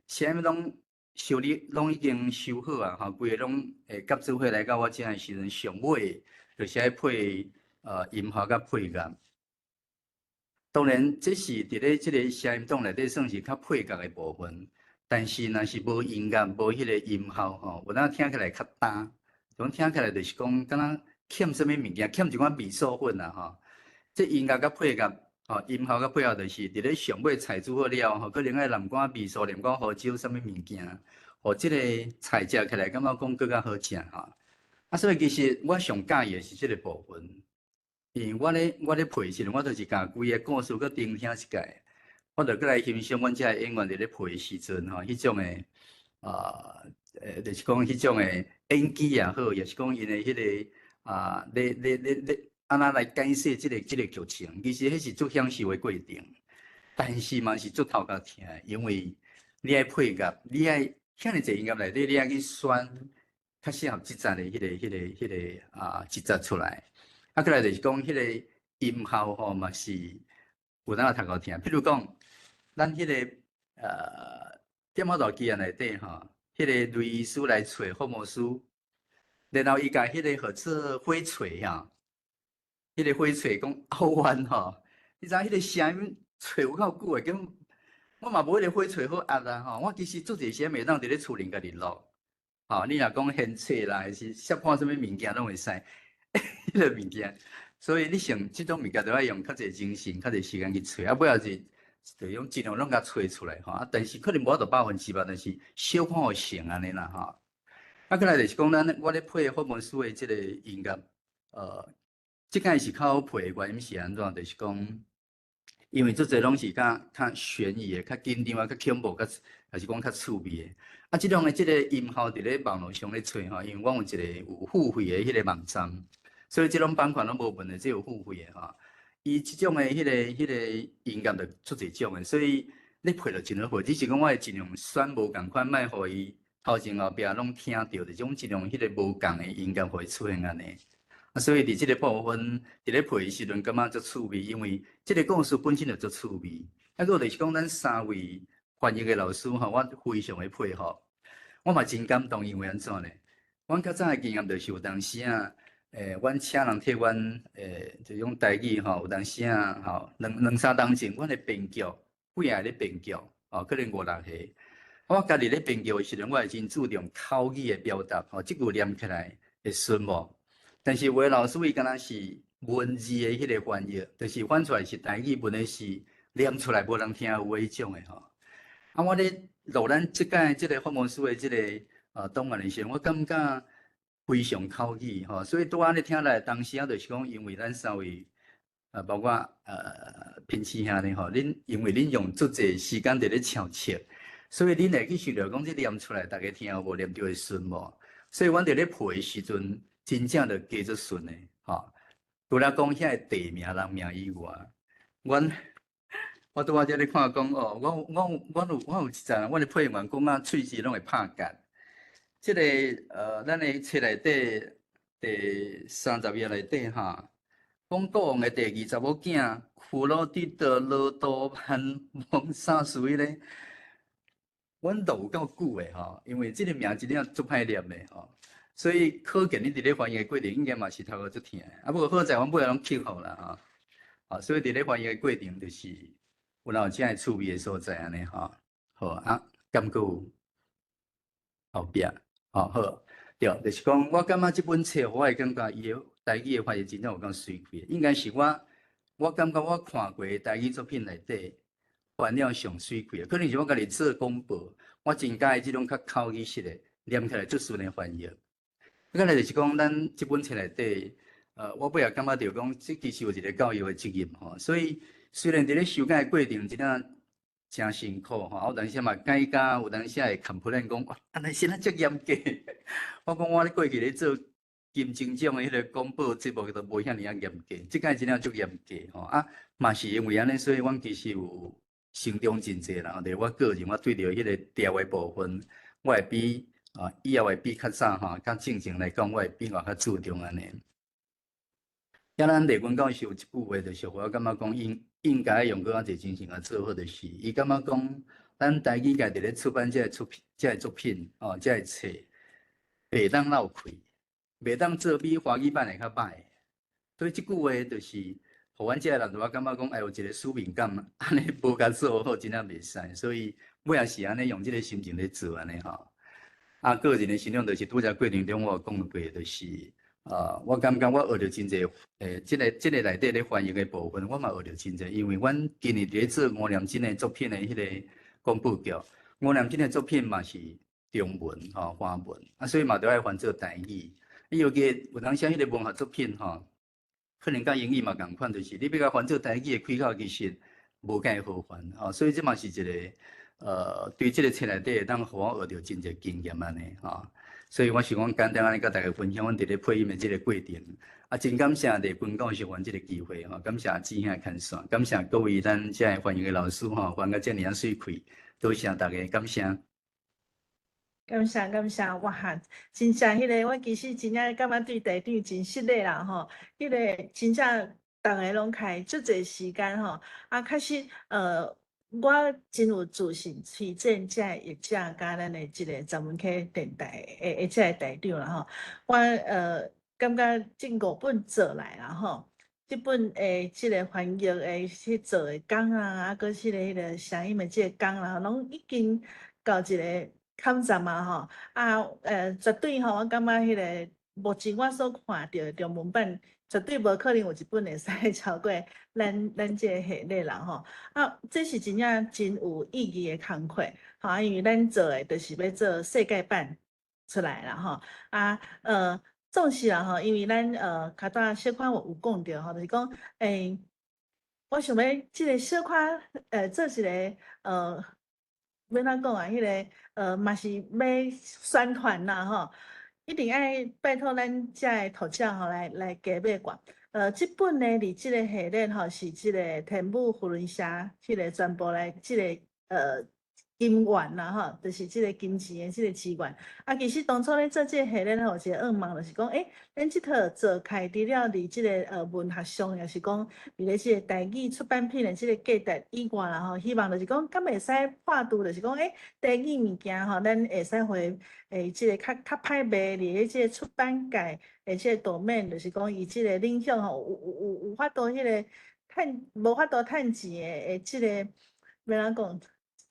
啥物拢修理拢已经修好啊，吼，规个拢甲组会来到我遮的时阵，上尾就是爱配音效甲配乐。当然，这是伫咧即个声音档内底算是较配角的部分，但是若是无音乐、无迄个音效吼，有当听起来较单，种听起来就是讲，敢若欠什物物件，欠一款味素粉啊吼。这音乐甲配角。哦，音效甲配合就是伫咧上尾菜煮好了吼，可能爱淋寡味素、淋寡胡椒，啥物物件，互即个菜食起来感觉讲更较好食吼。啊，所以其实我上介意的是即个部分，因为我咧配时阵，我就是甲规个故事佮聆听一届，我着过来欣赏阮遮个演员伫咧配时阵吼，迄种诶就是讲迄种诶演技也好，也是讲因诶迄个咧。安那来解释即个剧情，其实迄是足享受的过程，但是嘛是足头壳疼，因为你爱配乐，你爱遐尼侪音乐内底，你爱去选较适合即集的迄个即集出来。啊，过来就是讲迄个音效吼嘛是有当头壳疼。譬如讲，咱迄个电脑大机啊内底吼，迄个雷医师来找福摩斯，然后伊甲迄个号做火锤啊。迄个火锤讲好弯吼，你知影迄个声音吹有够久诶，根我嘛无迄个火锤好压啊吼。我其实做者时袂当伫咧厝里家己录，吼，你若讲献册啦，还是摄看什物物件拢会使，迄个物件。所以你像即种物件，着爱用较侪精神、较侪时间去吹，啊，尾后是着用尽量拢甲吹出来吼。啊，但是可能无法度100%，但是小看有成安尼啦吼。啊，过来就是讲我咧配福摩斯诶即个音乐，即个是较好配的原因是安怎？就是讲，因为做侪拢是较悬疑的、较紧张啊、较恐怖、还是讲较趣味的。啊，即种的即个音效伫咧网络上咧找吼，因为我有一个有付费的迄个网站，所以即种版权拢无问题，只有付费的吼。伊即种的迄个音乐就出侪种的，所以你配就真好配。只是讲我会尽量选无共款，莫互伊头前后壁拢听到，就种尽量迄个无共的音乐会出现安尼。啊，所以伫即个部分，伫咧配时阵，感觉足趣味，因为即个故事本身就足趣味。啊，佫就是讲咱3位翻译的老师吼，我非常的配合，我嘛真感动，因为安怎呢？阮较早的经验就是有当时啊，阮请人替阮，就用台语吼，有当时啊，吼两三当前，阮的编剧几下咧编剧，吼可能5、6个。我家己咧编剧的时阵，我会真注重口语的表达，吼，即句念起来会顺无？但是有的老师伊敢若是文字的迄个翻译，就是翻出来是台语，文的是念出来无人听有迄种的吼。啊，我咧录咱即届即个福摩斯的即个档案的时候，我感觉非常口语吼，所以拄安尼听来，当时啊就是讲，因为咱3位包括平时兄弟吼，恁因为恁用足侪时间伫咧抄册，所以恁会去想着讲，即念出来，大家听有无念着会顺无？所以阮伫咧配的时阵。真正就加足顺诶，吼！除了讲遐个地名、人名以外，我拄仔遮咧看讲哦，我有一阵，阮咧配员讲啊，喙齿拢会拍结。即个咱诶册内底第30页内底哈，讲国王诶第20某囝库罗蒂德罗多潘蒙萨属于咧，阮都有够久诶吼，因为即个名真正足歹念诶吼。所以可见你伫咧翻译的过程，应该嘛是头壳足疼。啊，不过好在阮尾仔拢克服啦，吼。所以伫咧翻译的过程，就是有哪有遮个趣味的所在安尼，吼。好啊，感觉后壁，好，对，就是讲我感觉即本册，我会感觉伊的台语的翻译真正有够水气，应该是我感觉我看过台语作品内底翻了上水气，可能是我家己做广播，我真介意即种较口语式的，念起来足顺的翻译。再来就是讲，咱即本册内底，我尾也感觉着讲，即其实有一个教育的责任吼。所以虽然伫咧修改的过程真啊真辛苦吼，有当时嘛改甲，有当时会 complain 讲，哇，安尼现在足严格。我讲我咧过去咧做金钟奖的迄个广播节目，都无遐尼啊严格，即届真正足严格吼。啊，嘛是因为安尼，所以阮其实有成长真济啦。例如我个人，我对着迄个调的部分，我会比以后会比较早较正经来讲，我会比较注重安尼。遐咱丽君教授有一句话，就是我感觉讲应该用搁较侪精神做好，就是伊感觉讲，咱台语家己咧出版这作品这册，袂当漏开，袂当做比华语版会较歹。所以即句话就是，互阮这人就我感觉讲，有一个使命感，安尼无甲做好，真正袂使。所以尾也是安尼用即个心情咧做安尼个人的心量就是拄则过程中我有讲过，就是我感觉我学着真侪即个内底咧翻译的部分，我嘛学着真侪，因为阮今日咧做吴念真的作品的迄个广播剧，吴念真的作品嘛是中文华文，所以嘛都爱翻做台语。尤其有当写迄个文学作品可能甲英语嘛共款，就是你要甲翻做台语的开口，其实无介好翻所以这嘛是一个对这个册内底会当互我学着真侪经验安尼所以我想讲简单安尼甲大家分享阮伫咧配音的这个过程真感谢丽君教授阮这个机会感谢志兄看线，感谢各位咱遮的翻译的老师翻到遮尔水开，多谢大家，感谢。感谢，哇！真正迄个，我其实真正感觉对台长真失礼啦迄个真正逐个拢开足侪时间确实我真有自信推荐遮个译者甲咱的即个专门去电台的遮个台长啦我感觉这5本做来啦这本即个翻译的去做的工搁即个迄个声音的即个工啦，拢已经到一个坎站绝对我感觉迄个目前我所看到中文版绝对无可能有一本会使超过咱这个系列啦这是真正真有意义的工课因为咱做的就是要做世界版出来啦总是啦因为咱较早小可有讲到就是讲我想要即个小可做一个要怎讲迄个嘛是要宣传啦一定爱拜托咱遮的读者来加买挂这本呢伫即个系列是即个天母福伦社迄个全部来即个金源啦就是即个金钱的即个资源其实当初咧做即个系列有一个噩梦，就是讲咱即套做开除了伫即个文学上，也是讲伫咧即个台语出版品的即个价值以外啦希望就是讲敢会使跨度，就是讲台语物件咱会使回即个较歹卖伫咧即个出版界的即个道面，就是讲伊即个领域有法度迄个无法度趁钱的即个要怎讲？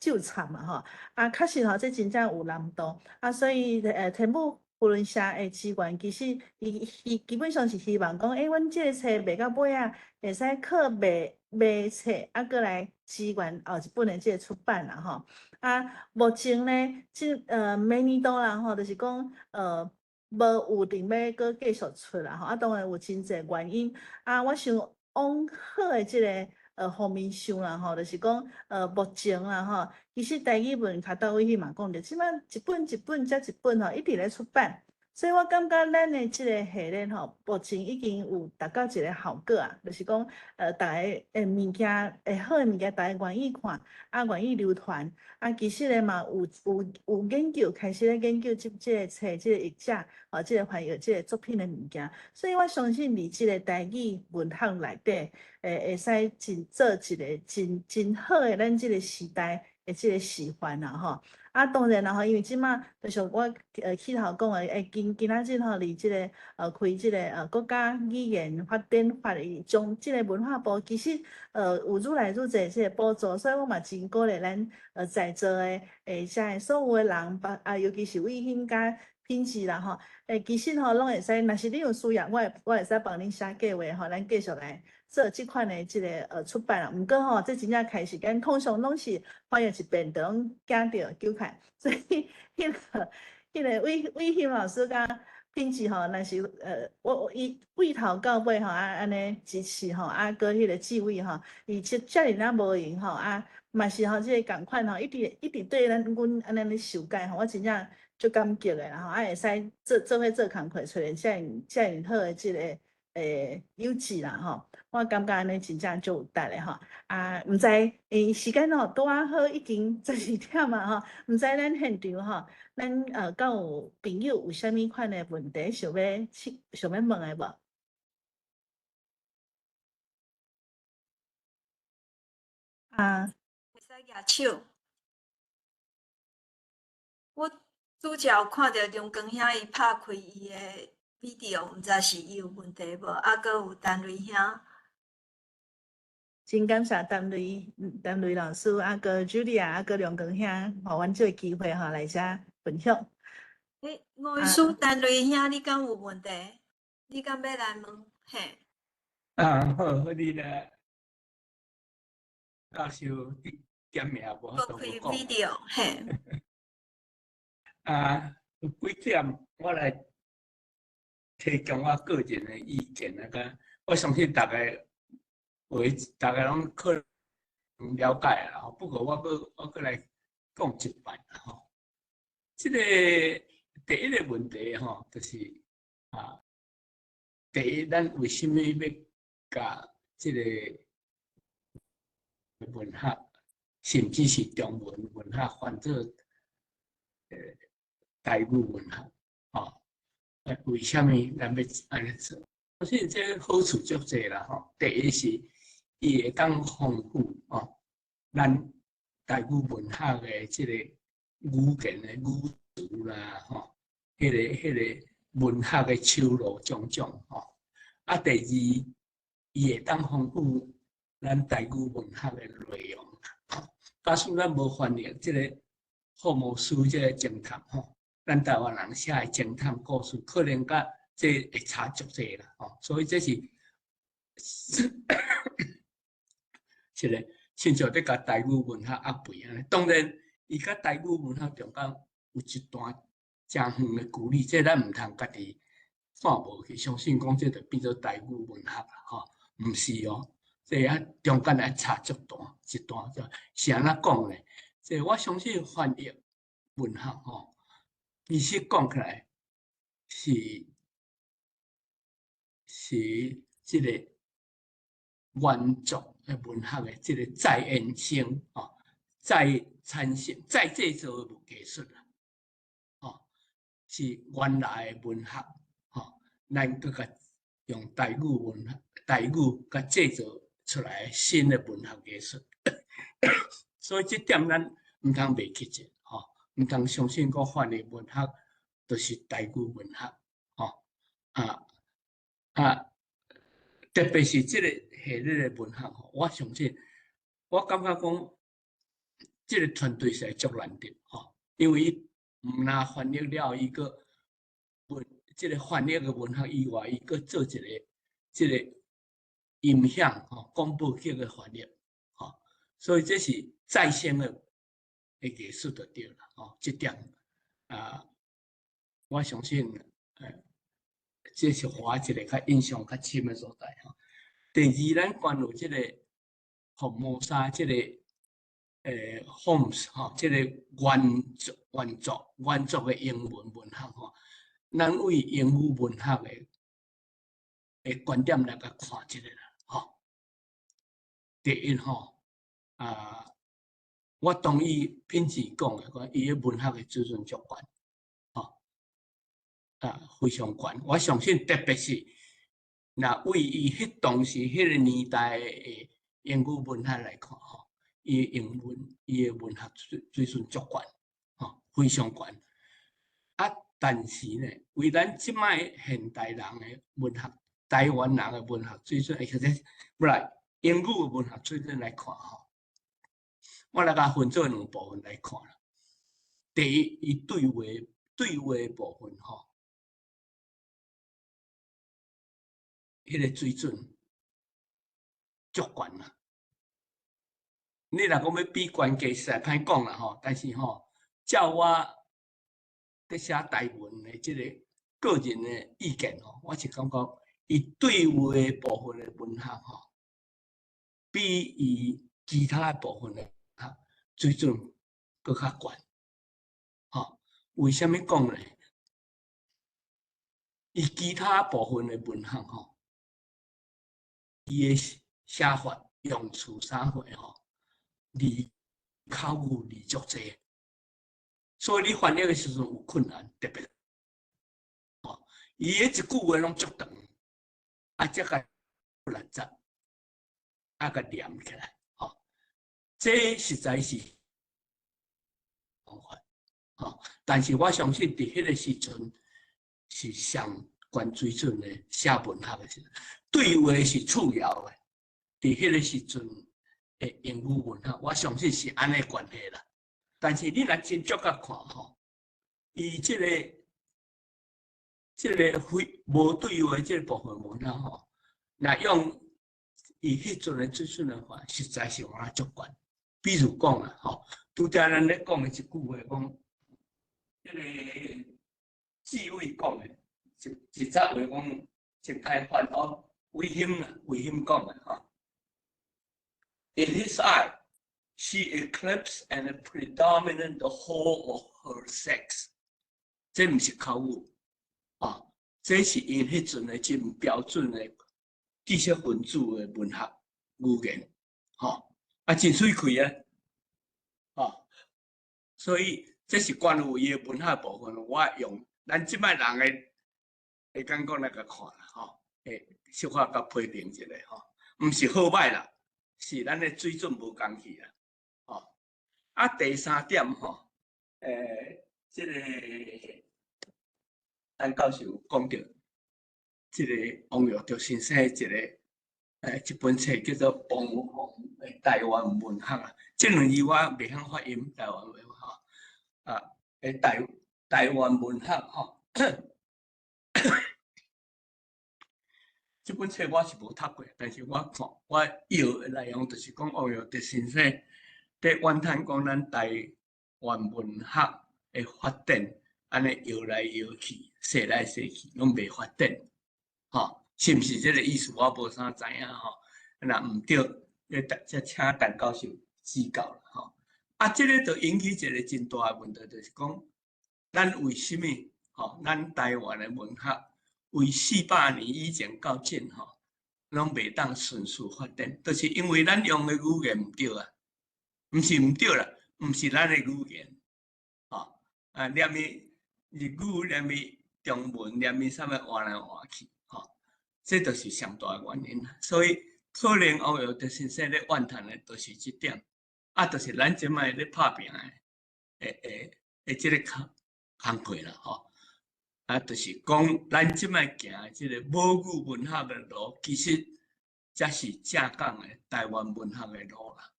纠缠嘛确实这真正有难度所以天母福伦社的资源其实伊基本上是希望讲阮这个册卖到尾会使靠卖册过来支援后一本的这个出版啦目前呢每年度啦就是讲无有定要搁继续出啦当然有真侪原因我想往好的这个方面想啦就是讲目前啦其实台语文较到位去嘛讲着，即摆一本一本一本一直咧出版，所以我感觉咱的即个系列目前已经有达到一个效果就是讲大家物件好的物件，大家愿意看愿意流传其实咧嘛有研究开始咧研究即个册即个译者即个翻译即个作品的物件，所以我相信伫即个台语文学内底会使做一个真好的咱即个时代的即个示范啦当然啦因为即马就像我起头讲的今仔日离即个开即个国家语言发展法将即个文化部其实有愈来愈侪即个补助，所以我嘛真鼓励咱在座的遮所有的人尤其是伟兴甲品质啦其实拢会使，若是你有需要，我会使帮恁写计划咱继续来做即款的即个出版毋过这真正开时间通常拢是翻译一遍就拢惊着纠块，所以迄个伟兴老师甲品质若是我伊从头到尾安尼支持搁迄个志伟伊遮尔无闲嘛是即个共款一直对阮安尼咧受教我真正足感激的啦会使做伙做工课，找遮尔好的即个优质啦吼，我感觉安尼真正就有值的吼。啊，毋知时间吼拄啊好，已经12点啊吼，毋知咱现场吼，咱敢有朋友有啥物款的问题想要问的无？啊，会使举手。我拄则有看到中光兄伊拍开伊的 video，毋知是伊有问题无？啊，搁有陈瑞兄，真感谢陈瑞老师，啊个 Julia， 啊个梁光兄，互阮这个机会吼来遮分享。五位师陈瑞兄，你敢有问题？你敢要来问？嘿，好，你来教授点名无？搁开 video，嘿。有几点我来提供我个人的意见啊！个我相信大家拢可能了解啦。不过我搁来讲一摆啦吼。这个第一个问题吼，就是第一，咱为什么要甲这个文学，甚至是中文文学换做台语文学？为什么咱要安尼做？我相信这好处足侪啦吼。第一是伊会当丰富咱台语文学的这个语言的语词啦迄个文学的秋罗种种第二，伊会当丰富咱台语文学的内容假使咱无翻译这个霍姆斯这个侦探咱台湾人写的侦探故事，可能甲这会差足侪啦所以这是是咧，亲像咧甲台语文学压背安尼。当然，伊甲台语文学中间有一段真远的距离，这咱毋通家己看无去，相信讲这就变做台语文学啦毋是这中间还差足大一段，是安怎讲咧？这我相信翻译文学其实讲起来是这个原作的文学的这个再现性再产生、再制造的艺术啦是原来的文学咱搁甲用台语文学、台语甲制造出来新的文学艺术，所以这点咱毋通袂记者毋通相信讲翻译文学就是台语文学特别是这个系列的文学我相信，我感觉讲这个团队是足难得因为伊毋那翻译了一个这个翻译的文学以外，伊搁做一个这个音响广播剧的翻译所以这是再现的艺术就对了这点我相信这是我一个较印象较深的所在第二，咱关于这个福摩沙这个Holmes 这个原作的英文文学咱为英语文学的观点来甲看这个啦第一我同意品质讲的，伊的文学的水准足悬非常悬。我相信，特别是那为伊迄当时迄个年代的英语文学来看伊的伊的文学水准足悬非常悬但是呢，为咱即摆现代人的文学、台湾人的文学水准，或者不来英语的文学水准来看我来甲分做两部分来看啦。第一，伊对话部分迄个水准足悬啦。你若讲要比关系，实在歹讲啦但是照我在写台文的这个个人的意见我是感觉伊对话部分的文学比伊其他部分的水准搁较悬为什么讲呢？伊其他部分的文学伊诶写法用词啥货吼，字口语字足济，所以你翻译诶时阵有困难，特别伊诶一句话拢足长，才甲烂杂，甲念起来，这实在是方法，但是我相信伫迄个时阵是上高水准诶写文学诶时阵，对话是次要诶，伫迄个时阵诶英语文学，我相信是安尼关系啦。但是你若真足甲看伊即个非无对话即个部分文学若用伊迄阵诶水准诶话，实在是往足悬。比如讲啦，拄则咱咧讲诶一句话讲，迄个智慧讲诶，一则话讲真歹翻危险啦，危险讲诶In his eye, she eclipsed and predominant the whole of her sex。这毋是口语这是因迄阵诶真标准诶知识分子诶文学语言，真水开所以这是关于伊诶文学部分，我用咱即摆人诶感觉来甲看啦，会小可甲批评一下毋是好歹啦，是咱诶水准无共去啦，第三点即个咱教授讲到，即个王耀德先生一本册叫做《王洪的台湾文学》啊，这两字我袂晓发音，台湾文学台湾文学这本册我是无读过，但是我看我要的内容就是讲王耀德先生伫怨叹讲咱台湾文学的发展，安尼摇来摇去，踅来踅去，拢袂发展，是毋是这个意思？我无啥知影若毋对，则请陈教授指教啦这个就引起一个真大的问题，就是讲，咱为什么咱台湾的文学为400年以前到今拢袂当顺序发展，就是因为咱用的语言毋对啊，毋是毋对啦，毋是咱的语言念的日语、念的中文、念的啥物换来换去这就是上大的原因啦。所以可能王耀德先生咧怨叹的，就是这点就是咱即摆咧拍拼的这个工课啦就是讲咱即摆行即个母语文学的路，其实才是正港的台湾文学的路啦。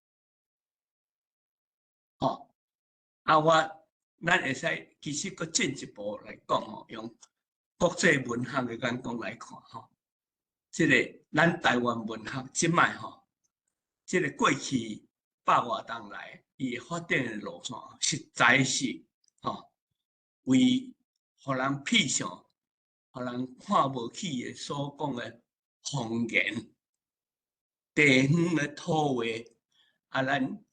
咱会使其实搁进一步来讲用国际文学的眼光来看即个咱台湾文学即摆即个过去100多年来伊发展的路线，实在是为互人翕相、互人看无起的所讲的方言、地方的土话咱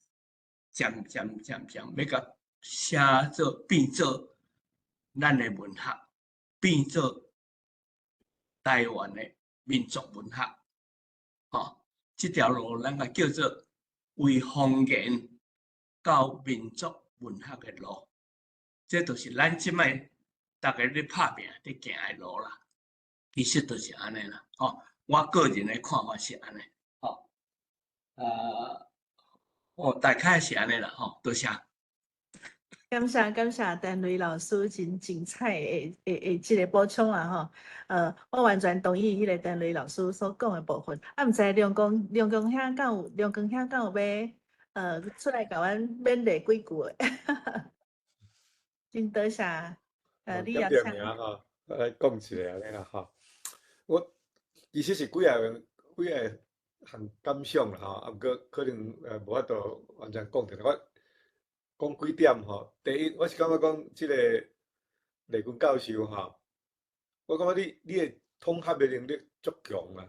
渐要甲写做变做咱的文学，变做台湾的民族文学这条路咱个叫做为方言到民族文学的路，这就是咱即摆大家咧拍拼咧行的路啦。其实就是安尼啦，我个人的看法是安尼，大概是安尼啦，多谢。感谢陈雷老师真精彩的这个补充啊我完全同意迄个陈雷老师所讲的部分。毋知梁公兄敢有要出来甲阮勉励几句的？真多谢你也请。来讲一下安尼啦我其实是几个项感想啦毋过可能无法度完全讲出来。我讲几点第一，我是感觉讲即个雷军教授我感觉你的统合的能力足强啦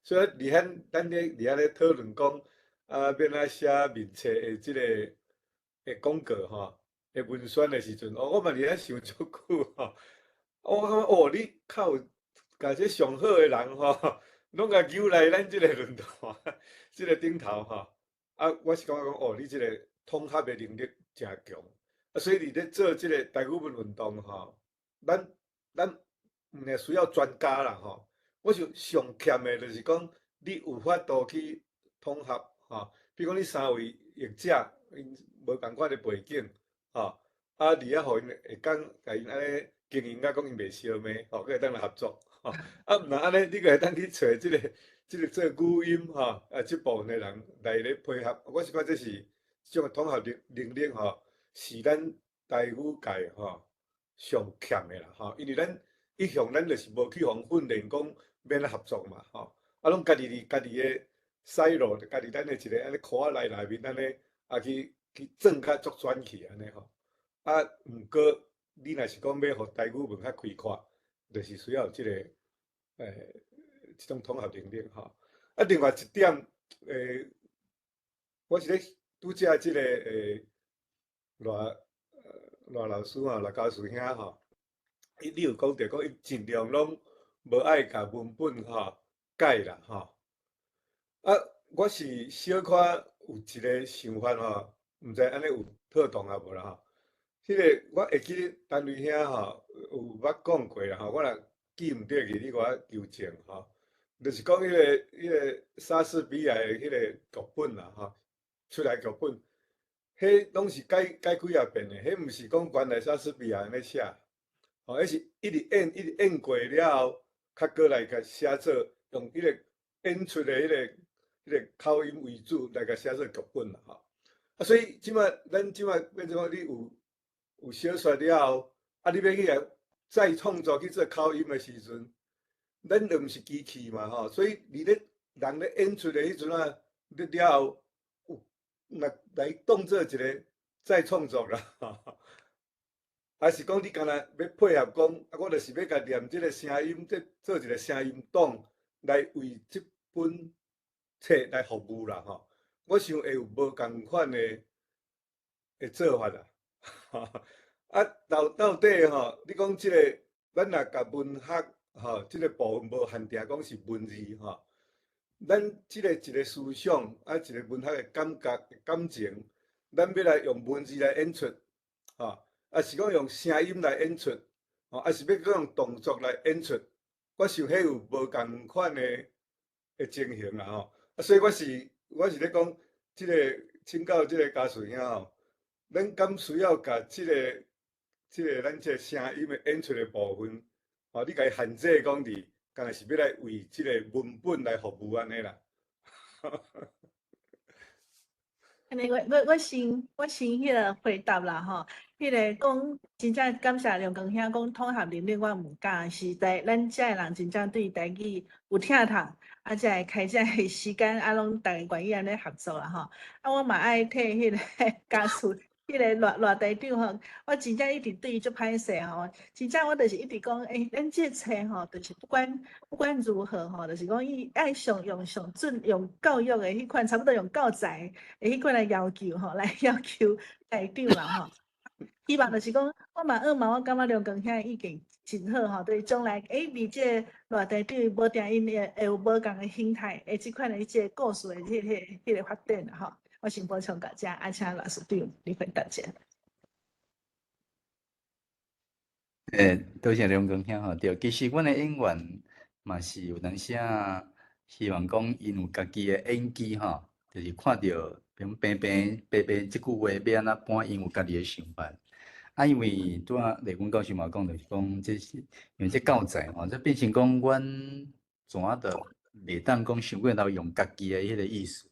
所以咱伫遐咧讨论讲要哪写面册的即个的广告的文宣的时阵我嘛伫遐想足久我感觉你靠甲这上好的人拢甲揪来咱即个论坛，即个顶头吼。我是感觉讲，哦，你即个统合的能力诚强，所以你咧做即个台语文运动吼，咱毋係需要專家啦吼。我想上欠的就是講，你有法度去統合吼，比如講你3位譯者，因無共款的背景吼，而且互因會講，甲因安尼經營甲講因袂相罵吼，佮會當來合作吼。毋若安尼，你個會當去找即個做語音吼，即部分的人來咧配合。我是講這是這種統合能力吼，是咱台語界吼上欠的啦吼，因為咱一向咱就是無去互訓練講免合作嘛吼，攏家己的西路，家己咱的一個安尼壳仔內面安尼去裝較足轉去安尼吼。毋過你若是講要互台語文較開闊，就是需要即個即種統合能力吼。另外一點我是咧拄則即個羅老師吼，羅教授兄吼。你有講到講，伊盡量攏無愛甲文本吼改啦吼。我是小可有一個想法吼，毋知安尼有妥當啊無啦吼。迄個我會記得單位兄吼有捌講過啦吼，我若記毋對去，你甲我糾正吼。就是講迄個莎士比亞的迄個劇本啦吼，出來劇本，迄攏是改幾啊遍的，迄毋是講原來莎士比亞安尼寫。迄是一直演過了後，較過來甲寫做用迄個演出的迄個口音為主來甲寫做劇本啦吼。所以咱即擺變成講你有小說了後，你要去來再創作去做口音的時陣，咱就毋是機器嘛吼。所以你咧人咧演出的迄陣啊，了後有來當做一個再創作啦吼。還是講你干那要配合講，我就是要甲念即個聲音，做一個聲音檔來為即本冊來服務啦吼。我想會有無共款的做法啦。到底吼，你講即個，咱若甲文學吼，即個部分無限定講是文字吼，咱即個一個思想一個文學的感覺感情，咱要來用文字來演出吼。是講用聲音來演出，是要講用動作來演出，我想迄有無共款的情形啦吼。所以我是咧講，即個請教即個教授兄吼，咱敢需要甲即個咱即個聲音的演出的部分，你甲伊限制講佇，敢若是要來為即個文本來服務安尼啦。安尼我先迄個回答啦吼，迄個講真正感謝梁光兄講統合能力，我毋敢是在咱遮個人真正對台語有聽通，才會開遮個時間，攏逐個願意安尼合作啦吼。我嘛愛替迄個家屬。迄個偌台長吼，我真正一直對伊足歹勢吼，真正我就是一直講，咱這冊吼，就是不管如何吼，就是講伊愛用上準用教育的迄款，差不多用教材的迄款來要求吼，來要求台長啦吼。希望就是講，我嘛我感覺梁光兄意見真好吼，對將來離這偌台長無定因會有無共的心態，即款的即個故事的迄個發展啦吼。我先補充到這，請老師對你回答者。多謝梁光兄吼，對，其實阮的演員嘛是有當時希望講因有家己的演技吼，就是看到平即句話要安怎搬，因有家己的想法。因為拄仔雷軍教授嘛講，就是講這是因為這教材吼，這變成講阮怎啊着袂當講想過頭用家己的迄個意思。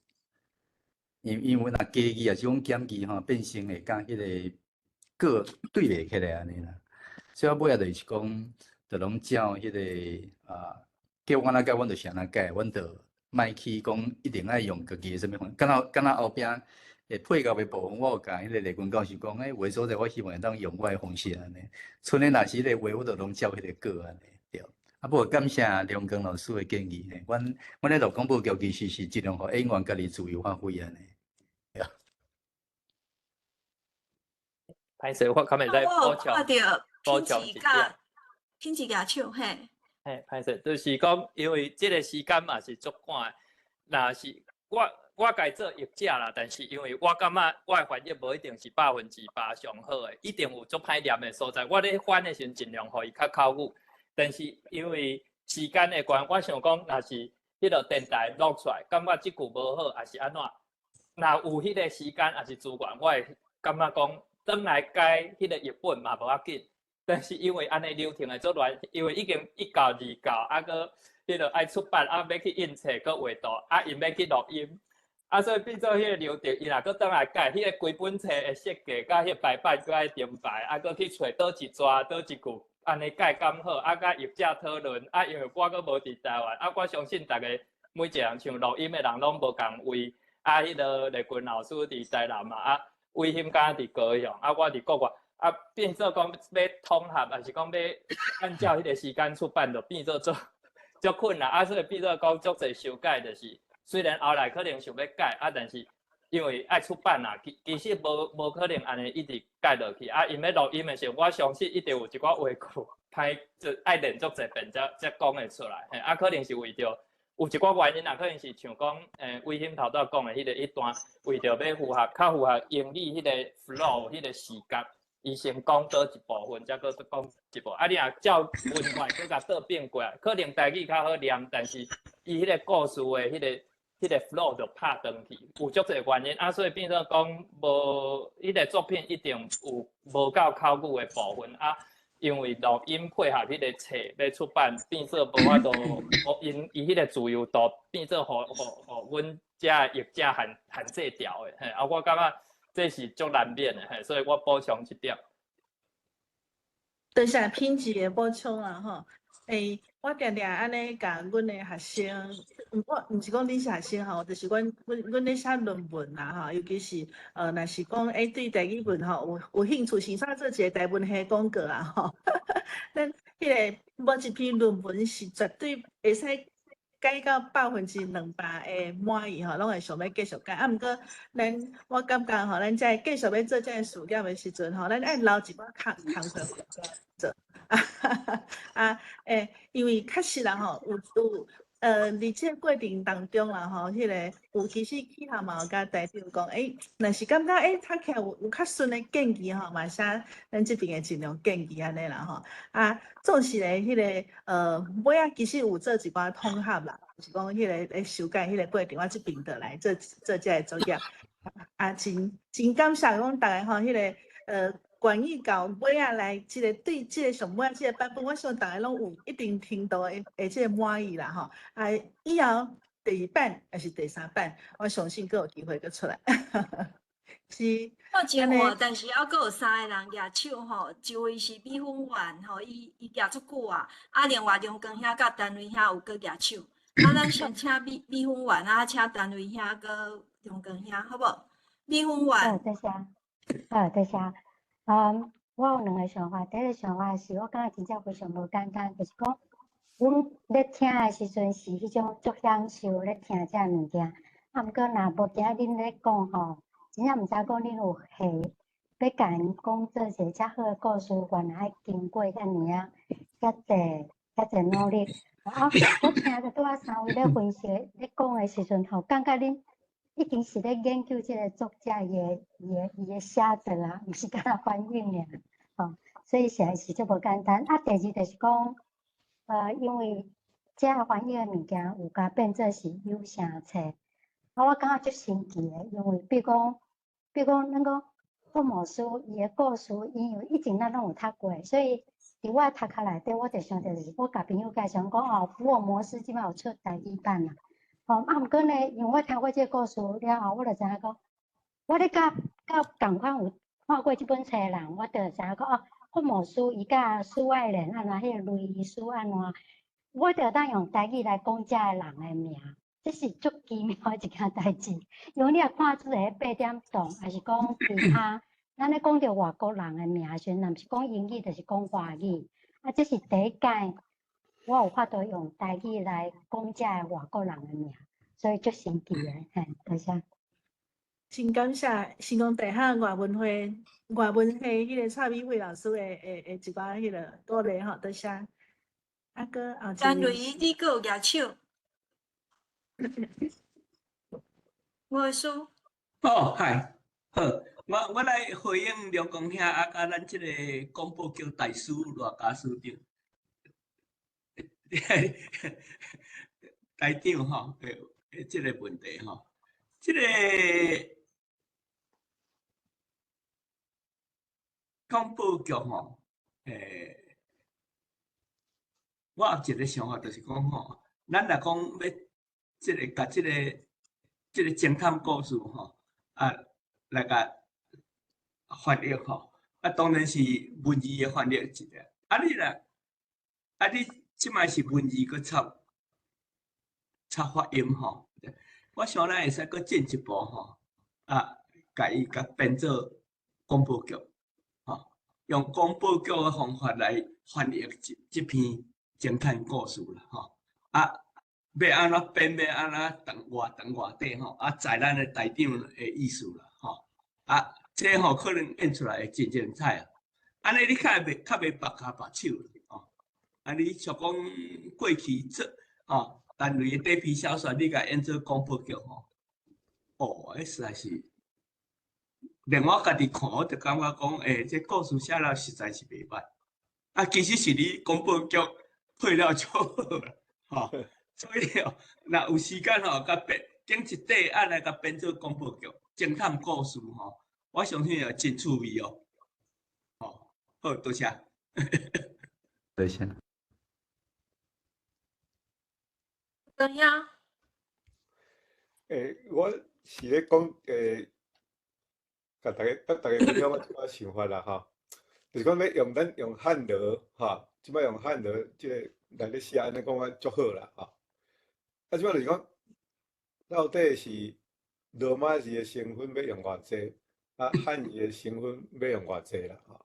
因為若家己也是講減記吼，變成會甲迄個對袂起來安尼啦。所以尾仔就是講，就攏照迄個叫我哪改，阮就是安怎改，阮就莫去講一定愛用家己的什麼方。敢若後壁配合的部分，我有甲迄個雷軍教授講，話所在我希望會當用我的方式安尼。剩的若是迄個話，我就攏照迄個過安尼對。不過感謝梁光老師的建議呢，阮咧錄廣播劇其實是盡量互演員家己自由發揮安尼。歹勢，我可能在補充一點。品質牙手嘿。歹势，就是讲，因为即个时间嘛是足赶的，若是我该做译者啦，但是因为我感觉我的翻译无一定是100%上好的，一定有足歹念的所在。我咧翻的时阵尽量互伊较口语，但是因为时间的关，我想讲，若是迄个电台录出来，感觉即句无好，还是安怎？若有迄个时间，还是资源，我会感觉讲，转来改迄个译本嘛无要紧。但是因为安尼流程会做乱，因为已经1教2教，啊个迄个爱出版，啊要去印册，搁画图，啊因要去录音。所以变做迄个流程，伊若搁倒来改，迄个规本册的设计，甲迄排版搁爱编排，搁去找倒一抓倒一句，安尼改刚好，甲译者讨论，因为我搁无伫台湾，我相信逐个每一个人像录音的人拢无共位，迄个雷军老师伫台南嘛，威兴敢伫高雄，我伫国外，变做讲要统合，还是讲要按照迄个时间出版，就变做足困难，所以变做讲足侪修改，就是。虽然后来可能想要改，但是因为爱出版啦，其实无可能安尼一直改落去。因要录音的时候，我相信一定有一寡话句，歹就爱练足侪遍才讲会出来。可能是为着有一寡原因啦，可能是像讲，威兴头拄讲的迄段，为着要较符合英语迄个 flow 迄个时间，伊先讲倒一部分，才搁讲一部。你若照文化搁甲倒变过来，可能台语较好念，但是伊迄个故事的迄个 flow 就拍断去，有足侪原因所以变做讲无迄个作品一定有无够口语的部分因为录音配合迄个册要出版，变做无法度，因伊迄个自由度变做互阮遮译者限制掉的我感觉这是足难免的所以我补充一点。多谢品质的补充啦吼。我常常安尼甲阮的学生，我毋是讲你是学生吼，就是阮咧写论文啦吼，尤其是若是讲对台语文吼有兴趣，先做一个台文系广告啦吼。咱迄个某一篇论文是绝对会使改到200%的满意吼，拢会想要继续改。毋过我感觉吼，咱再继续要做这个事业的时阵吼，咱爱留一寡空课做。因为确实啦吼，有伫这个过程当中啦吼，迄个有其实起头嘛有甲台长讲，若是感觉读起来有较顺的建议吼，嘛写咱这边会尽量建议安尼啦吼。总是咧迄个尾其实有做一寡统合啦，就是讲迄个修改迄个过程，我这边就来做这个作业。真感谢讲大家吼，迄个关于到尾仔来，对这个上尾这个版本，我想大家拢有一定程度的这个满意啦吼。以后第2版还是第3版，我相信佫有机会佫出来。是。我真话，但是还佫有3个人举手吼，一位是米粉丸吼，伊举足久啊，另外中间遐甲单位遐有佫举手。咱先请米粉丸请单位遐佫中间遐，好无？米粉丸。多谢。多谢。我有2个想法，第一个想法是我感觉真正非常无简单，就是讲，阮咧听的时阵是迄种足享受咧听这物件，毋过若无今仔恁咧讲吼，真正毋知讲恁有下要甲因讲做一个遮好的故事，原来经过遐尔遮济努力。我听着拄3位咧分析咧讲的时阵吼，感觉恁已经是咧研究即个作者伊的写作啦，毋是干那翻译尔，所以实在是足无简单。第二就是讲，因为遮翻译的物件有甲变做是有声册，我感觉足神奇的，因为比如讲咱讲福摩斯伊的故事，因为以前咱拢有读过，所以伫我读壳内底，我就想着是我甲朋友介绍讲福尔摩斯即摆有出台语版啦。毋过呢，因为我听过这个故事了后，我就知影讲，我咧甲共款有看过这本册的人，我就知影讲福摩斯伊甲苏爱莲安怎，迄个路易斯安怎，我就当用台语来讲遮个人的名，这是足奇妙的一件代志。因为你若看出个8点档，还是讲其他，咱咧讲着外国人的名时，若毋是讲英语，就是讲华语。这是第一届。我有法度用台语来讲遮个外国人的名，所以足神奇的，多谢。真感谢新光大学外文系迄个蔡美惠老师的一寡迄个鼓励吼，多谢。啊哥后陈瑞，一位你还有举手？我的书。哦，嗨，好，我来回应梁公兄啊，甲咱即个广播剧大师罗家书长，台长吼，即个问题吼，即个广播剧吼，我有一个想法，就是讲吼，咱若讲要即个甲即个侦探故事吼，啊，来甲翻译吼，啊，当然是文字的翻译一个。啊，你若你即摆是文字佮插发音吼，我想咱会使佮进一步吼，啊，甲变做广播剧，吼，用广播剧的方法来翻译即篇侦探故事啦，吼，啊，要安怎编，要安怎长偌短吼，啊，在咱的台长的意思啦，吼，啊，这吼可能演出来会真精彩啊，安尼你较袂拔骹拔手吼，啊，你像讲过去做吼，单位的短篇小说，你甲演做广播剧吼，哦，迄实在是。连我家己看，我就感觉讲，这故事写了实在是袂歹。啊，其实是你广播剧配了就好啦，吼。所以哦，若有时间吼，甲编整一底啊来甲编做广播剧，侦探故事吼，我相信会真趣味哦。吼，好，多谢。多谢。怎样？我是咧讲甲大家分享我一寡想法啦吼，就是讲要咱用汉罗吼，即摆用汉罗即个来咧写，安尼讲我足好啦吼。啊，即摆就是讲，到底是罗马字的成分要用偌济，啊汉字的成分要用偌济啦吼。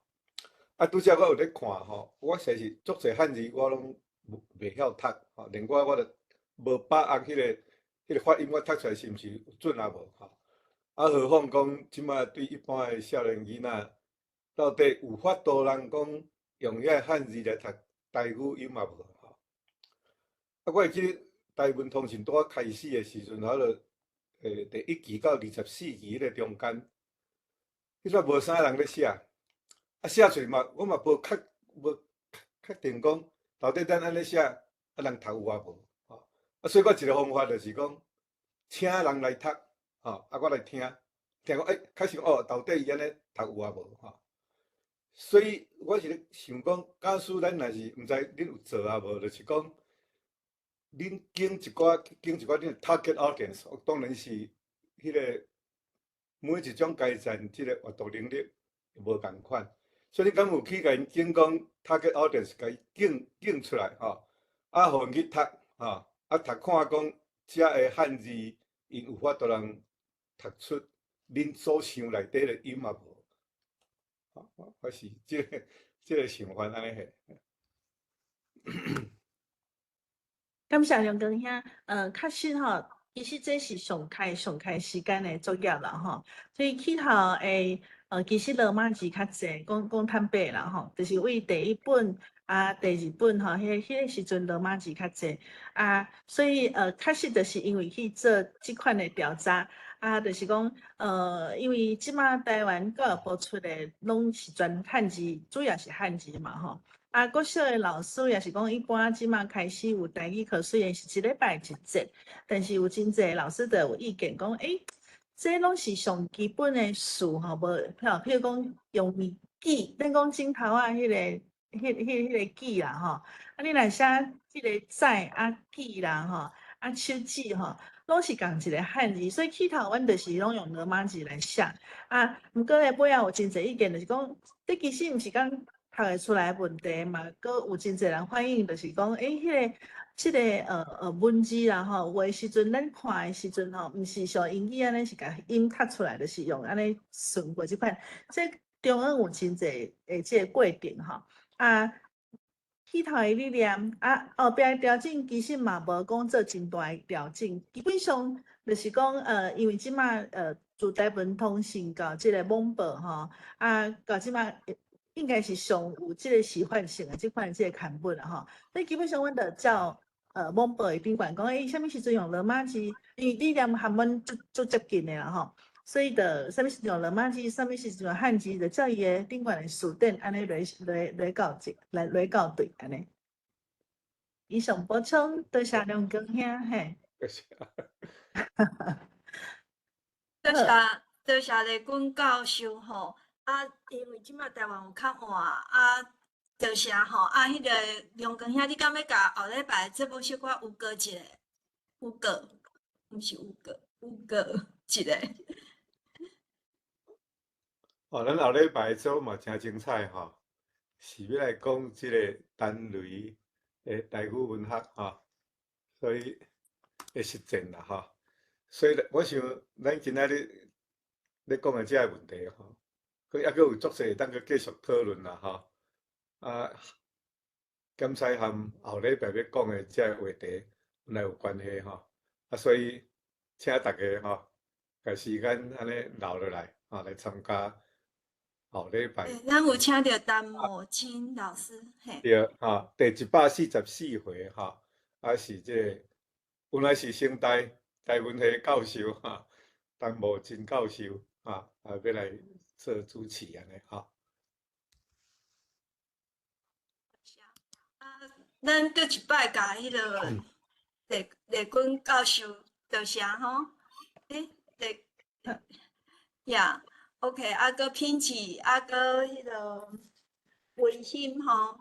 啊，拄则我有咧看吼，我实是足侪汉字我拢袂晓读吼，连我都无把握迄个发音，我读出来是毋是有准啊无吼？啊，何况讲即摆对一般的少年囡仔，到底有法度人讲用遐汉字来读台语音嘛无吼？啊，我会记得台湾通讯拄啊开始的时阵，我就第1期到24期迄个中间，迄阵无啥人咧写，啊写出来嘛，我嘛无确定讲到底咱安尼写啊人读有啊无吼？啊，所以我一个方法就是讲，请人来读。吼，啊，我来听讲，开始哦，到底伊安尼读有啊无吼？所以我是咧想讲，假使咱若是毋知恁有做啊无，就是讲，恁经一寡恁的 target audience， 当然是迄个每一种阶层即个阅读能力无共款，所以你敢有去甲因警讲 target audience， 甲伊警出来吼，啊，互因去读吼，啊，读看讲遮个汉字，因有法度人。读出恁所想内底的音嘛无？我是即个想法安尼嘿。感谢梁光兄，确实吼，其实这是上开时间的作业啦吼，所以起头诶，其实罗马字较济，讲坦白啦吼，就是为第一本啊，第二本吼，迄个时阵罗马字较济啊，所以确实就是因为去做即款的调查。啊，就是讲，因为即马台湾教育部出的拢是全汉字，主要是汉字嘛吼。啊，国小的老师也是讲，一般即马开始有台语课，虽然是1礼拜1节，但是有真侪老师都有意见讲，这拢是上基本的事吼，无譬如讲用记，咱讲镜头啊，迄个记啦吼。啊，你若写即个载啊记啦吼，啊手指吼。拢是共一个汉字，所以起头阮就是拢用罗马字来写啊。毋过咧，尾仔有真侪意见，就是讲，这其实毋是讲读会出来的问题嘛。佮有真侪人反映，就是讲，即个文字啦吼，有诶时阵咱看诶时阵吼，毋是像英语安尼是甲音读出来，就是用安尼顺过即款。这中央有真侪即个过程吼啊。起头的理念啊，后壁的调整其实嘛无讲做真大的调整，基本上就是讲因为即马自台湾通讯到即个网报吼啊，到即马应该是上有即个示范性的即款即个刊本啦吼。所以基本上阮就照网报的宾馆讲，啥物时阵用罗马字，因为理念和阮足接近的啦吼。所以的啥物时阵用罗马字，啥物时阵用汉字，就照伊个宾馆的词典安尼来校正，来校对安尼。以上补充，多谢梁公兄嘿。多谢。多谢雷军教授吼，因为即马台湾有较晚，多谢吼，迄个梁公兄，你敢要甲后礼拜节目小可有过一个，有过，毋是有过一个。咱后礼拜做嘛真精彩吼，是要来讲即个单雷的台语文学吼，所以会实践啦吼。所以我想咱今仔日咧讲的即个问题吼，佫还佫有足侪当佫继续讨论啦吼。检采含后礼拜要讲的即个话题，来有关系吼。所以请大家吼，把时间安尼留落来来参加后礼拜。咱有请到陈某金老师，嘿。对，第144回是即个本来是升台文系教授陈某金教授要来做主持安尼咱搁一摆甲迄个雷军教授，多谢吼。OK， 搁品质，搁迄个微欣吼，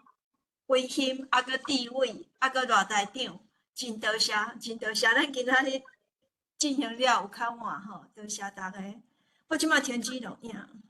微欣，搁地位，搁大台长，真多谢，真多谢。咱今仔日进行了有较晚吼，多谢大家。我即马天气落影。